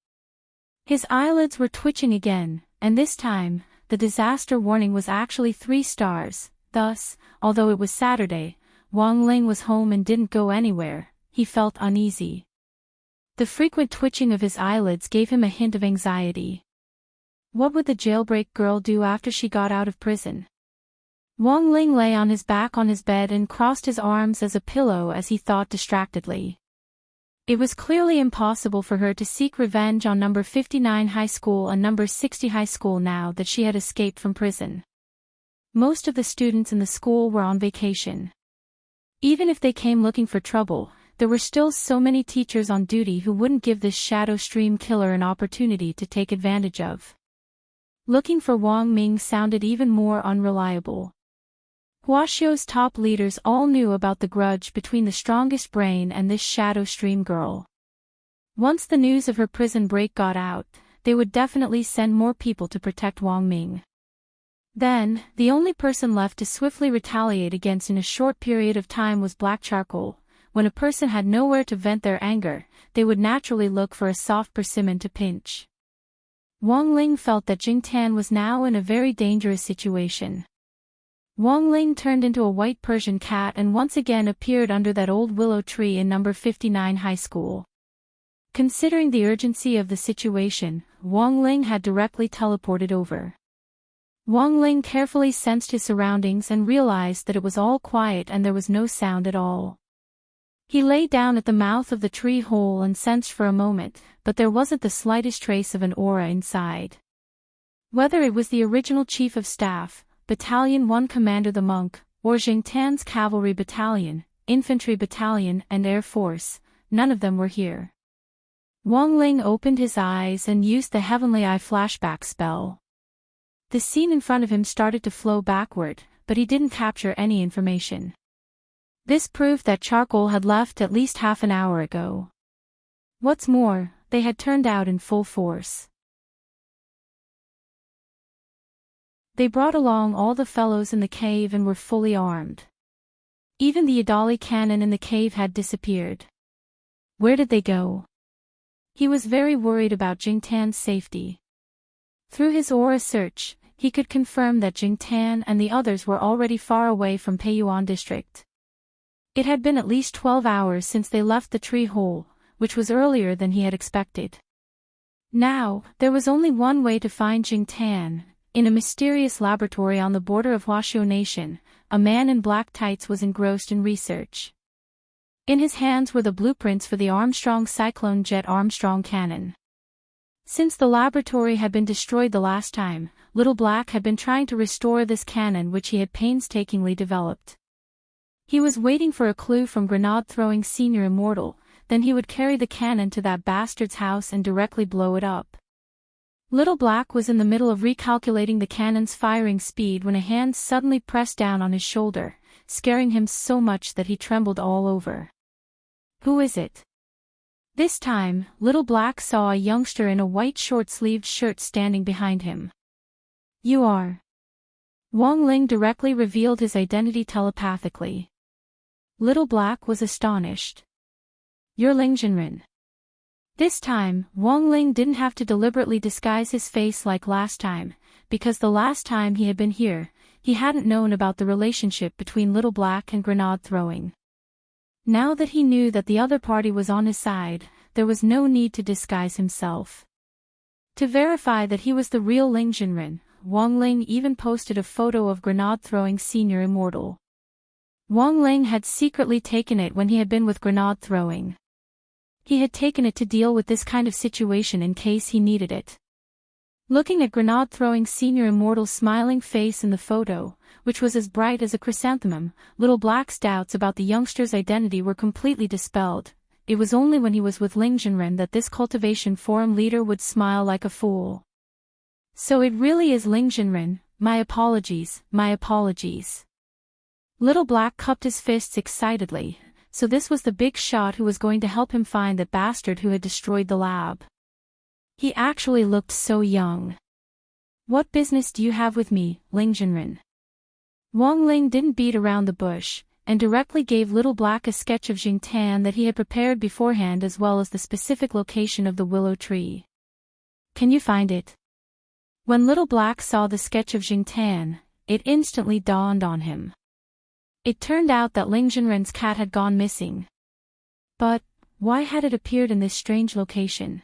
Speaker 1: His eyelids were twitching again, and this time, the disaster warning was actually 3 stars. Thus, although it was Saturday, Wang Ling was home and didn't go anywhere, he felt uneasy. The frequent twitching of his eyelids gave him a hint of anxiety. What would the jailbreak girl do after she got out of prison? Wang Ling lay on his back on his bed and crossed his arms as a pillow as he thought distractedly. It was clearly impossible for her to seek revenge on number 59 high school and number 60 high school now that she had escaped from prison. Most of the students in the school were on vacation. Even if they came looking for trouble, there were still so many teachers on duty who wouldn't give this Shadow Stream killer an opportunity to take advantage of. Looking for Wang Ming sounded even more unreliable. Huaxiao's top leaders all knew about the grudge between the strongest brain and this Shadow Stream girl. Once the news of her prison break got out, they would definitely send more people to protect Wang Ming. Then, the only person left to swiftly retaliate against in a short period of time was black charcoal. When a person had nowhere to vent their anger, they would naturally look for a soft persimmon to pinch. Wang Ling felt that Jing Tan was now in a very dangerous situation. Wang Ling turned into a white Persian cat and once again appeared under that old willow tree in number 59 high school. Considering the urgency of the situation, Wang Ling had directly teleported over. Wang Ling carefully sensed his surroundings and realized that it was all quiet and there was no sound at all. He lay down at the mouth of the tree hole and sensed for a moment, but there wasn't the slightest trace of an aura inside. Whether it was the original chief of staff, Battalion 1 Commander the Monk, or Jing Tan's Cavalry Battalion, Infantry Battalion and Air Force, none of them were here. Wang Ling opened his eyes and used the Heavenly Eye flashback spell. The scene in front of him started to flow backward, but he didn't capture any information. This proved that charcoal had left at least half an hour ago. What's more, they had turned out in full force. They brought along all the fellows in the cave and were fully armed. Even the Yadali cannon in the cave had disappeared. Where did they go? He was very worried about Jing Tan's safety. Through his aura search, he could confirm that Jing Tan and the others were already far away from Peiyuan district. It had been at least 12 hours since they left the tree hole, which was earlier than he had expected. Now, there was only one way to find Jing Tan. In a mysterious laboratory on the border of Huaxiao Nation, a man in black tights was engrossed in research. In his hands were the blueprints for the Armstrong Cyclone Jet Armstrong cannon. Since the laboratory had been destroyed the last time, Little Black had been trying to restore this cannon which he had painstakingly developed. He was waiting for a clue from grenade-throwing Senior Immortal, then he would carry the cannon to that bastard's house and directly blow it up. Little Black was in the middle of recalculating the cannon's firing speed when a hand suddenly pressed down on his shoulder, scaring him so much that he trembled all over. Who is it? This time, Little Black saw a youngster in a white short-sleeved shirt standing behind him. You are. Wang Ling directly revealed his identity telepathically. Little Black was astonished. You're Ling Jinren. This time, Wang Ling didn't have to deliberately disguise his face like last time, because the last time he had been here, he hadn't known about the relationship between Little Black and grenade throwing. Now that he knew that the other party was on his side, there was no need to disguise himself. To verify that he was the real Ling Jinren, Wang Ling even posted a photo of grenade-throwing Senior Immortal. Wang Ling had secretly taken it when he had been with grenade throwing. He had taken it to deal with this kind of situation in case he needed it. Looking at grenade-throwing Senior Immortal's smiling face in the photo, which was as bright as a chrysanthemum, Little Black's doubts about the youngster's identity were completely dispelled. It was only when he was with Ling Jinren that this cultivation forum leader would smile like a fool. So it really is Ling Jinren, my apologies, my apologies. Little Black cupped his fists excitedly, so this was the big shot who was going to help him find that bastard who had destroyed the lab. He actually looked so young. What business do you have with me, Ling Jinren? Wang Ling didn't beat around the bush, and directly gave Little Black a sketch of Jing Tan that he had prepared beforehand as well as the specific location of the willow tree. Can you find it? When Little Black saw the sketch of Jing Tan, it instantly dawned on him. It turned out that Ling Jinren's cat had gone missing. But, why had it appeared in this strange location?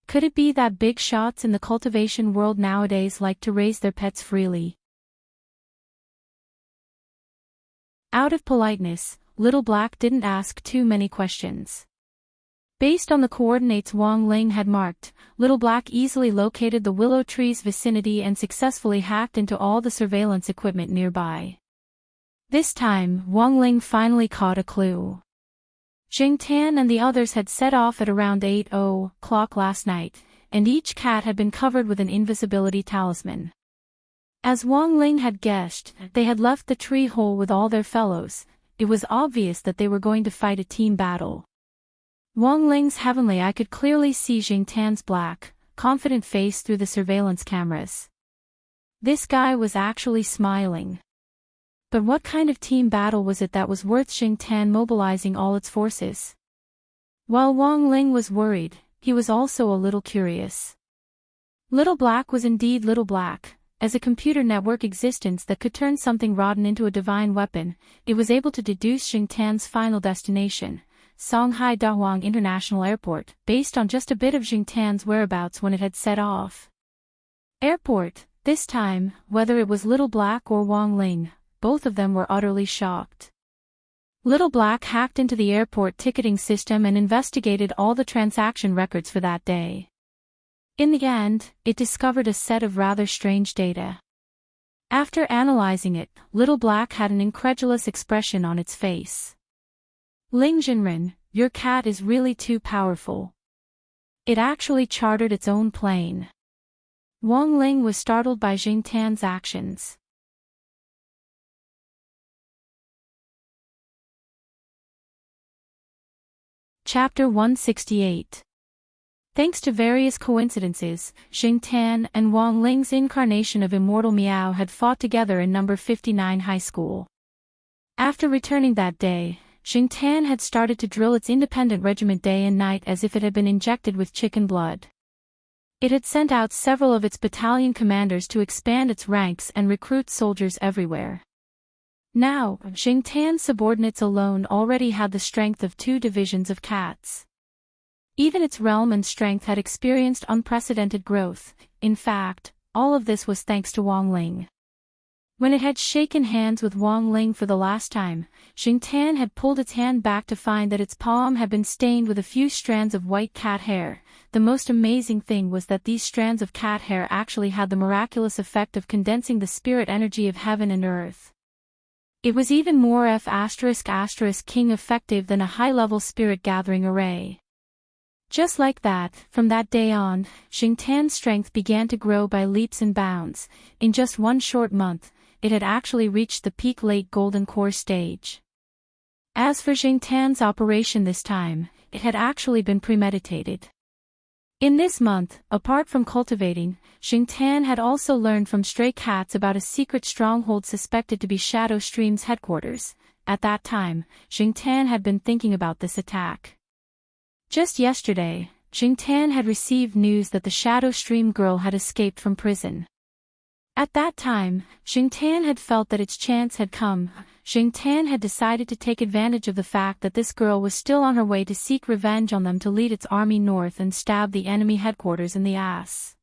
Speaker 1: Could it be that big shots in the cultivation world nowadays like to raise their pets freely? Out of politeness, Little Black didn't ask too many questions. Based on the coordinates Wang Ling had marked, Little Black easily located the willow tree's vicinity and successfully hacked into all the surveillance equipment nearby. This time, Wang Ling finally caught a clue. Jing Tan and the others had set off at around 8:00 last night, and each cat had been covered with an invisibility talisman. As Wang Ling had guessed, they had left the tree hole with all their fellows. It was obvious that they were going to fight a team battle. Wang Ling's heavenly eye could clearly see Jing Tan's black, confident face through the surveillance cameras. This guy was actually smiling. But what kind of team battle was it that was worth Jing Tan mobilizing all its forces? While Wang Ling was worried, he was also a little curious. Little Black was indeed Little Black. As a computer network existence that could turn something rotten into a divine weapon, it was able to deduce Jing Tan's final destination, Songhai Dahuang International Airport, based on just a bit of Jing Tan's whereabouts when it had set off. Airport, this time, whether it was Little Black or Wang Ling, both of them were utterly shocked. Little Black hacked into the airport ticketing system and investigated all the transaction records for that day. In the end, it discovered a set of rather strange data. After analyzing it, Little Black had an incredulous expression on its face. Ling Jinren, your cat is really too powerful. It actually chartered its own plane. Wang Ling was startled by Jing Tan's actions. Chapter 168. Thanks to various coincidences, Jing Tan and Wang Ling's incarnation of Immortal Meow had fought together in number 59 high school. After returning that day, Jing Tan had started to drill its independent regiment day and night as if it had been injected with chicken blood. It had sent out several of its battalion commanders to expand its ranks and recruit soldiers everywhere. Now, Jing Tan's subordinates alone already had the strength of 2 divisions of cats. Even its realm and strength had experienced unprecedented growth. In fact, all of this was thanks to Wang Ling. When it had shaken hands with Wang Ling for the last time, Jing Tan had pulled its hand back to find that its palm had been stained with a few strands of white cat hair. The most amazing thing was that these strands of cat hair actually had the miraculous effect of condensing the spirit energy of heaven and earth. It was even more F***king effective than a high-level spirit gathering array. Just like that, from that day on, Jing Tan's strength began to grow by leaps and bounds. In just one short month, it had actually reached the peak late golden core stage. As for Jing Tan's operation this time, it had actually been premeditated. In this month, apart from cultivating, Jing Tan had also learned from stray cats about a secret stronghold suspected to be Shadow Stream's headquarters. At that time, Jing Tan had been thinking about this attack. Just yesterday, Jing Tan had received news that the Shadow Stream girl had escaped from prison. At that time, Jing Tan had felt that its chance had come. Jing Tan had decided to take advantage of the fact that this girl was still on her way to seek revenge on them to lead its army north and stab the enemy headquarters in the ass.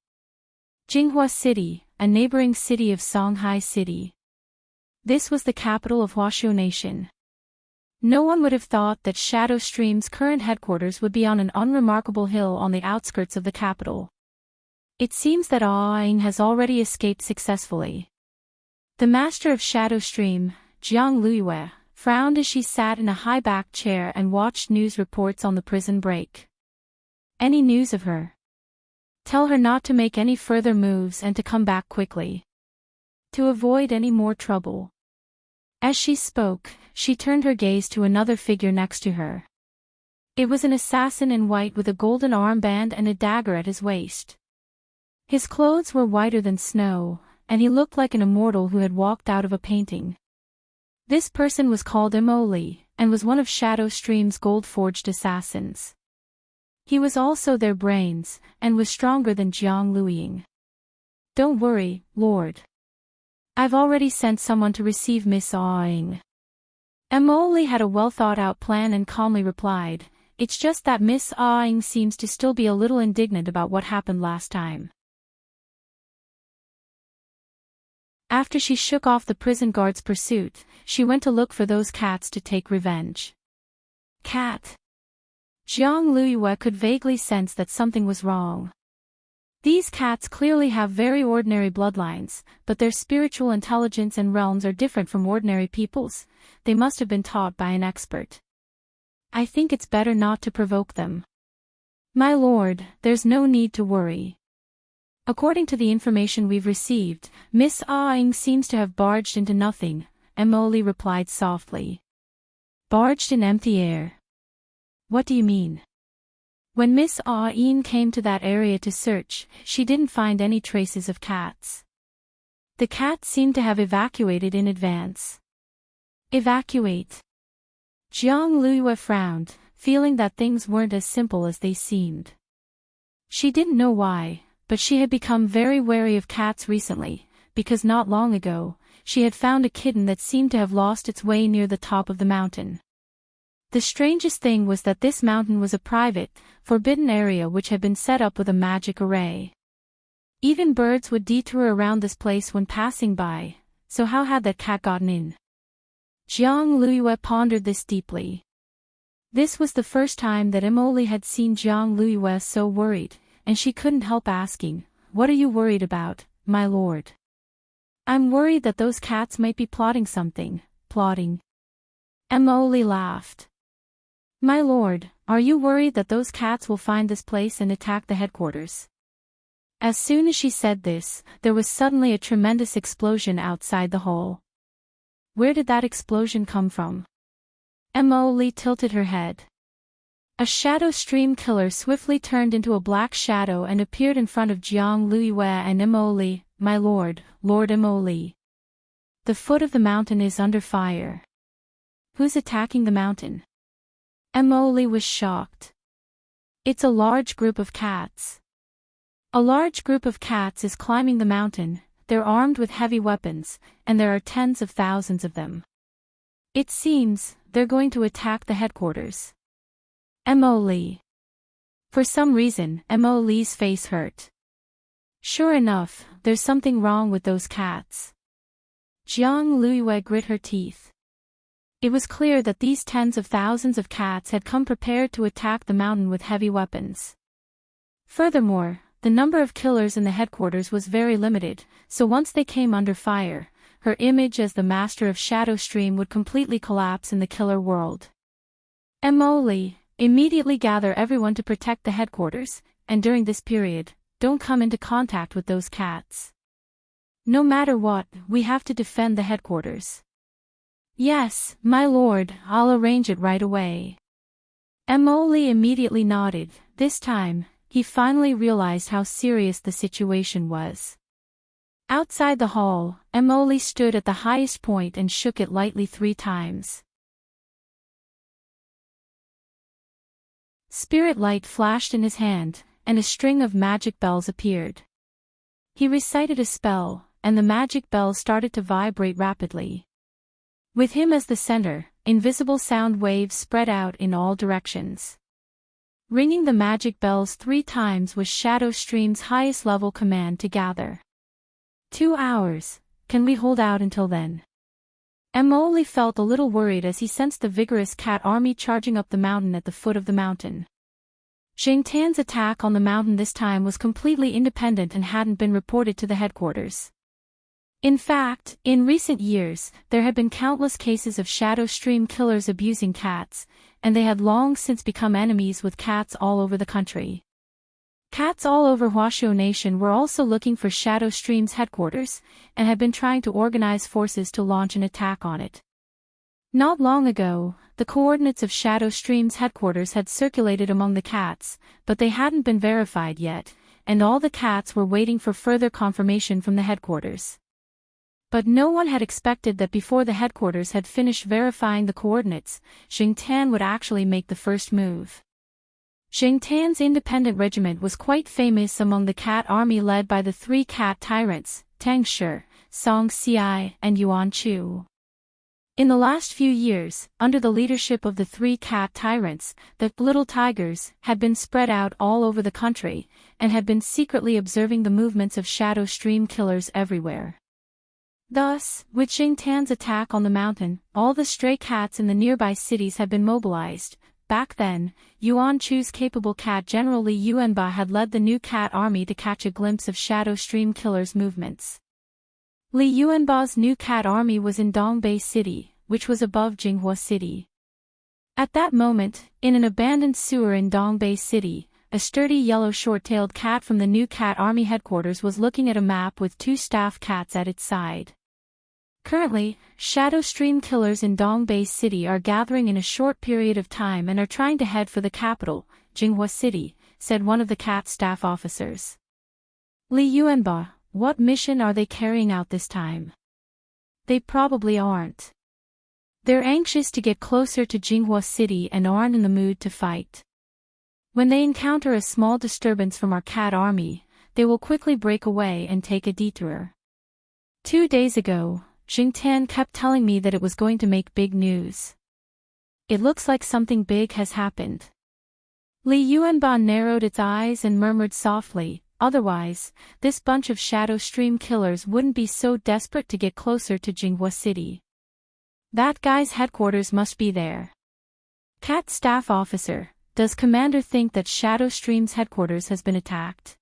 Speaker 1: Jinghua City, a neighboring city of Songhai City. This was the capital of Huashu Nation. No one would have thought that Shadow Stream's current headquarters would be on an unremarkable hill on the outskirts of the capital. It seems that Undying has already escaped successfully. The master of Shadow Stream, Jiang Luiyue, frowned as she sat in a high-backed chair and watched news reports on the prison break. Any news of her? Tell her not to make any further moves and to come back quickly. To avoid any more trouble. As she spoke, she turned her gaze to another figure next to her. It was an assassin in white with a golden armband and a dagger at his waist. His clothes were whiter than snow, and he looked like an immortal who had walked out of a painting. This person was called Immerse, and was one of Shadow Stream's gold-forged assassins. He was also their brains, and was stronger than Jiang Luiying. Don't worry, Lord. I've already sent someone to receive Miss Undying. Immerse had a well-thought-out plan and calmly replied, it's just that Miss Undying seems to still be a little indignant about what happened last time. After she shook off the prison guard's pursuit, she went to look for those cats to take revenge. Cat. Jiang Luiyue could vaguely sense that something was wrong. These cats clearly have very ordinary bloodlines, but their spiritual intelligence and realms are different from ordinary people's. They must have been taught by an expert. I think it's better not to provoke them. My lord, there's no need to worry. According to the information we've received, Miss Ah-ing seems to have barged into nothing, Emily replied softly. Barged in empty air. What do you mean? When Miss Ah-ing came to that area to search, she didn't find any traces of cats. The cats seemed to have evacuated in advance. Evacuate. Jiang Luiyue frowned, feeling that things weren't as simple as they seemed. She didn't know why, but she had become very wary of cats recently, because not long ago, she had found a kitten that seemed to have lost its way near the top of the mountain. The strangest thing was that this mountain was a private, forbidden area which had been set up with a magic array. Even birds would detour around this place when passing by, so how had that cat gotten in? Jiang Luiyue pondered this deeply. This was the first time that Emily had seen Jiang Luiyue so worried, and she couldn't help asking, "What are you worried about, my lord?" "I'm worried that those cats might be plotting something." "Plotting?" Emily laughed. "My lord, are you worried that those cats will find this place and attack the headquarters?" As soon as she said this, there was suddenly a tremendous explosion outside the hall. Where did that explosion come from? Emily tilted her head. A shadow stream killer swiftly turned into a black shadow and appeared in front of Jiang Luiyue and Emily. "My lord, Lord Emily. The foot of the mountain is under fire." "Who's attacking the mountain?" Emily was shocked. "It's a large group of cats." "A large group of cats is climbing the mountain, they're armed with heavy weapons, and there are tens of thousands of them. It seems, they're going to attack the headquarters." Emily. For some reason, Emily's face hurt. "Sure enough, there's something wrong with those cats." Jiang Luiyue grit her teeth. It was clear that these tens of thousands of cats had come prepared to attack the mountain with heavy weapons. Furthermore, the number of killers in the headquarters was very limited, so once they came under fire, her image as the master of Shadow Stream would completely collapse in the killer world. "Emily, immediately gather everyone to protect the headquarters, and during this period, don't come into contact with those cats. No matter what, we have to defend the headquarters." "Yes, my lord, I'll arrange it right away." Emily immediately nodded. This time, he finally realized how serious the situation was. Outside the hall, Emily stood at the highest point and shook it lightly 3 times. Spirit light flashed in his hand, and a string of magic bells appeared. He recited a spell, and the magic bells started to vibrate rapidly. With him as the center, invisible sound waves spread out in all directions. Ringing the magic bells 3 times was Shadow Stream's highest level command to gather. 2 hours, can we hold out until then? Emily felt a little worried as he sensed the vigorous cat army charging up the mountain at the foot of the mountain. Xingtan's attack on the mountain this time was completely independent and hadn't been reported to the headquarters. In fact, in recent years, there had been countless cases of Shadow Stream killers abusing cats, and they had long since become enemies with cats all over the country. Cats all over Huaxiu Nation were also looking for Shadow Stream's headquarters, and had been trying to organize forces to launch an attack on it. Not long ago, the coordinates of Shadow Stream's headquarters had circulated among the cats, but they hadn't been verified yet, and all the cats were waiting for further confirmation from the headquarters. But no one had expected that before the headquarters had finished verifying the coordinates, Xingtan would actually make the first move. Xingtan's independent regiment was quite famous among the cat army led by the 3 cat tyrants, Tang Shi, Song Xiai, and Yuan Chu. In the last few years, under the leadership of the 3 cat tyrants, the little tigers had been spread out all over the country, and had been secretly observing the movements of Shadow Stream killers everywhere. Thus, with Xingtan's attack on the mountain, all the stray cats in the nearby cities had been mobilized. Back then, Yuan Chu's capable cat General Li Yuanba had led the new cat army to catch a glimpse of Shadow Stream killers' movements. Li Yuanba's new cat army was in Dongbei City, which was above Jinghua City. At that moment, in an abandoned sewer in Dongbei City, a sturdy yellow short-tailed cat from the new cat army headquarters was looking at a map with two staff cats at its side. Currently, Shadow Stream killers in Dongbei City are gathering in a short period of time and are trying to head for the capital, Jinghua City, said one of the cat staff officers. Li Yuanba, what mission are they carrying out this time? They probably aren't. They're anxious to get closer to Jinghua City and aren't in the mood to fight. When they encounter a small disturbance from our cat army, they will quickly break away and take a detour. 2 days ago, Jingtian kept telling me that it was going to make big news. It looks like something big has happened. Li Yuanba narrowed its eyes and murmured softly, otherwise, this bunch of Shadow Stream killers wouldn't be so desperate to get closer to Jinghua City. That guy's headquarters must be there. Cat staff officer, does Commander think that Shadow Stream's headquarters has been attacked?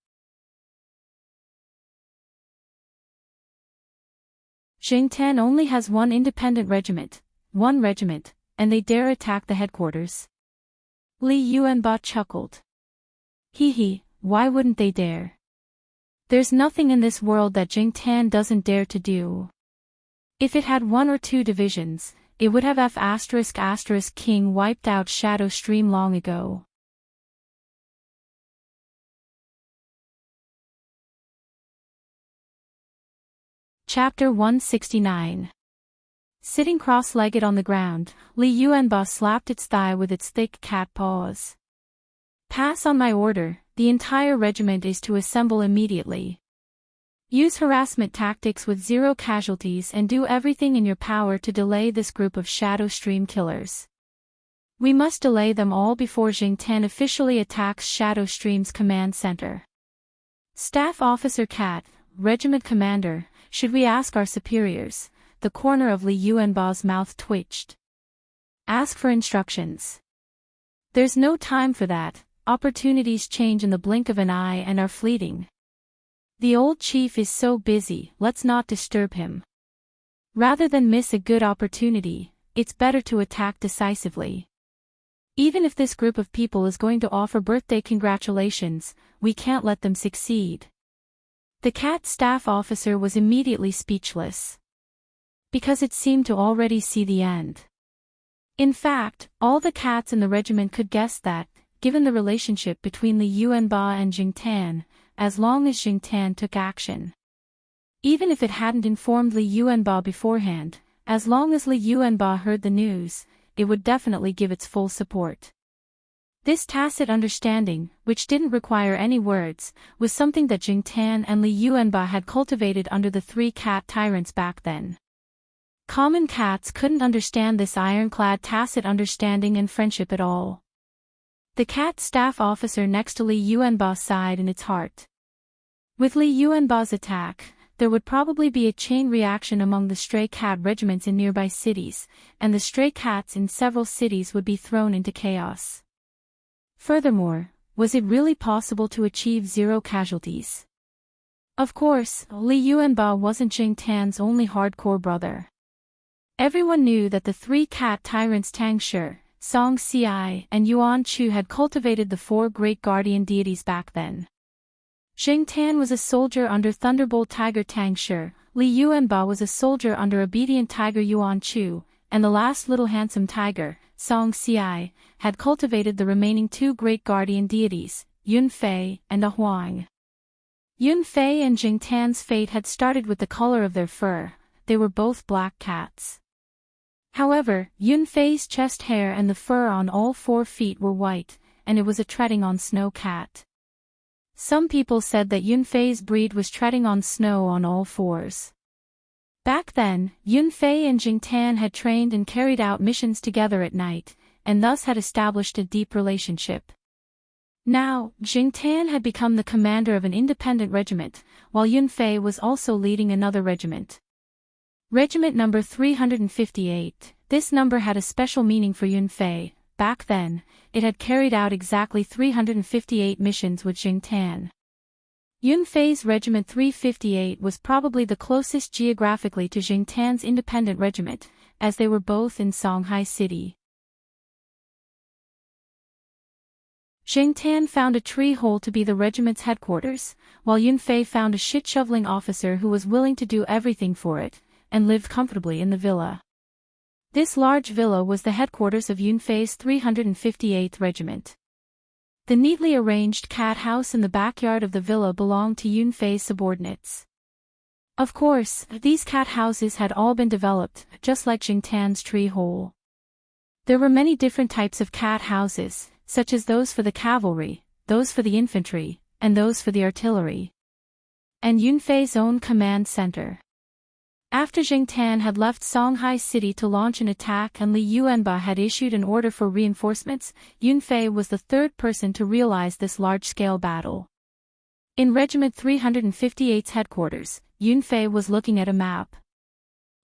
Speaker 1: Jingtian only has one independent regiment, and they dare attack the headquarters. Li Yuanba chuckled. Hee, why wouldn't they dare? There's nothing in this world that Jingtian doesn't dare to do. If it had 1 or 2 divisions, it would have King wiped out Shadow Stream long ago. Chapter 169. Sitting cross-legged on the ground, Li Yuanba slapped its thigh with its thick cat paws. Pass on my order, the entire regiment is to assemble immediately. Use harassment tactics with 0 casualties and do everything in your power to delay this group of Shadow Stream killers. We must delay them all before Jingtian officially attacks Shadow Stream's command center. Staff Officer Cat, Regiment Commander, should we ask our superiors? The corner of Li Yuanba's mouth twitched. Ask for instructions. There's no time for that, opportunities change in the blink of an eye and are fleeting. The old chief is so busy, let's not disturb him. Rather than miss a good opportunity, it's better to attack decisively. Even if this group of people is going to offer birthday congratulations, we can't let them succeed. The cat staff officer was immediately speechless. Because it seemed to already see the end. In fact, all the cats in the regiment could guess that, given the relationship between Li Yuanba and Jingtian, as long as Jingtian took action. Even if it hadn't informed Li Yuanba beforehand, as long as Li Yuanba heard the news, it would definitely give its full support. This tacit understanding, which didn't require any words, was something that Jingtian and Li Yuanba had cultivated under the 3 cat tyrants back then. Common cats couldn't understand this ironclad tacit understanding and friendship at all. The cat staff officer next to Li Yuanba sighed in its heart. With Li Yuanba's attack, there would probably be a chain reaction among the stray cat regiments in nearby cities, and the stray cats in several cities would be thrown into chaos. Furthermore, was it really possible to achieve 0 casualties? Of course, Li Yuanba wasn't Jingtian's only hardcore brother. Everyone knew that the 3 cat tyrants Tang Shi, Song Ci, and Yuan Chu had cultivated the 4 great guardian deities back then. Jingtian was a soldier under Thunderbolt Tiger Tang Shi, Li Yuanba was a soldier under Obedient Tiger Yuan Chu, and the last little handsome tiger, Song Ci, had cultivated the remaining 2 great guardian deities, Yun Fei and A Huang. Yun Fei and Jingtian's fate had started with the color of their fur, they were both black cats. However, Yun Fei's chest hair and the fur on all 4 feet were white, and it was a treading on snow cat. Some people said that Yun Fei's breed was treading on snow on all 4s. Back then, Yun Fei and Jingtian had trained and carried out missions together at night, and thus had established a deep relationship. Now, Jingtian had become the commander of an independent regiment, while Yun Fei was also leading another regiment. Regiment number 358, this number had a special meaning for Yun Fei. Back then, it had carried out exactly 358 missions with Jingtian. Yun Fei's Regiment 358 was probably the closest geographically to Jingtian's independent regiment, as they were both in Songhai City. Jing Tan found a tree hole to be the regiment's headquarters, while Yun Fei found a shit-shoveling officer who was willing to do everything for it, and lived comfortably in the villa. This large villa was the headquarters of Yun Fei's 358th Regiment. The neatly arranged cat house in the backyard of the villa belonged to Yun Fei's subordinates. Of course, these cat houses had all been developed, just like Jing Tan's tree hole. There were many different types of cat houses, such as those for the cavalry, those for the infantry, and those for the artillery. And Yun Fei's own command center. After Jing Tan had left Songhai City to launch an attack and Li Yuanba had issued an order for reinforcements, Yun Fei was the third person to realize this large-scale battle. In Regiment 358's headquarters, Yun Fei was looking at a map.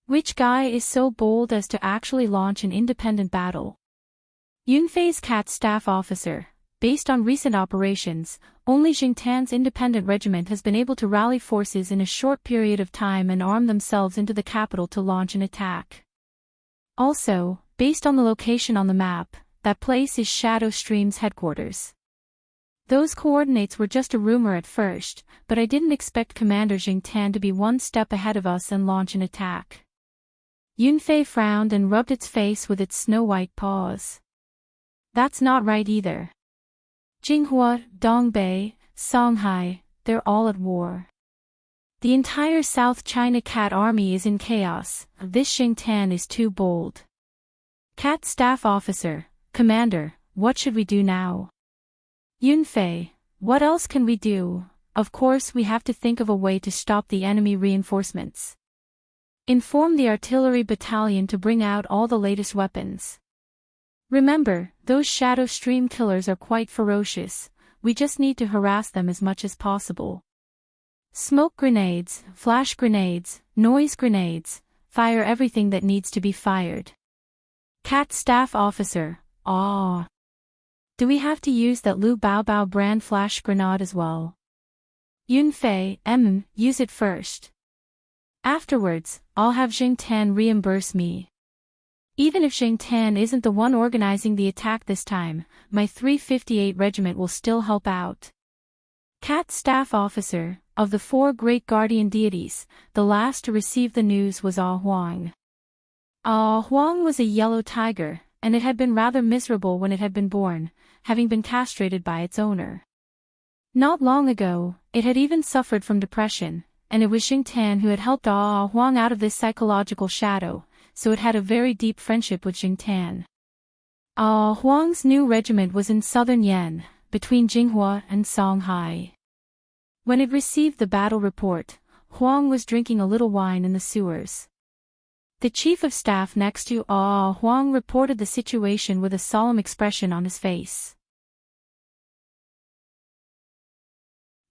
Speaker 1: Which guy is so bold as to actually launch an independent battle? Yun Fei's cat staff officer. Based on recent operations, only Jing Tan's independent regiment has been able to rally forces in a short period of time and arm themselves into the capital to launch an attack. Also, based on the location on the map, that place is Shadow Stream's headquarters. Those coordinates were just a rumor at first, but I didn't expect Commander Jing Tan to be one step ahead of us and launch an attack. Yun Fei frowned and rubbed its face with its snow-white paws. That's not right either. Jinghua, Dongbei, Songhai, they're all at war. The entire South China cat army is in chaos. This Jing Tan is too bold. Cat staff officer, commander, what should we do now? Yun Fei, what else can we do? Of course we have to think of a way to stop the enemy reinforcements. Inform the artillery battalion to bring out all the latest weapons. Remember, those Shadow Stream killers are quite ferocious, we just need to harass them as much as possible. Smoke grenades, flash grenades, noise grenades, fire everything that needs to be fired. Cat staff officer, ah. Do we have to use that Lu Baobao brand flash grenade as well? Yun Fei, use it first. Afterwards, I'll have Jing Tan reimburse me. Even if Jing Tan isn't the one organizing the attack this time, my 358 regiment will still help out. Cat staff officer, of the four great guardian deities, the last to receive the news was Ah Huang. Ah Huang was a yellow tiger, and it had been rather miserable when it had been born, having been castrated by its owner. Not long ago, it had even suffered from depression, and it was Jing Tan who had helped Ah Huang out of this psychological shadow, so it had a very deep friendship with Jing Tan. Ah Huang's new regiment was in southern Yan, between Jinghua and Songhai. When it received the battle report, Huang was drinking a little wine in the sewers. The chief of staff next to Ah Huang reported the situation with a solemn expression on his face.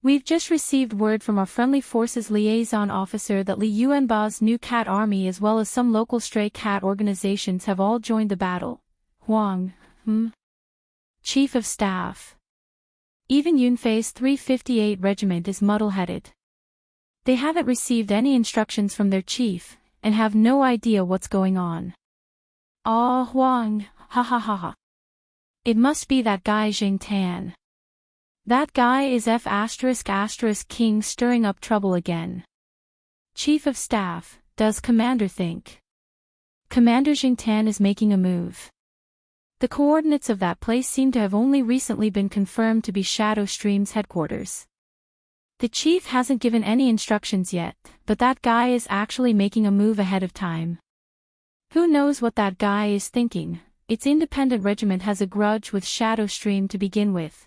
Speaker 1: We've just received word from our friendly forces liaison officer that Li Yuanba's new cat army as well as some local stray cat organizations have all joined the battle. Huang, Chief of Staff. Even Yun Fei's 358 regiment is muddle-headed. They haven't received any instructions from their chief, and have no idea what's going on. Ah Huang, ha ha ha ha. It must be that guy Jing Tan. That guy is F*** King stirring up trouble again. Chief of Staff, does Commander think? Commander Jing Tan is making a move. The coordinates of that place seem to have only recently been confirmed to be Shadow Stream's headquarters. The chief hasn't given any instructions yet, but that guy is actually making a move ahead of time. Who knows what that guy is thinking? Its independent regiment has a grudge with Shadow Stream to begin with.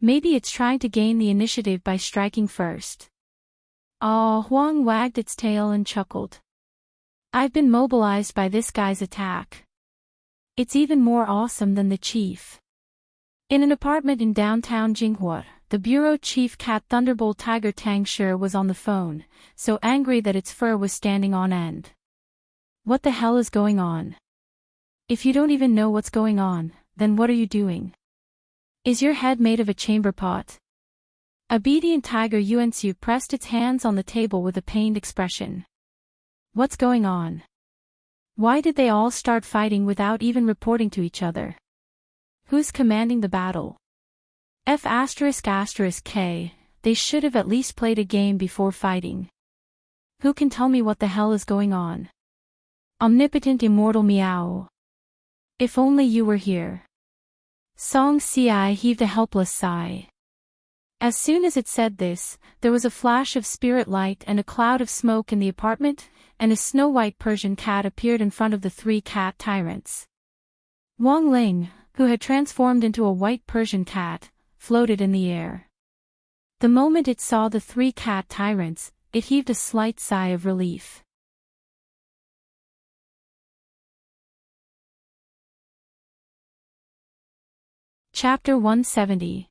Speaker 1: Maybe it's trying to gain the initiative by striking first. Ah Huang wagged its tail and chuckled. I've been mobilized by this guy's attack. It's even more awesome than the chief. In an apartment in downtown Jinghua, the bureau chief cat Thunderbolt Tiger Tang Shi was on the phone, so angry that its fur was standing on end. What the hell is going on? If you don't even know what's going on, then what are you doing? Is your head made of a chamber pot? Obedient Tiger Yuanxiu pressed its hands on the table with a pained expression. What's going on? Why did they all start fighting without even reporting to each other? Who's commanding the battle? F***K, they should have at least played a game before fighting. Who can tell me what the hell is going on? Omnipotent immortal meow. If only you were here. Song Ci heaved a helpless sigh. As soon as it said this, there was a flash of spirit light and a cloud of smoke in the apartment, and a snow-white Persian cat appeared in front of the three cat tyrants. Wang Ling, who had transformed into a white Persian cat, floated in the air. The moment it saw the three cat tyrants, it heaved a slight sigh of relief. Chapter 170.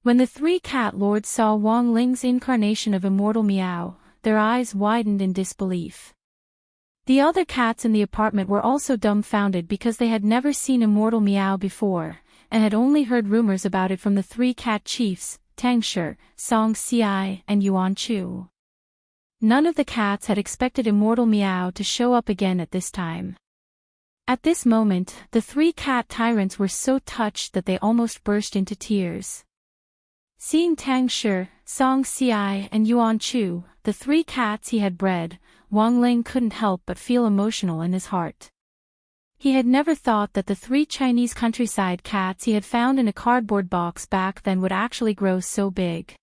Speaker 1: When the three cat lords saw Wang Ling's incarnation of immortal meow, their eyes widened in disbelief. The other cats in the apartment were also dumbfounded because they had never seen immortal meow before, and had only heard rumors about it from the three cat chiefs, Tang Shi, Song Ci, and Yuan Chu. None of the cats had expected immortal meow to show up again at this time. At this moment, the three cat tyrants were so touched that they almost burst into tears. Seeing Tang Shi, Song Ci, and Yuan Chu, the three cats he had bred, Wang Ling couldn't help but feel emotional in his heart. He had never thought that the three Chinese countryside cats he had found in a cardboard box back then would actually grow so big.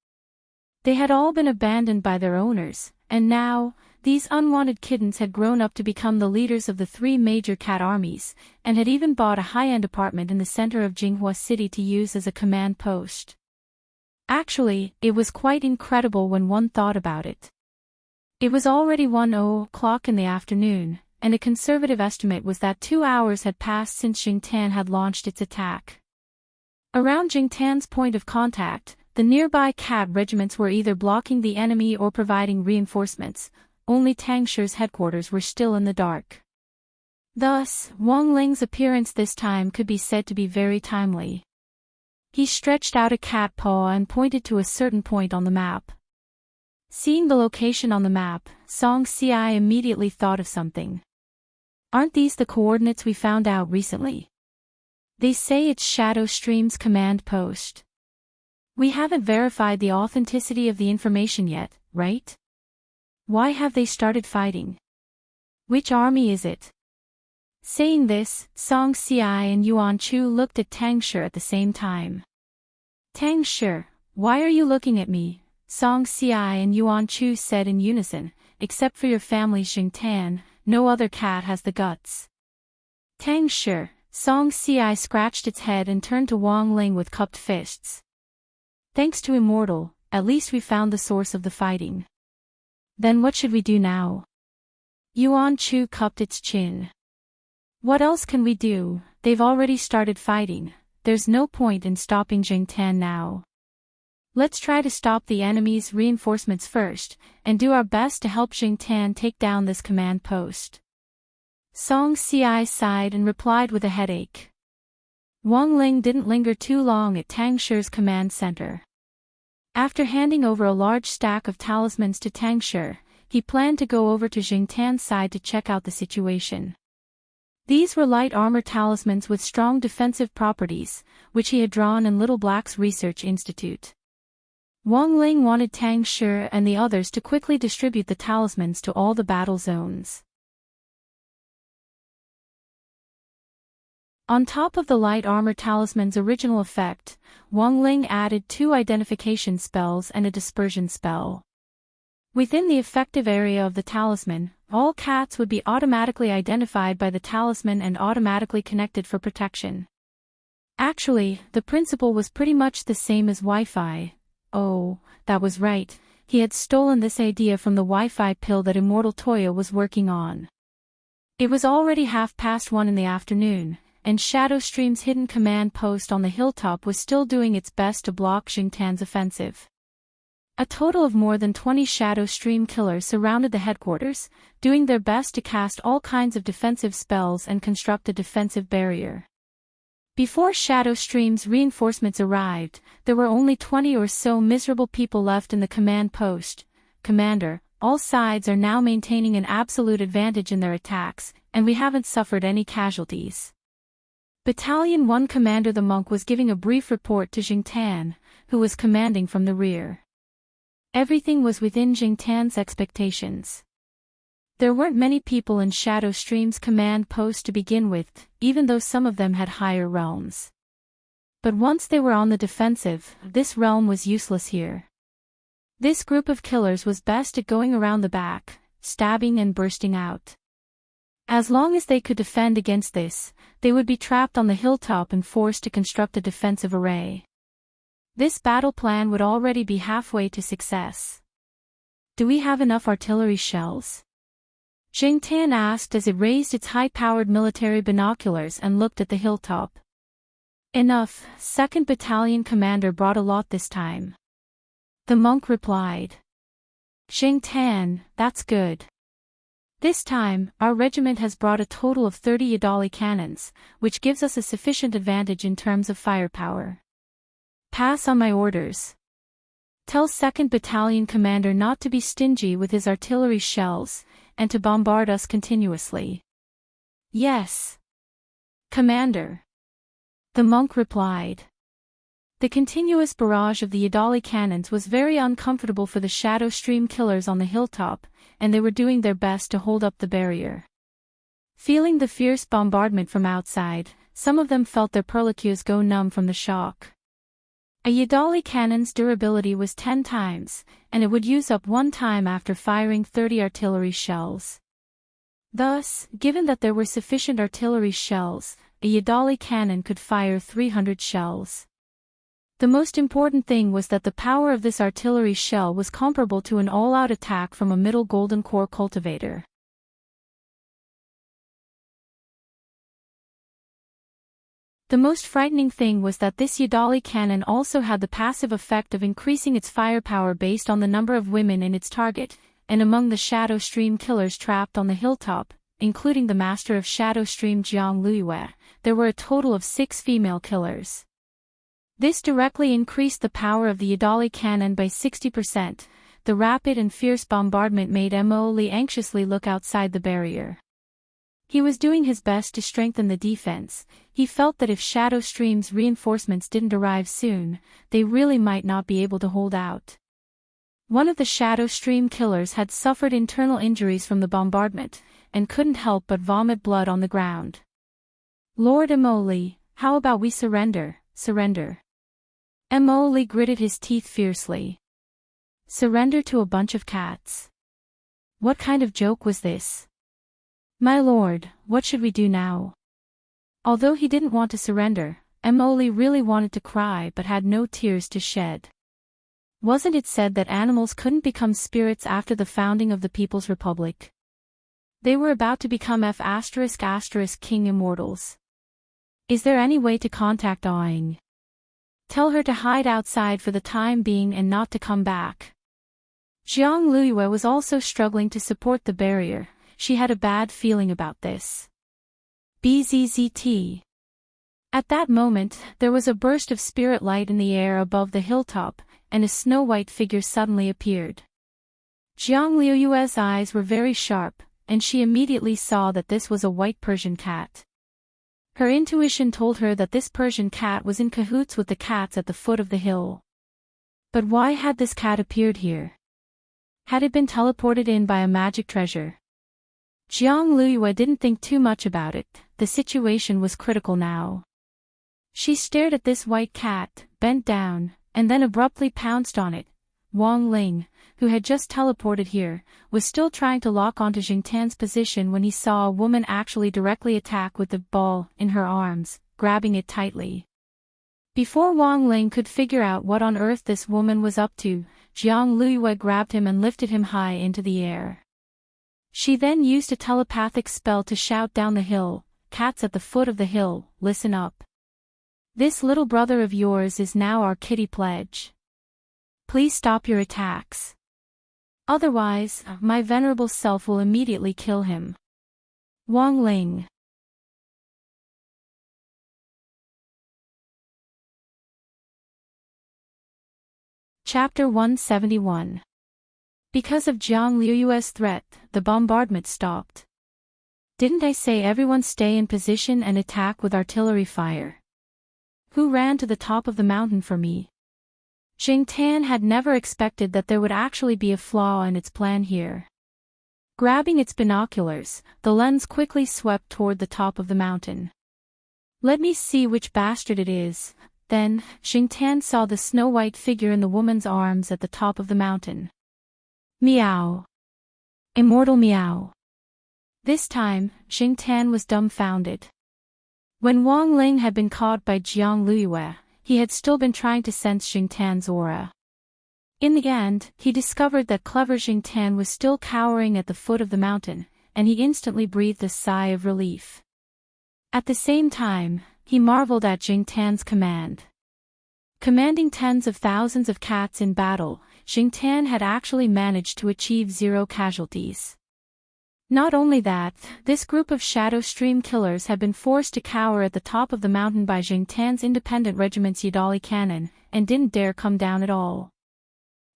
Speaker 1: They had all been abandoned by their owners, and now, these unwanted kittens had grown up to become the leaders of the three major cat armies, and had even bought a high-end apartment in the center of Jinghua City to use as a command post. Actually, it was quite incredible when one thought about it. It was already 1:00 in the afternoon, and a conservative estimate was that 2 hours had passed since Jingtan had launched its attack. Around Jingtan's point of contact, the nearby cat regiments were either blocking the enemy or providing reinforcements. Only Tang Shi's headquarters were still in the dark. Thus, Wang Ling's appearance this time could be said to be very timely. He stretched out a cat paw and pointed to a certain point on the map. Seeing the location on the map, Song Ci immediately thought of something. Aren't these the coordinates we found out recently? They say it's Shadow Stream's command post. We haven't verified the authenticity of the information yet, right? Why have they started fighting? Which army is it? Saying this, Song Ci and Yuan Chu looked at Tang Shi at the same time. Tang Shi, why are you looking at me? Song Ci and Yuan Chu said in unison, except for your family Jingtan, no other cat has the guts. Tang Shi, Song Ci scratched its head and turned to Wang Ling with cupped fists. Thanks to Immortal, at least we found the source of the fighting. Then what should we do now? Yuan Chu cupped its chin. What else can we do? They've already started fighting. There's no point in stopping Jingtan now. Let's try to stop the enemy's reinforcements first, and do our best to help Jingtan take down this command post. Song Ci sighed and replied with a headache. Wang Ling didn't linger too long at Tang Shi's command center. After handing over a large stack of talismans to Tang Shi, he planned to go over to Jingtan's side to check out the situation. These were light armor talismans with strong defensive properties, which he had drawn in Little Black's research institute. Wang Ling wanted Tang Shi and the others to quickly distribute the talismans to all the battle zones. On top of the light armor talisman's original effect, Wang Ling added 2 identification spells and a dispersion spell. Within the effective area of the talisman, all cats would be automatically identified by the talisman and automatically connected for protection. Actually, the principle was pretty much the same as Wi-Fi. Oh, that was right, he had stolen this idea from the Wi-Fi pill that Immortal Toya was working on. It was already 1:30 in the afternoon, and Shadow Stream's hidden command post on the hilltop was still doing its best to block Jingtan's offensive. A total of more than 20 Shadow Stream killers surrounded the headquarters, doing their best to cast all kinds of defensive spells and construct a defensive barrier. Before Shadow Stream's reinforcements arrived, there were only 20 or so miserable people left in the command post. Commander, all sides are now maintaining an absolute advantage in their attacks, and we haven't suffered any casualties. Battalion 1 Commander the monk was giving a brief report to Jingtan, who was commanding from the rear. Everything was within Jingtan's expectations. There weren't many people in Shadow Stream's command post to begin with, even though some of them had higher realms. But once they were on the defensive, this realm was useless here. This group of killers was best at going around the back, stabbing and bursting out. As long as they could defend against this, they would be trapped on the hilltop and forced to construct a defensive array. This battle plan would already be halfway to success. Do we have enough artillery shells? Jingtan asked as it raised its high-powered military binoculars and looked at the hilltop. Enough, 2nd Battalion Commander brought a lot this time. The monk replied. Jingtan, that's good. This time, our regiment has brought a total of 30 Yadali cannons, which gives us a sufficient advantage in terms of firepower. Pass on my orders. Tell 2nd Battalion Commander not to be stingy with his artillery shells, and to bombard us continuously. Yes. Commander. The monk replied. The continuous barrage of the Yadali cannons was very uncomfortable for the Shadow Stream killers on the hilltop, and they were doing their best to hold up the barrier. Feeling the fierce bombardment from outside, some of them felt their perlicues go numb from the shock. A Yadali cannon's durability was 10 times, and it would use up 1 time after firing 30 artillery shells. Thus, given that there were sufficient artillery shells, a Yadali cannon could fire 300 shells. The most important thing was that the power of this artillery shell was comparable to an all-out attack from a middle golden core cultivator. The most frightening thing was that this Yadali cannon also had the passive effect of increasing its firepower based on the number of women in its target, and among the Shadow Stream killers trapped on the hilltop, including the master of Shadow Stream Jiang Luiyue, there were a total of 6 female killers. This directly increased the power of the Yadali cannon by 60%. The rapid and fierce bombardment made Mo Li anxiously look outside the barrier. He was doing his best to strengthen the defense. He felt that if Shadow Stream's reinforcements didn't arrive soon, they really might not be able to hold out. One of the Shadow Stream killers had suffered internal injuries from the bombardment, and couldn't help but vomit blood on the ground. Lord Mo Li, how about we surrender? Mo Li gritted his teeth fiercely. Surrender to a bunch of cats. What kind of joke was this? My lord, what should we do now? Although he didn't want to surrender, Mo Li really wanted to cry but had no tears to shed. Wasn't it said that animals couldn't become spirits after the founding of the People's Republic? They were about to become King immortals. Is there any way to contact Undying? Tell her to hide outside for the time being and not to come back. Jiang Luiyue was also struggling to support the barrier. She had a bad feeling about this. Bzzzt. At that moment, there was a burst of spirit light in the air above the hilltop, and a snow-white figure suddenly appeared. Jiang Luiyue's eyes were very sharp, and she immediately saw that this was a white Persian cat. Her intuition told her that this Persian cat was in cahoots with the cats at the foot of the hill. But why had this cat appeared here? Had it been teleported in by a magic treasure? Jiang Luiyue didn't think too much about it. The situation was critical now. She stared at this white cat, bent down, and then abruptly pounced on it. Wang Ling, who had just teleported here, was still trying to lock onto Jingtan's position when he saw a woman actually directly attack with the ball in her arms, grabbing it tightly. Before Wang Ling could figure out what on earth this woman was up to, Jiang Luiyue grabbed him and lifted him high into the air. She then used a telepathic spell to shout down the hill, "Cats at the foot of the hill, listen up. This little brother of yours is now our kitty pledge. Please stop your attacks. Otherwise, my venerable self will immediately kill him." Wang Ling. Chapter 171. Because of Jiang Luiyue's threat, the bombardment stopped. Didn't I say everyone stay in position and attack with artillery fire? Who ran to the top of the mountain for me? Jing Tan had never expected that there would actually be a flaw in its plan here. Grabbing its binoculars, the lens quickly swept toward the top of the mountain. Let me see which bastard it is. Then, Jing Tan saw the snow-white figure in the woman's arms at the top of the mountain. Meow. Immortal meow. This time, Jing Tan was dumbfounded. When Wang Ling had been caught by Jiang Luiyue, he had still been trying to sense Jing Tan's aura. In the end, he discovered that clever Jing Tan was still cowering at the foot of the mountain, and he instantly breathed a sigh of relief. At the same time, he marveled at Jing Tan's command. Commanding tens of thousands of cats in battle, Jing Tan had actually managed to achieve 0 casualties. Not only that, this group of Shadow Stream killers had been forced to cower at the top of the mountain by Jing Tan's independent regiment's Yadali cannon, and didn't dare come down at all.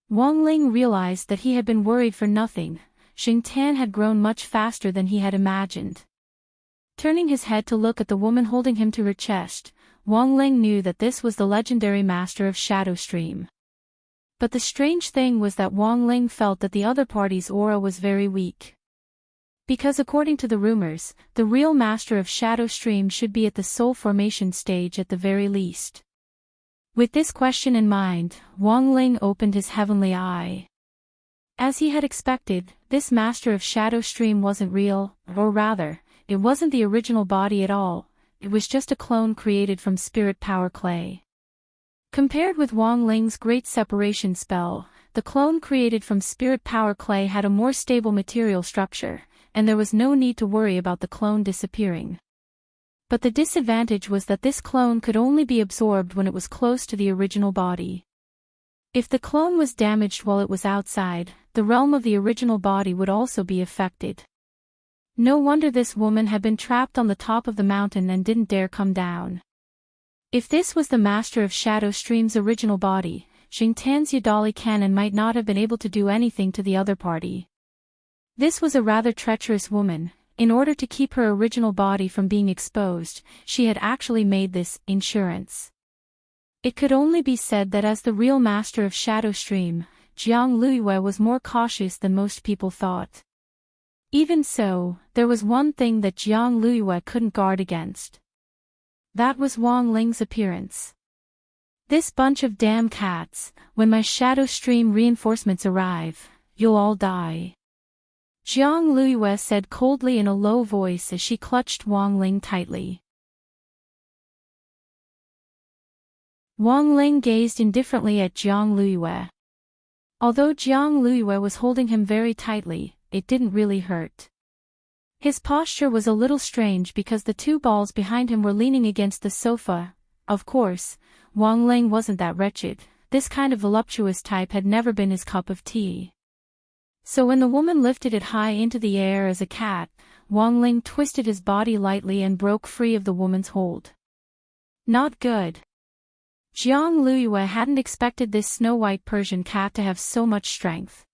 Speaker 1: Wang Ling realized that he had been worried for nothing. Jing Tan had grown much faster than he had imagined. Turning his head to look at the woman holding him to her chest, Wang Ling knew that this was the legendary master of Shadow Stream. But the strange thing was that Wang Ling felt that the other party's aura was very weak. Because according to the rumors, the real master of Shadow Stream should be at the soul formation stage at the very least. With this question in mind, Wang Ling opened his heavenly eye. As he had expected, this master of Shadow Stream wasn't real, or rather, it wasn't the original body at all, it was just a clone created from spirit power clay. Compared with Wang Ling's great separation spell, the clone created from spirit power clay had a more stable material structure, and there was no need to worry about the clone disappearing. But the disadvantage was that this clone could only be absorbed when it was close to the original body. If the clone was damaged while it was outside, the realm of the original body would also be affected. No wonder this woman had been trapped on the top of the mountain and didn't dare come down. If this was the master of Shadow Stream's original body, Jing Tan's Yadali cannon might not have been able to do anything to the other party. This was a rather treacherous woman. In order to keep her original body from being exposed, she had actually made this insurance. It could only be said that as the real master of Shadow Stream, Jiang Luiyue was more cautious than most people thought. Even so, there was one thing that Jiang Luiyue couldn't guard against. That was Wang Ling's appearance. This bunch of damn cats, when my Shadow Stream reinforcements arrive, you'll all die. Jiang Luiyue said coldly in a low voice as she clutched Wang Ling tightly. Wang Ling gazed indifferently at Jiang Luiyue. Although Jiang Luiyue was holding him very tightly, it didn't really hurt. His posture was a little strange because the 2 balls behind him were leaning against the sofa. Of course, Wang Ling wasn't that wretched. This kind of voluptuous type had never been his cup of tea. So when the woman lifted it high into the air as a cat, Wang Ling twisted his body lightly and broke free of the woman's hold. Not good. Jiang Luiyue hadn't expected this snow-white Persian cat to have so much strength.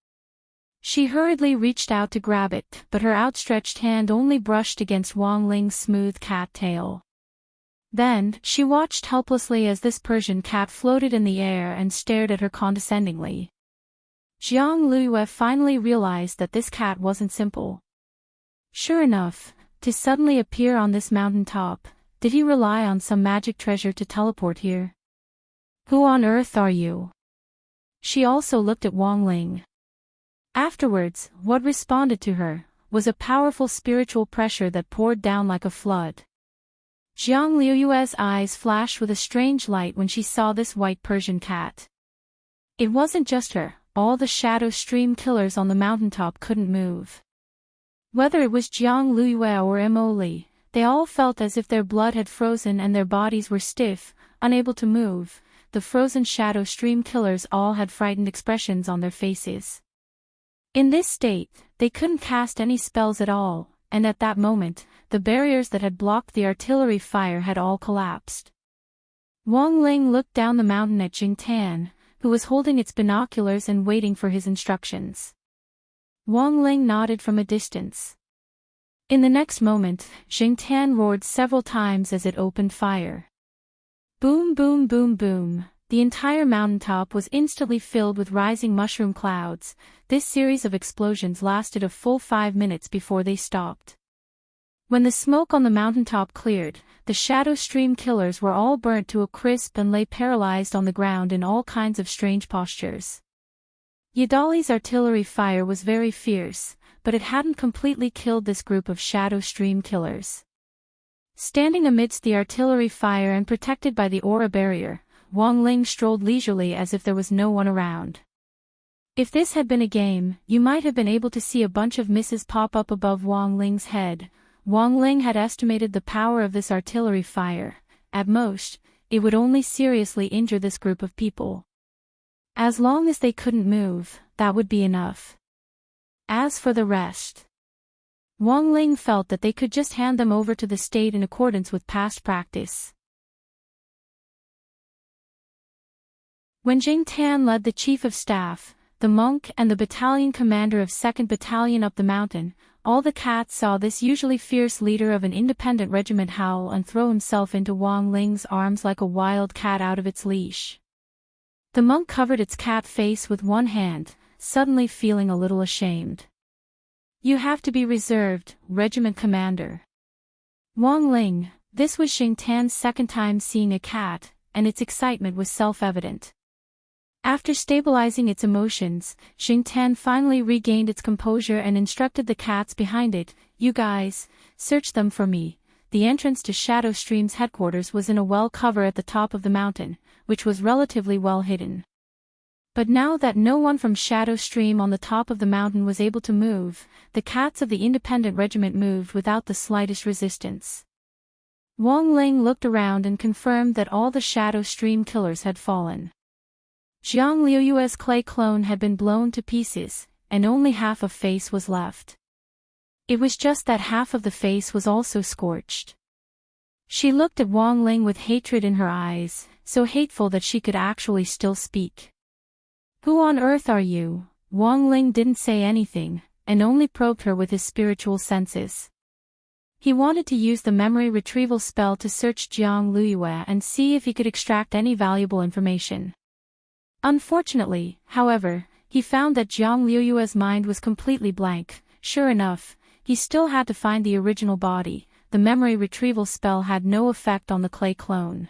Speaker 1: She hurriedly reached out to grab it, but her outstretched hand only brushed against Wang Ling's smooth cat tail. Then, she watched helplessly as this Persian cat floated in the air and stared at her condescendingly. Jiang Luiyue finally realized that this cat wasn't simple. Sure enough, to suddenly appear on this mountain top, did he rely on some magic treasure to teleport here? Who on earth are you? She also looked at Wang Ling. Afterwards, what responded to her was a powerful spiritual pressure that poured down like a flood. Jiang Luiyue's eyes flashed with a strange light when she saw this white Persian cat. It wasn't just her. All the Shadow Stream killers on the mountaintop couldn't move. Whether it was Jiang Luiyue or Emily, they all felt as if their blood had frozen and their bodies were stiff, unable to move. The frozen Shadow Stream killers all had frightened expressions on their faces. In this state, they couldn't cast any spells at all, and at that moment, the barriers that had blocked the artillery fire had all collapsed. Wang Ling looked down the mountain at Jing Tan, who was holding its binoculars and waiting for his instructions. Wang Ling nodded from a distance. In the next moment, Jingtian roared several times as it opened fire. Boom boom boom boom. The entire mountaintop was instantly filled with rising mushroom clouds. This series of explosions lasted a full 5 minutes before they stopped. When the smoke on the mountaintop cleared, the Shadow Stream killers were all burnt to a crisp and lay paralyzed on the ground in all kinds of strange postures. Yadali's artillery fire was very fierce, but it hadn't completely killed this group of Shadow Stream killers. Standing amidst the artillery fire and protected by the aura barrier, Wang Ling strolled leisurely as if there was no one around. If this had been a game, you might have been able to see a bunch of misses pop up above Wang Ling's head. Wang Ling had estimated the power of this artillery fire. At most, it would only seriously injure this group of people. As long as they couldn't move, that would be enough. As for the rest, Wang Ling felt that they could just hand them over to the state in accordance with past practice. When Jing Tan led the chief of staff, the monk and the battalion commander of 2nd Battalion up the mountain, all the cats saw this usually fierce leader of an independent regiment howl and throw himself into Wang Ling's arms like a wild cat out of its leash. The monk covered its cat face with one hand, suddenly feeling a little ashamed. You have to be reserved, regiment commander. Wang Ling, this was Jing Tan's second time seeing a cat, and its excitement was self-evident. After stabilizing its emotions, Jing Tan finally regained its composure and instructed the cats behind it, "You guys, search them for me." The entrance to Shadow Stream's headquarters was in a well cover at the top of the mountain, which was relatively well hidden. But now that no one from Shadow Stream on the top of the mountain was able to move, the cats of the independent regiment moved without the slightest resistance. Wang Ling looked around and confirmed that all the Shadow Stream killers had fallen. Jiang Liuyue's clay clone had been blown to pieces, and only half of face was left. It was just that half of the face was also scorched. She looked at Wang Ling with hatred in her eyes, so hateful that she could actually still speak. "Who on earth are you?" Wang Ling didn't say anything, and only probed her with his spiritual senses. He wanted to use the memory retrieval spell to search Jiang Liyue and see if he could extract any valuable information. Unfortunately, however, he found that Jiang Liyue's mind was completely blank. Sure enough, he still had to find the original body. The memory retrieval spell had no effect on the clay clone.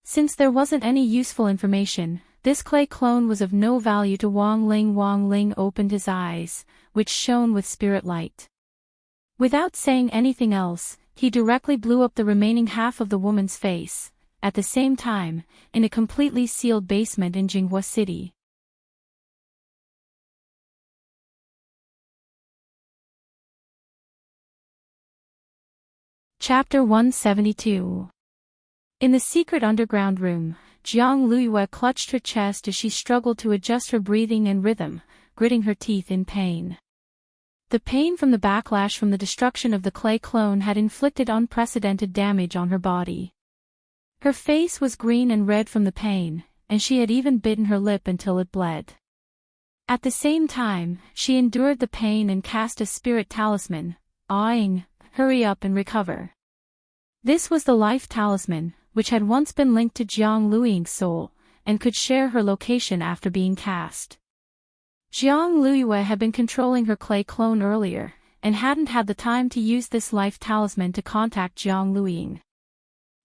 Speaker 1: Since there wasn't any useful information, this clay clone was of no value to Wang Ling. Wang Ling opened his eyes, which shone with spirit light. Without saying anything else, he directly blew up the remaining half of the woman's face, at the same time, in a completely sealed basement in Jinghua City. Chapter 172. In the secret underground room, Jiang Liyue clutched her chest as she struggled to adjust her breathing and rhythm, gritting her teeth in pain. The pain from the backlash from the destruction of the clay clone had inflicted unprecedented damage on her body. Her face was green and red from the pain, and she had even bitten her lip until it bled. At the same time, she endured the pain and cast a spirit talisman, awing, "Hurry up and recover." This was the life talisman, which had once been linked to Jiang Liyue's soul, and could share her location after being cast. Jiang Liyue had been controlling her clay clone earlier, and hadn't had the time to use this life talisman to contact Jiang Liyue.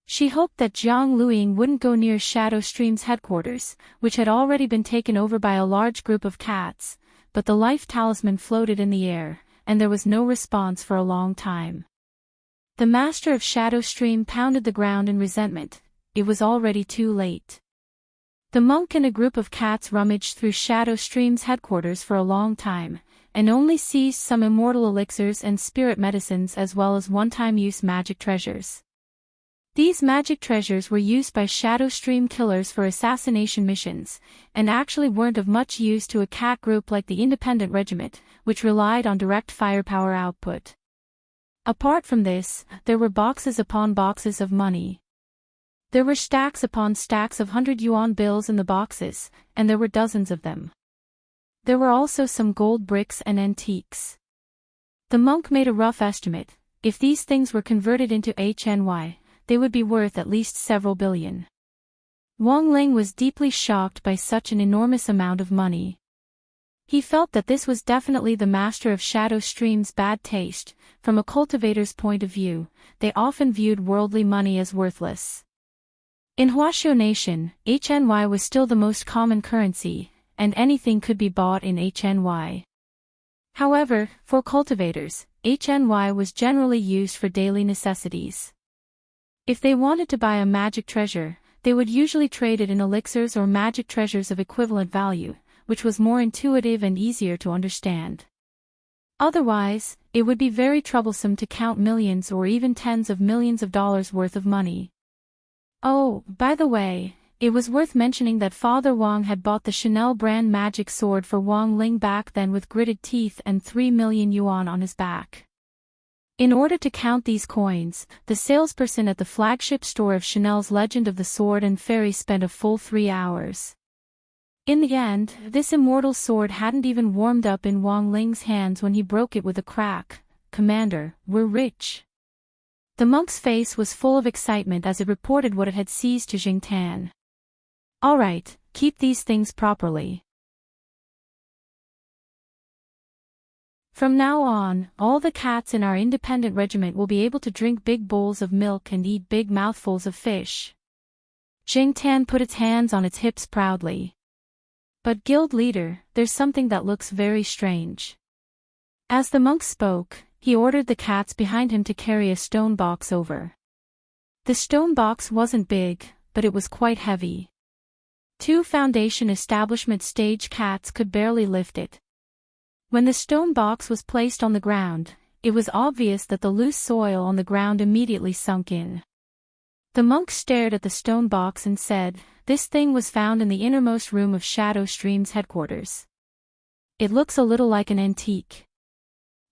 Speaker 1: She hoped that Jiang Liyue wouldn't go near Shadow Stream's headquarters, which had already been taken over by a large group of cats, but the life talisman floated in the air, and there was no response for a long time. The master of Shadow Stream pounded the ground in resentment. It was already too late. The monk and a group of cats rummaged through Shadow Stream's headquarters for a long time, and only seized some immortal elixirs and spirit medicines as well as one-time use magic treasures. These magic treasures were used by Shadow Stream killers for assassination missions, and actually weren't of much use to a cat group like the Independent Regiment, which relied on direct firepower output. Apart from this, there were boxes upon boxes of money. There were stacks upon stacks of 100 yuan bills in the boxes, and there were dozens of them. There were also some gold bricks and antiques. The monk made a rough estimate. If these things were converted into HNY, they would be worth at least several billion. Wang Ling was deeply shocked by such an enormous amount of money. He felt that this was definitely the master of Shadow Stream's bad taste. From a cultivator's point of view, they often viewed worldly money as worthless. In Huaxiao Nation, HNY was still the most common currency, and anything could be bought in HNY. However, for cultivators, HNY was generally used for daily necessities. If they wanted to buy a magic treasure, they would usually trade it in elixirs or magic treasures of equivalent value, which was more intuitive and easier to understand. Otherwise, it would be very troublesome to count millions or even tens of millions of dollars worth of money. Oh, by the way, it was worth mentioning that Father Wang had bought the Chanel brand magic sword for Wang Ling back then with gritted teeth and 3 million yuan on his back. In order to count these coins, the salesperson at the flagship store of Chanel's Legend of the Sword and Fairy spent a full 3 hours. In the end, this immortal sword hadn't even warmed up in Wang Ling's hands when he broke it with a crack. "Commander, we're rich." The monk's face was full of excitement as it reported what it had seized to Jing Tan. "All right, keep these things properly. From now on, all the cats in our independent regiment will be able to drink big bowls of milk and eat big mouthfuls of fish." Jing Tan put its hands on its hips proudly. "But guild leader, there's something that looks very strange." As the monk spoke, he ordered the cats behind him to carry a stone box over. The stone box wasn't big, but it was quite heavy. 2 foundation establishment stage cats could barely lift it. When the stone box was placed on the ground, it was obvious that the loose soil on the ground immediately sunk in. The monk stared at the stone box and said, "This thing was found in the innermost room of Shadow Stream's headquarters. It looks a little like an antique.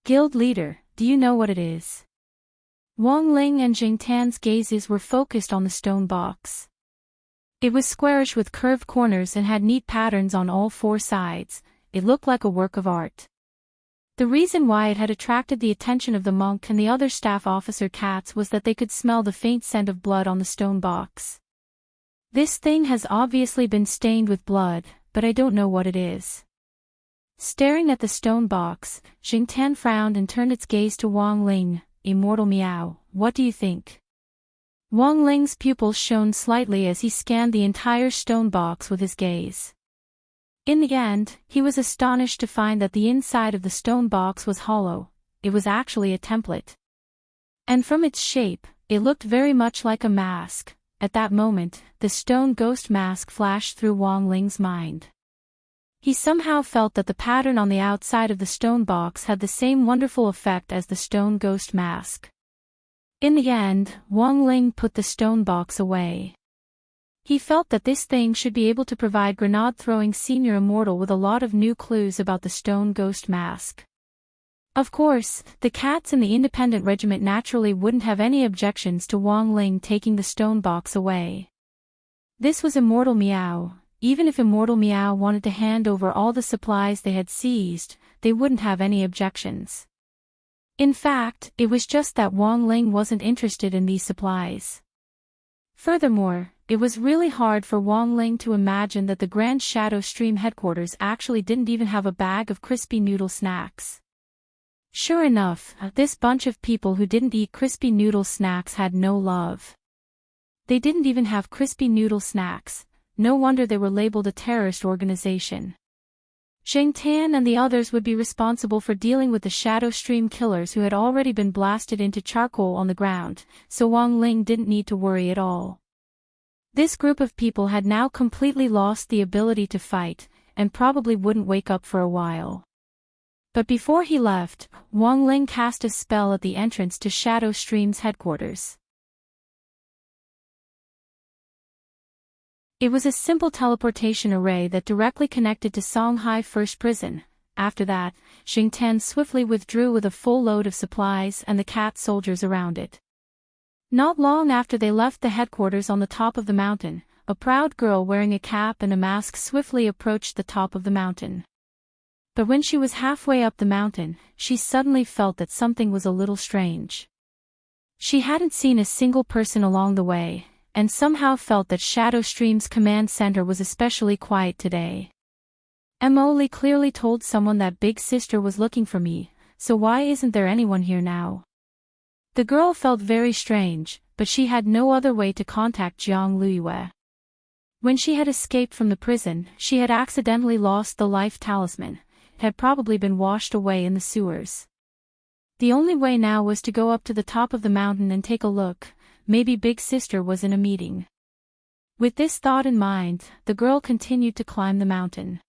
Speaker 1: Guild leader, do you know what it is?" Wang Ling and Jing Tan's gazes were focused on the stone box. It was squarish with curved corners and had neat patterns on all 4 sides. It looked like a work of art. The reason why it had attracted the attention of the monk and the other staff officer cats was that they could smell the faint scent of blood on the stone box. "This thing has obviously been stained with blood, but I don't know what it is." Staring at the stone box, Jing Tan frowned and turned its gaze to Wang Ling. "Immortal Meow, what do you think?" Wang Ling's pupils shone slightly as he scanned the entire stone box with his gaze. In the end, he was astonished to find that the inside of the stone box was hollow. It was actually a template. And from its shape, it looked very much like a mask. At that moment, the stone ghost mask flashed through Wang Ling's mind. He somehow felt that the pattern on the outside of the stone box had the same wonderful effect as the stone ghost mask. In the end, Wang Ling put the stone box away. He felt that this thing should be able to provide grenade-throwing senior immortal with a lot of new clues about the stone ghost mask. Of course, the cats in the independent regiment naturally wouldn't have any objections to Wang Ling taking the stone box away. This was Immortal Meow. Even if Immortal Meow wanted to hand over all the supplies they had seized, they wouldn't have any objections. In fact, it was just that Wang Ling wasn't interested in these supplies. Furthermore, it was really hard for Wang Ling to imagine that the Grand Shadow Stream headquarters actually didn't even have a bag of crispy noodle snacks. Sure enough, this bunch of people who didn't eat crispy noodle snacks had no love. They didn't even have crispy noodle snacks. No wonder they were labeled a terrorist organization. Jing Tan and the others would be responsible for dealing with the Shadow Stream killers who had already been blasted into charcoal on the ground, so Wang Ling didn't need to worry at all. This group of people had now completely lost the ability to fight, and probably wouldn't wake up for a while. But before he left, Wang Ling cast a spell at the entrance to Shadow Stream's headquarters. It was a simple teleportation array that directly connected to Songhai First Prison. After that, Jing Tan swiftly withdrew with a full load of supplies and the cat soldiers around it. Not long after they left the headquarters on the top of the mountain, a proud girl wearing a cap and a mask swiftly approached the top of the mountain. But when she was halfway up the mountain, she suddenly felt that something was a little strange. She hadn't seen a single person along the way, and somehow felt that Shadow Stream's command center was especially quiet today. Emily clearly told someone that Big Sister was looking for me, so why isn't there anyone here now? The girl felt very strange, but she had no other way to contact Jiang Luiyue. When she had escaped from the prison, she had accidentally lost the life talisman. It had probably been washed away in the sewers. The only way now was to go up to the top of the mountain and take a look. Maybe Big Sister was in a meeting. With this thought in mind, the girl continued to climb the mountain.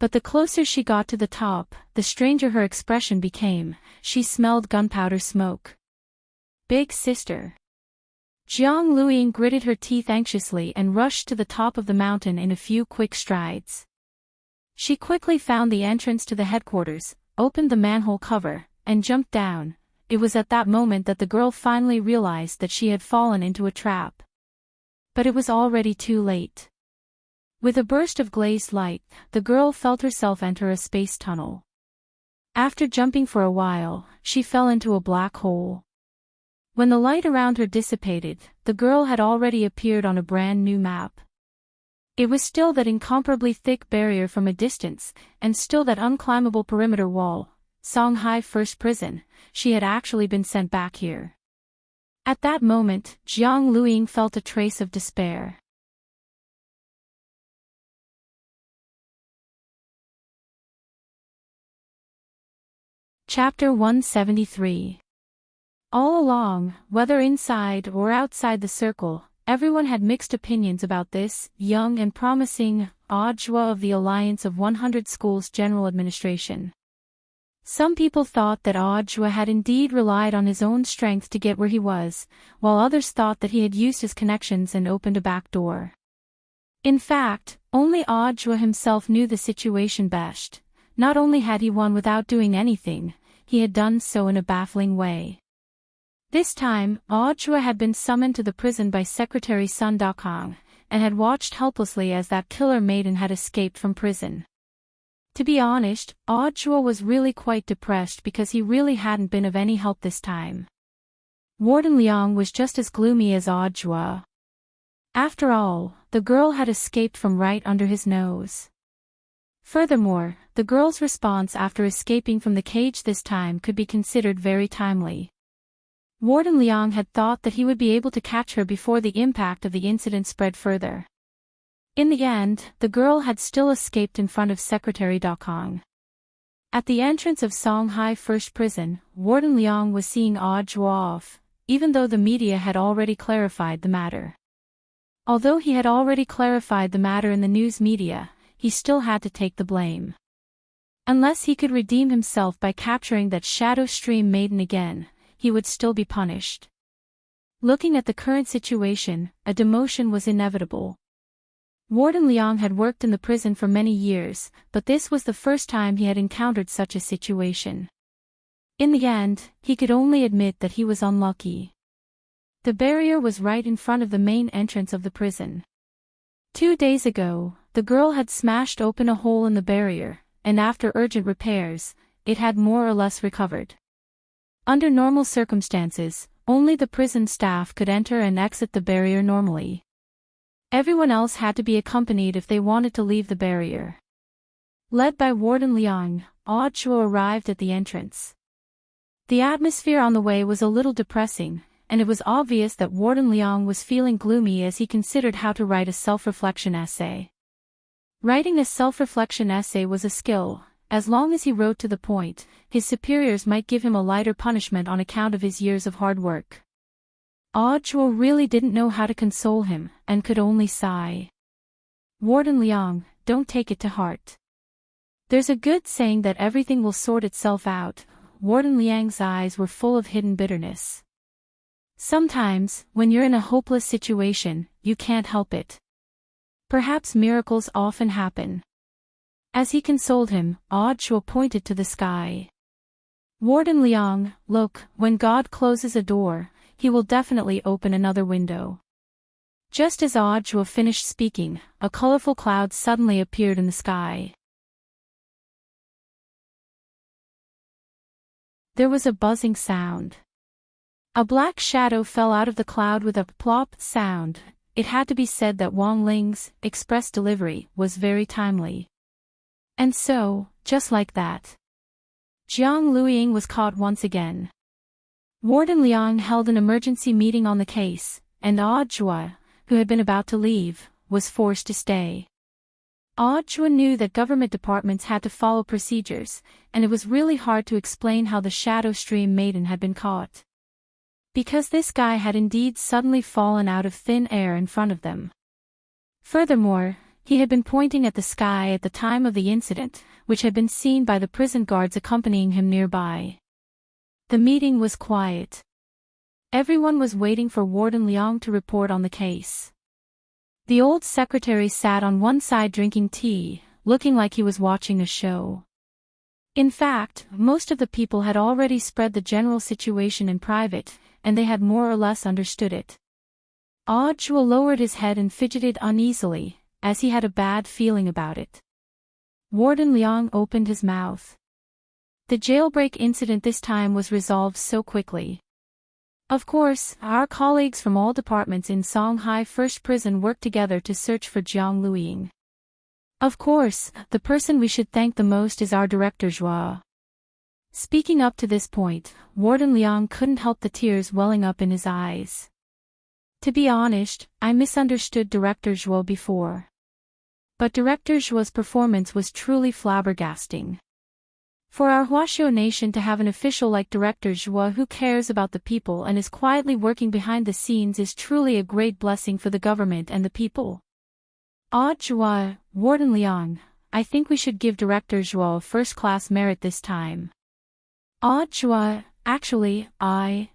Speaker 1: But the closer she got to the top, the stranger her expression became. She smelled gunpowder smoke. Big Sister. Jiang Luiying gritted her teeth anxiously and rushed to the top of the mountain in a few quick strides. She quickly found the entrance to the headquarters, opened the manhole cover, and jumped down. It was at that moment that the girl finally realized that she had fallen into a trap. But it was already too late. With a burst of glazed light, the girl felt herself enter a space tunnel. After jumping for a while, she fell into a black hole. When the light around her dissipated, the girl had already appeared on a brand new map. It was still that incomparably thick barrier from a distance, and still that unclimbable perimeter wall. Songhai First Prison. She had actually been sent back here. At that moment, Jiang Luiying felt a trace of despair. Chapter 173. All along, whether inside or outside the circle, everyone had mixed opinions about this young and promising Audjua of the Alliance of 100 Schools General Administration. Some people thought that Audjua had indeed relied on his own strength to get where he was, while others thought that he had used his connections and opened a back door. In fact, only Audjua himself knew the situation best. Not only had he won without doing anything, he had done so in a baffling way. This time, Audjua had been summoned to the prison by Secretary Sun Dakong, and had watched helplessly as that killer maiden had escaped from prison. To be honest, Audjua was really quite depressed because he really hadn't been of any help this time. Warden Liang was just as gloomy as Audjua. After all, the girl had escaped from right under his nose. Furthermore, the girl's response after escaping from the cage this time could be considered very timely. Warden Liang had thought that he would be able to catch her before the impact of the incident spread further. In the end, the girl had still escaped in front of Secretary Dakong. At the entrance of Songhai First Prison, Warden Liang was seeing Audjua off, even though the media had already clarified the matter. Although he had already clarified the matter in the news media, he still had to take the blame. Unless he could redeem himself by capturing that Shadow Stream maiden again, he would still be punished. Looking at the current situation, a demotion was inevitable. Warden Liang had worked in the prison for many years, but this was the first time he had encountered such a situation. In the end, he could only admit that he was unlucky. The barrier was right in front of the main entrance of the prison. 2 days ago, the girl had smashed open a hole in the barrier, and after urgent repairs, it had more or less recovered. Under normal circumstances, only the prison staff could enter and exit the barrier normally. Everyone else had to be accompanied if they wanted to leave the barrier. Led by Warden Liang, Audjua arrived at the entrance. The atmosphere on the way was a little depressing, and it was obvious that Warden Liang was feeling gloomy as he considered how to write a self-reflection essay. Writing a self-reflection essay was a skill. As long as he wrote to the point, his superiors might give him a lighter punishment on account of his years of hard work. Audjua really didn't know how to console him, and could only sigh. Warden Liang, don't take it to heart. There's a good saying that everything will sort itself out. Warden Liang's eyes were full of hidden bitterness. Sometimes, when you're in a hopeless situation, you can't help it. Perhaps miracles often happen. As he consoled him, Audjua pointed to the sky. Warden Liang, look, when God closes a door, he will definitely open another window. Just as Audjua finished speaking, a colorful cloud suddenly appeared in the sky. there was a buzzing sound. A black shadow fell out of the cloud with a plop sound. It had to be said that Wang Ling's express delivery was very timely. And so, just like that, Jiang Luiying was caught once again. Warden Liang held an emergency meeting on the case, and Jua, who had been about to leave, was forced to stay. Jua knew that government departments had to follow procedures, and it was really hard to explain how the Shadow Stream Maiden had been caught. Because this guy had indeed suddenly fallen out of thin air in front of them. Furthermore, he had been pointing at the sky at the time of the incident, which had been seen by the prison guards accompanying him nearby. The meeting was quiet. Everyone was waiting for Warden Liang to report on the case. The old secretary sat on one side drinking tea, looking like he was watching a show. In fact, most of the people had already spread the general situation in private, and they had more or less understood it. Jua lowered his head and fidgeted uneasily, as he had a bad feeling about it. Warden Liang opened his mouth. The jailbreak incident this time was resolved so quickly. Of course, our colleagues from all departments in Songhai First Prison worked together to search for Jiang Luiying. Of course, the person we should thank the most is our director Zhua. Speaking up to this point, Warden Liang couldn't help the tears welling up in his eyes. To be honest, I misunderstood Director Zhua before. But Director Zhua's performance was truly flabbergasting. For our Huaxiao nation to have an official like Director Zhua who cares about the people and is quietly working behind the scenes is truly a great blessing for the government and the people. Zhua, Warden Liang, I think we should give Director Zhua a first-class merit this time. Zhua, actually, alright,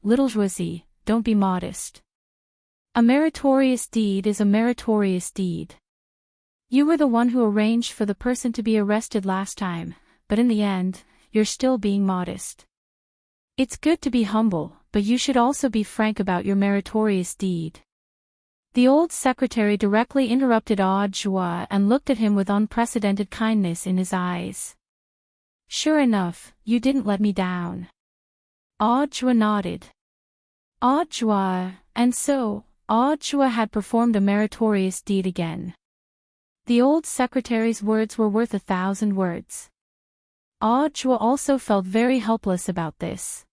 Speaker 1: little Zhuazi, don't be modest. A meritorious deed is a meritorious deed. You were the one who arranged for the person to be arrested last time, but in the end, you're still being modest. It's good to be humble, but you should also be frank about your meritorious deed. The old secretary directly interrupted Zhua and looked at him with unprecedented kindness in his eyes. Sure enough, you didn't let me down. Zhua nodded. Zhua, and so, Zhua had performed a meritorious deed again. The old secretary's words were worth 1,000 words. Zhua also felt very helpless about this.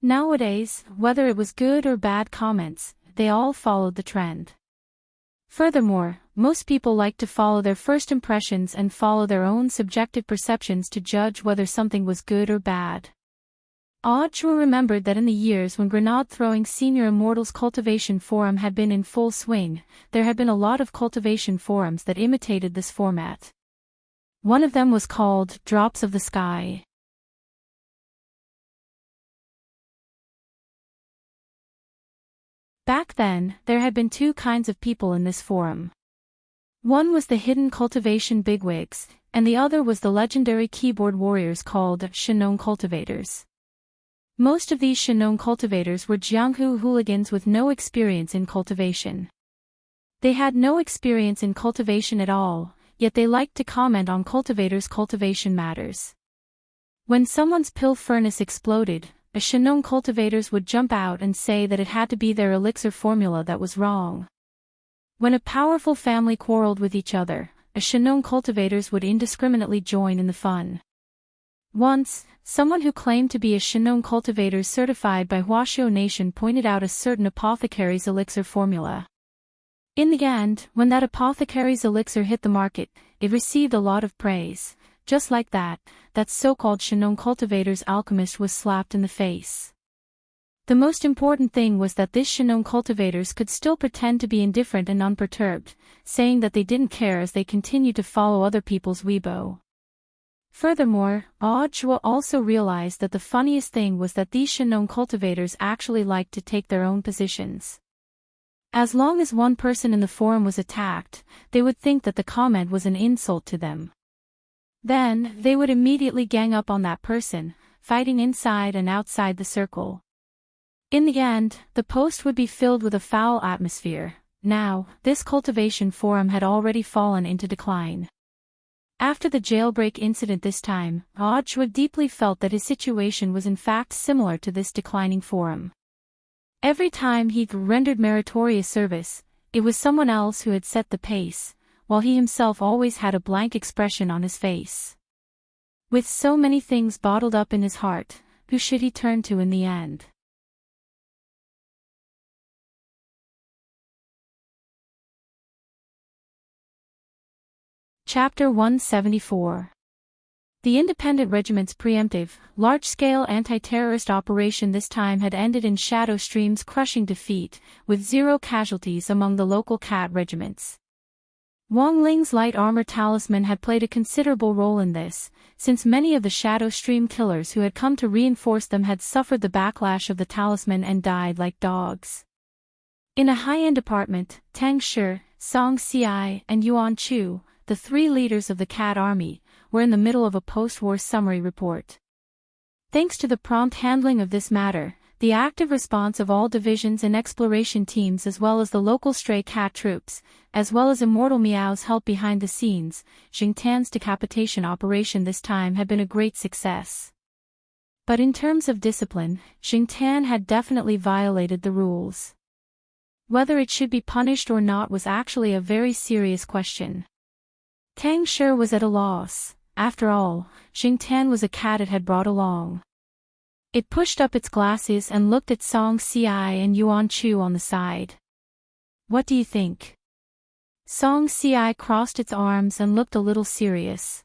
Speaker 1: Nowadays, whether it was good or bad comments, they all followed the trend. Furthermore, most people like to follow their first impressions and follow their own subjective perceptions to judge whether something was good or bad. Zhua remembered that in the years when grenade-throwing Senior Immortals Cultivation Forum had been in full swing, there had been a lot of cultivation forums that imitated this format. One of them was called Drops of the Sky. Back then, there had been two kinds of people in this forum. One was the hidden cultivation bigwigs, and the other was the legendary keyboard warriors called Shinon cultivators. Most of these Shinon cultivators were Jianghu hooligans with no experience in cultivation. They had no experience in cultivation at all, yet they liked to comment on cultivators' cultivation matters. When someone's pill furnace exploded, a Shinon cultivators would jump out and say that it had to be their elixir formula that was wrong. When a powerful family quarreled with each other, a Shinon cultivators would indiscriminately join in the fun. Once, someone who claimed to be a Shinon cultivator certified by Huaxiao Nation pointed out a certain apothecary's elixir formula. In the end, when that apothecary's elixir hit the market, it received a lot of praise. Just like that so-called Shinon cultivator's alchemist was slapped in the face. The most important thing was that this Shinon cultivators could still pretend to be indifferent and unperturbed, saying that they didn't care as they continued to follow other people's weibo. Furthermore, Zhua also realized that the funniest thing was that these Shinon cultivators actually liked to take their own positions. As long as one person in the forum was attacked, they would think that the comment was an insult to them. Then, they would immediately gang up on that person, fighting inside and outside the circle. In the end, the post would be filled with a foul atmosphere. Now, this cultivation forum had already fallen into decline. After the jailbreak incident this time, Audiobook deeply felt that his situation was in fact similar to this declining forum. Every time he rendered meritorious service, it was someone else who had set the pace, while he himself always had a blank expression on his face. With so many things bottled up in his heart, who should he turn to in the end? Chapter 174. The independent regiment's preemptive, large-scale anti-terrorist operation this time had ended in Shadow Stream's crushing defeat, with 0 casualties among the local cat regiments. Wang Ling's light armor talisman had played a considerable role in this, since many of the Shadow Stream killers who had come to reinforce them had suffered the backlash of the talisman and died like dogs. In a high-end apartment, Tang Shi, Song Ci, and Yuan Chu, the 3 leaders of the cat army, were in the middle of a post-war summary report. Thanks to the prompt handling of this matter, the active response of all divisions and exploration teams as well as the local stray cat troops, as well as Immortal Meow's help behind the scenes, Jing Tan's decapitation operation this time had been a great success. But in terms of discipline, Jing Tan had definitely violated the rules. Whether it should be punished or not was actually a very serious question. Tang Shi was at a loss. After all, Jing Tan was a cat it had brought along. It pushed up its glasses and looked at Song Ci and Yuan Chu on the side. What do you think? Song Ci crossed its arms and looked a little serious.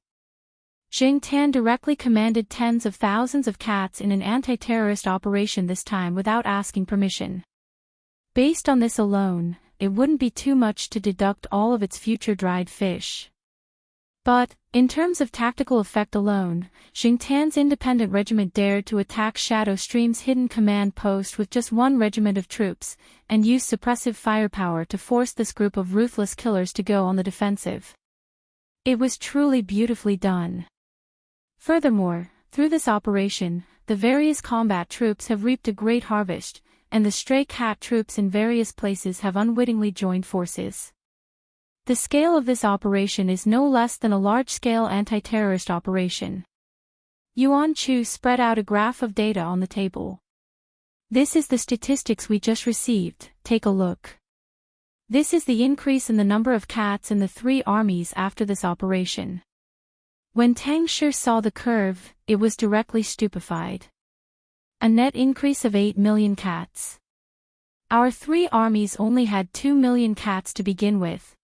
Speaker 1: Jing Tan directly commanded tens of thousands of cats in an anti-terrorist operation this time without asking permission. Based on this alone, it wouldn't be too much to deduct all of its future dried fish. But, in terms of tactical effect alone, Jing Tan's independent regiment dared to attack Shadow Stream's hidden command post with just 1 regiment of troops, and use suppressive firepower to force this group of ruthless killers to go on the defensive. It was truly beautifully done. Furthermore, through this operation, the various combat troops have reaped a great harvest, and the stray cat troops in various places have unwittingly joined forces. The scale of this operation is no less than a large-scale anti-terrorist operation. Yuan Chu spread out a graph of data on the table. This is the statistics we just received, take a look. This is the increase in the number of cats in the 3 armies after this operation. When Tang Shi saw the curve, it was directly stupefied. A net increase of 8 million cats. Our 3 armies only had 2 million cats to begin with.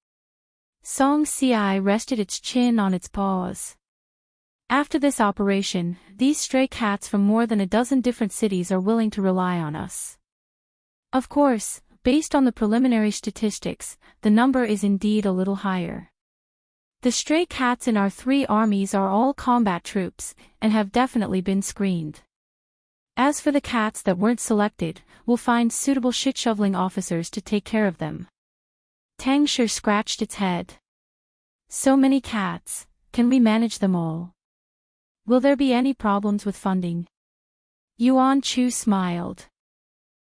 Speaker 1: Song Ci rested its chin on its paws. After this operation, these stray cats from more than a dozen different cities are willing to rely on us. Of course, based on the preliminary statistics, the number is indeed a little higher. The stray cats in our 3 armies are all combat troops, and have definitely been screened. As for the cats that weren't selected, we'll find suitable shit-shoveling officers to take care of them. Tang Shi scratched its head. So many cats, can we manage them all? Will there be any problems with funding? Yuan Chu smiled.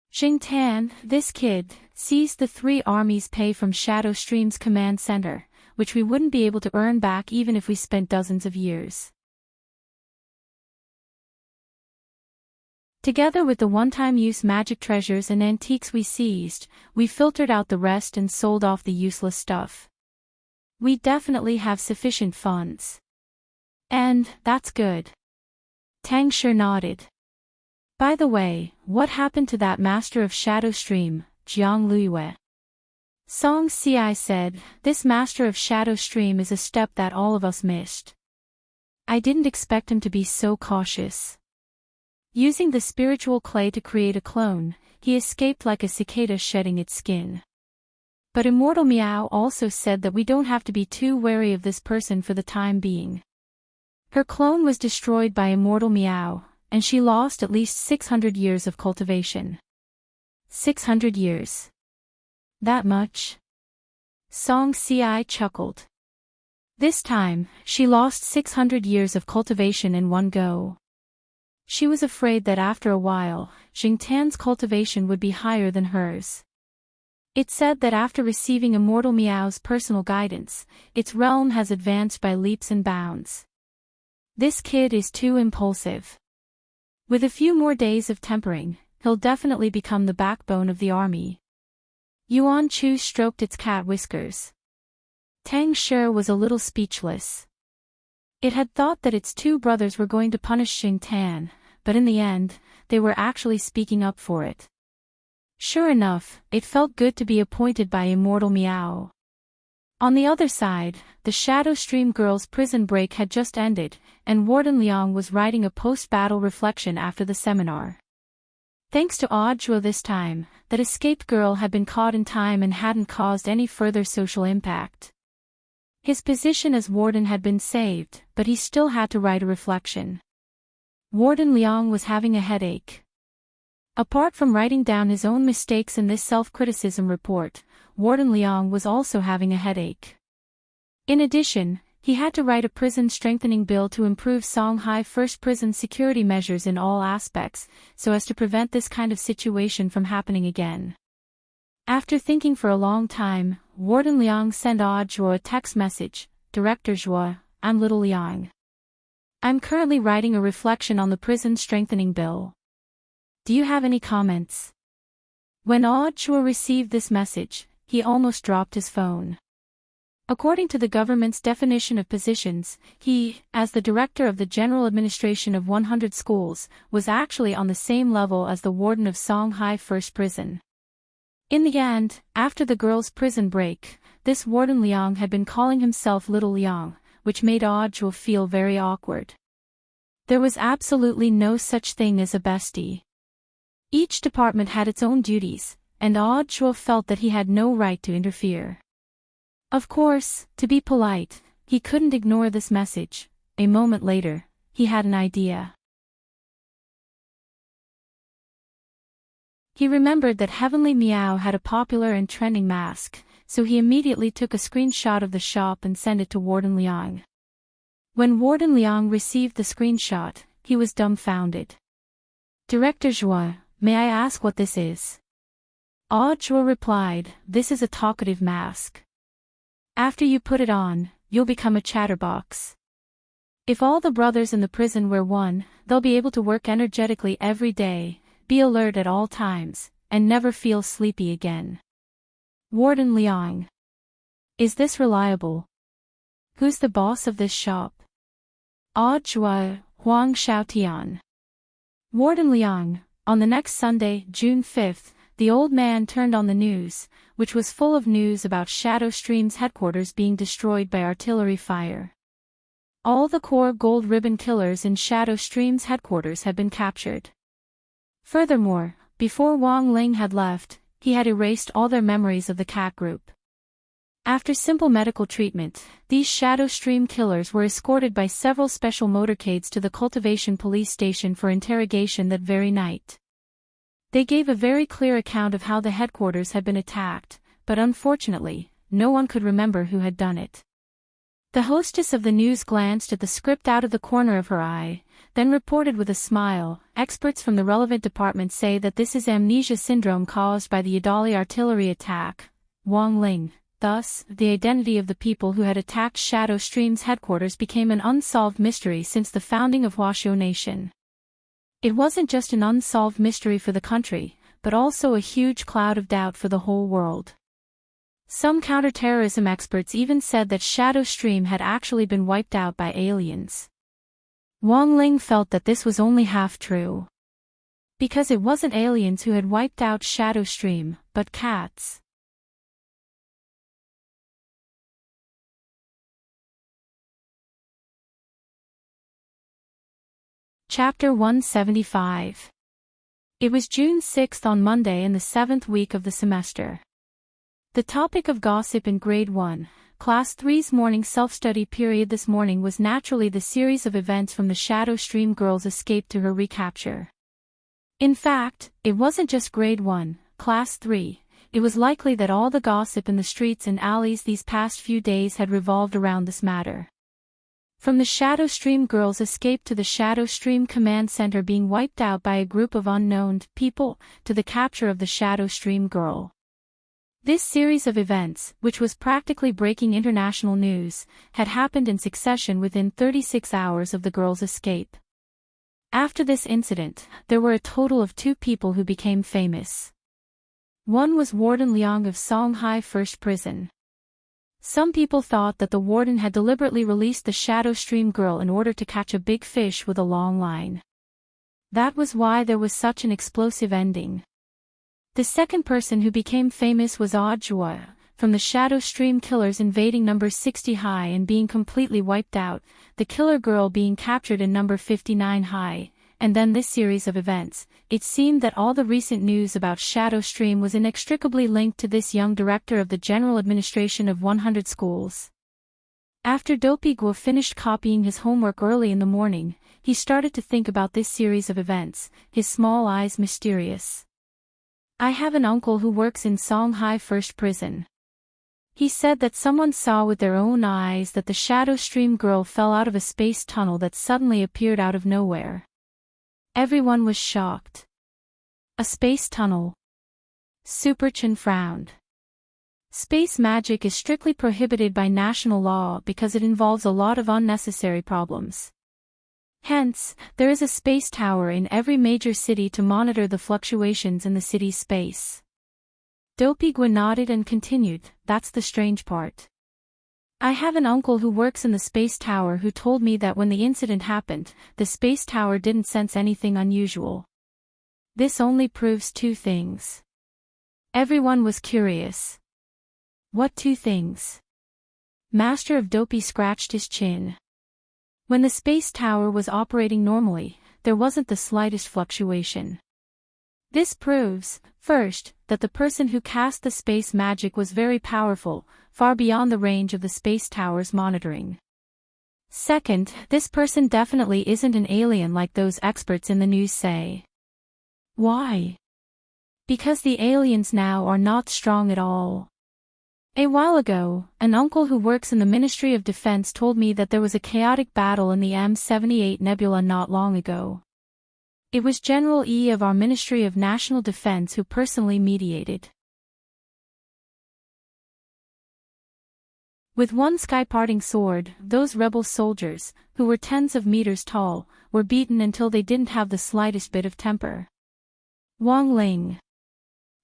Speaker 1: Jing Tan, this kid, seized the 3 armies' pay from Shadow Stream's command center, which we wouldn't be able to earn back even if we spent dozens of years. Together with the one-time use magic treasures and antiques we seized, we filtered out the rest and sold off the useless stuff. We definitely have sufficient funds. And, that's good. Tang Shi nodded. By the way, what happened to that master of Shadow Stream, Jiang Luiyue? Song Ci said, this master of Shadow Stream is a step that all of us missed. I didn't expect him to be so cautious. Using the spiritual clay to create a clone, he escaped like a cicada shedding its skin. But Immortal Meow also said that we don't have to be too wary of this person for the time being. Her clone was destroyed by Immortal Meow, and she lost at least 600 years of cultivation. 600 years. That much? Song Ci chuckled. This time, she lost 600 years of cultivation in one go. She was afraid that after a while, Jing Tan's cultivation would be higher than hers. It said that after receiving Immortal Meow's personal guidance, its realm has advanced by leaps and bounds. This kid is too impulsive. With a few more days of tempering, he'll definitely become the backbone of the army. Yuan Chu stroked its cat whiskers. Tang Shi was a little speechless. It had thought that its two brothers were going to punish Xing Tan, but in the end, they were actually speaking up for it. Sure enough, it felt good to be appointed by Immortal Meow. On the other side, the Shadow Stream girls' prison break had just ended, and Warden Liang was writing a post-battle reflection after the seminar. Thanks to Audra this time, that escaped girl had been caught in time and hadn't caused any further social impact. His position as warden had been saved, but he still had to write a reflection. Warden Liang was having a headache. Apart from writing down his own mistakes in this self-criticism report, Warden Liang was also having a headache. In addition, he had to write a prison strengthening bill to improve Songhai First prison security measures in all aspects, so as to prevent this kind of situation from happening again. After thinking for a long time, Warden Liang sent Zhuo a text message. Director Zhuo, I'm Little Liang. I'm currently writing a reflection on the prison strengthening bill. Do you have any comments? When Zhuo received this message, he almost dropped his phone. According to the government's definition of positions, he, as the director of the general administration of 100 schools, was actually on the same level as the warden of Songhai First Prison. In the end, after the girls' prison break, this Warden Liang had been calling himself Little Liang, which made Zhuo feel very awkward. There was absolutely no such thing as a bestie. Each department had its own duties, and Zhuo felt that he had no right to interfere. Of course, to be polite, he couldn't ignore this message. A moment later, he had an idea. He remembered that Heavenly Meow had a popular and trending mask, so he immediately took a screenshot of the shop and sent it to Warden Liang. When Warden Liang received the screenshot, he was dumbfounded. Director Zhuo, may I ask what this is? Zhuo replied, this is a talkative mask. After you put it on, you'll become a chatterbox. If all the brothers in the prison wear one, they'll be able to work energetically every day, be alert at all times, and never feel sleepy again. Warden Liang. Is this reliable? Who's the boss of this shop? Zhuo, Huang Xiaotian. Warden Liang. On the next Sunday, June 5th, the old man turned on the news, which was full of news about Shadow Stream's headquarters being destroyed by artillery fire. All the core gold ribbon killers in Shadow Stream's headquarters had been captured. Furthermore, before Wang Ling had left, he had erased all their memories of the cat group. After simple medical treatment, these Shadow Stream killers were escorted by several special motorcades to the Cultivation Police Station for interrogation that very night. They gave a very clear account of how the headquarters had been attacked, but unfortunately, no one could remember who had done it. The hostess of the news glanced at the script out of the corner of her eye, then reported with a smile, experts from the relevant department say that this is amnesia syndrome caused by the Yadali artillery attack. Wang Ling. Thus, the identity of the people who had attacked Shadow Stream's headquarters became an unsolved mystery since the founding of Huaxiu Nation. It wasn't just an unsolved mystery for the country, but also a huge cloud of doubt for the whole world. Some counterterrorism experts even said that Shadow Stream had actually been wiped out by aliens. Wang Ling felt that this was only half true. Because it wasn't aliens who had wiped out Shadow Stream, but cats. Chapter 175. It was June 6th on Monday in the 7th week of the semester. The topic of gossip in Grade 1, Class 3's morning self-study period this morning was naturally the series of events from the Shadow Stream girls' escape to her recapture. In fact, it wasn't just Grade 1, Class 3, it was likely that all the gossip in the streets and alleys these past few days had revolved around this matter. From the Shadow Stream girls' escape to the Shadow Stream Command Center being wiped out by a group of unknown people, to the capture of the Shadow Stream girl. This series of events, which was practically breaking international news, had happened in succession within 36 hours of the girl's escape. After this incident, there were a total of 2 people who became famous. One was Warden Liang of Songhai First Prison. Some people thought that the warden had deliberately released the Shadow Stream girl in order to catch a big fish with a long line. That was why there was such an explosive ending. The second person who became famous was Audiobook, from the Shadow Stream killers invading number 60 high and being completely wiped out, the killer girl being captured in number 59 high, and then this series of events. It seemed that all the recent news about Shadow Stream was inextricably linked to this young director of the General Administration of 100 schools. After Dopey Guo finished copying his homework early in the morning, he started to think about this series of events, his small eyes mysterious. I have an uncle who works in Songhai First Prison. He said that someone saw with their own eyes that the Shadow Stream girl fell out of a space tunnel that suddenly appeared out of nowhere. Everyone was shocked. A space tunnel. Super Chen frowned. Space magic is strictly prohibited by national law because it involves a lot of unnecessary problems. Hence, there is a space tower in every major city to monitor the fluctuations in the city's space. Dopey Guo nodded and continued, that's the strange part. I have an uncle who works in the space tower who told me that when the incident happened, the space tower didn't sense anything unusual. This only proves 2 things. Everyone was curious. What 2 things? Master of Dopey scratched his chin. When the space tower was operating normally, there wasn't the slightest fluctuation. This proves, first, that the person who cast the space magic was very powerful, far beyond the range of the space tower's monitoring. Second, this person definitely isn't an alien like those experts in the news say. Why? Because the aliens now are not strong at all. A while ago, an uncle who works in the Ministry of Defense told me that there was a chaotic battle in the M78 Nebula not long ago. It was General E of our Ministry of National Defense who personally mediated. With one sky-parting sword, those rebel soldiers, who were tens of meters tall, were beaten until they didn't have the slightest bit of temper. Wang Ling.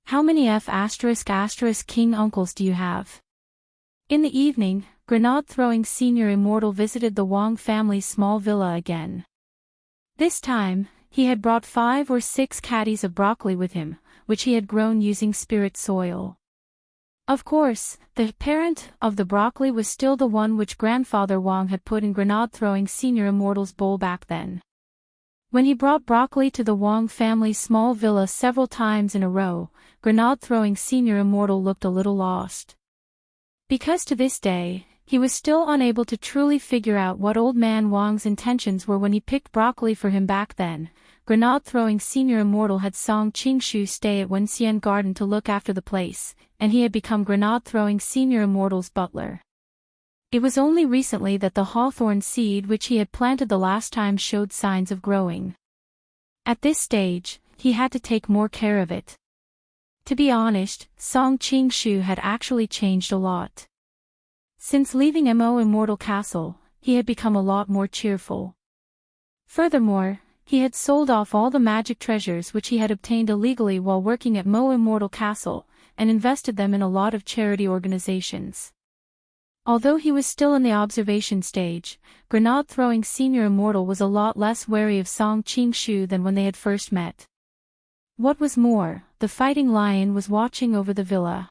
Speaker 1: How many King uncles do you have? In the evening, grenade-throwing senior immortal visited the Wang family's small villa again. This time, he had brought 5 or 6 caddies of broccoli with him, which he had grown using spirit soil. Of course, the parent of the broccoli was still the one which grandfather Wang had put in grenade-throwing senior immortal's bowl back then. When he brought broccoli to the Wang family's small villa several times in a row, grenade-throwing senior immortal looked a little lost. Because to this day, he was still unable to truly figure out what old man Wang's intentions were when he picked broccoli for him back then. Grenade-throwing senior immortal had Song Qingshu stay at Wenxian Garden to look after the place, and he had become grenade-throwing senior immortal's butler. It was only recently that the hawthorn seed which he had planted the last time showed signs of growing. At this stage, he had to take more care of it. To be honest, Song Qingshu had actually changed a lot. Since leaving Mo Immortal Castle, he had become a lot more cheerful. Furthermore, he had sold off all the magic treasures which he had obtained illegally while working at Mo Immortal Castle, and invested them in a lot of charity organizations. Although he was still in the observation stage, grenade-throwing senior immortal was a lot less wary of Song Qingshu than when they had first met. What was more, the fighting lion was watching over the villa.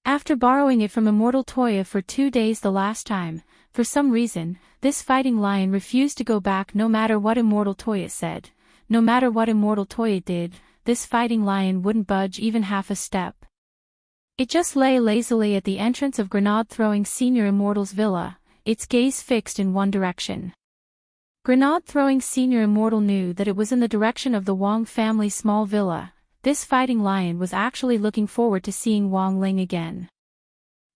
Speaker 1: After borrowing it from Immortal Toya for 2 days the last time, for some reason, this fighting lion refused to go back no matter what Immortal Toya said. No matter what Immortal Toya did, this fighting lion wouldn't budge even half a step. It just lay lazily at the entrance of grenade-throwing senior immortal's villa, its gaze fixed in one direction. Grenade-throwing senior immortal knew that it was in the direction of the Wang family's small villa. This fighting lion was actually looking forward to seeing Wang Ling again.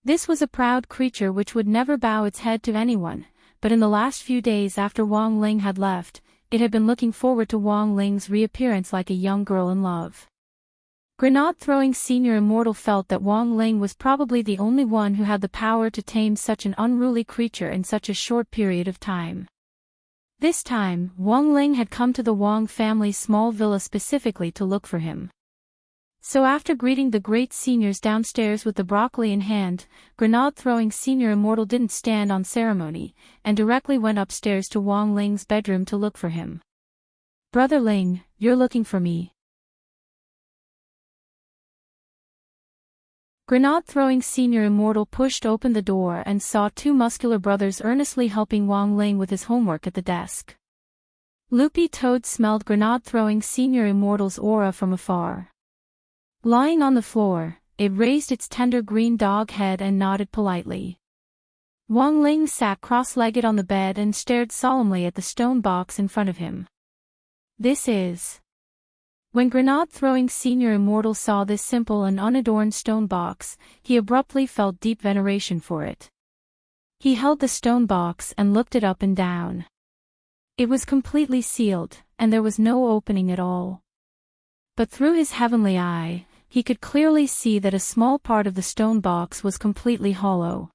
Speaker 1: This was a proud creature which would never bow its head to anyone, but in the last few days after Wang Ling had left, it had been looking forward to Wang Ling's reappearance like a young girl in love. Grenade-throwing Senior Immortal felt that Wang Ling was probably the only one who had the power to tame such an unruly creature in such a short period of time. This time, Wang Ling had come to the Wang family's small villa specifically to look for him. So after greeting the great seniors downstairs with the broccoli in hand, Grenade-throwing Senior Immortal didn't stand on ceremony, and directly went upstairs to Wang Ling's bedroom to look for him. "Brother Ling, you're looking for me." Grenade-throwing Senior Immortal pushed open the door and saw two muscular brothers earnestly helping Wang Ling with his homework at the desk. Loopy Toad smelled Grenade-throwing Senior Immortal's aura from afar. Lying on the floor, it raised its tender green dog head and nodded politely. Wang Ling sat cross-legged on the bed and stared solemnly at the stone box in front of him. "This is..." When Grenade-throwing Senior Immortal saw this simple and unadorned stone box, he abruptly felt deep veneration for it. He held the stone box and looked it up and down. It was completely sealed, and there was no opening at all. But through his heavenly eye, he could clearly see that a small part of the stone box was completely hollow.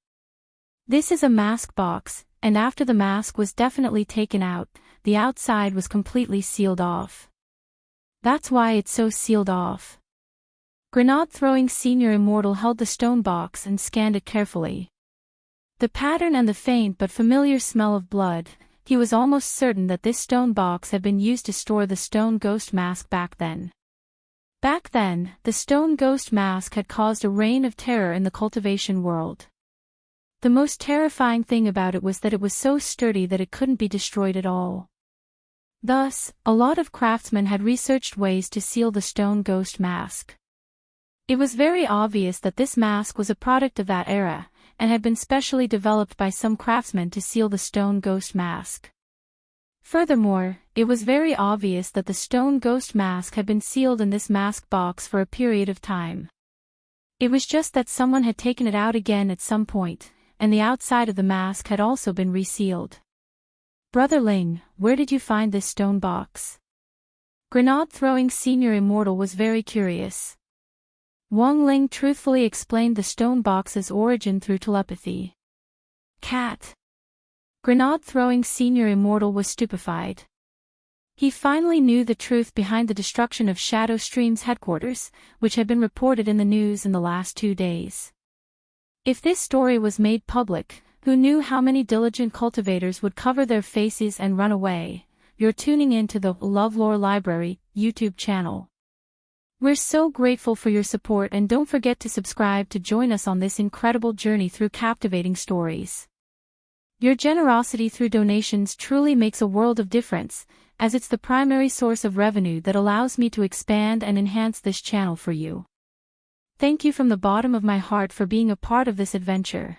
Speaker 1: "This is a mask box, and after the mask was definitely taken out, the outside was completely sealed off. That's why it's so sealed off." Grenade-throwing Senior Immortal held the stone box and scanned it carefully. The pattern and the faint but familiar smell of blood, he was almost certain that this stone box had been used to store the stone ghost mask back then. Back then, the stone ghost mask had caused a reign of terror in the cultivation world. The most terrifying thing about it was that it was so sturdy that it couldn't be destroyed at all. Thus, a lot of craftsmen had researched ways to seal the stone ghost mask. It was very obvious that this mask was a product of that era, and had been specially developed by some craftsmen to seal the stone ghost mask. Furthermore, it was very obvious that the stone ghost mask had been sealed in this mask box for a period of time. It was just that someone had taken it out again at some point, and the outside of the mask had also been resealed. "Brother Ling, where did you find this stone box?" Grenade-throwing Senior Immortal was very curious. Wang Ling truthfully explained the stone box's origin through telepathy. "Cat." Grenade-throwing Senior Immortal was stupefied. He finally knew the truth behind the destruction of Shadow Stream's headquarters, which had been reported in the news in the last 2 days. If this story was made public, who knew how many diligent cultivators would cover their faces and run away? You're tuning in to the LoveLore Library YouTube channel. We're so grateful for your support, and don't forget to subscribe to join us on this incredible journey through captivating stories. Your generosity through donations truly makes a world of difference, as it's the primary source of revenue that allows me to expand and enhance this channel for you. Thank you from the bottom of my heart for being a part of this adventure.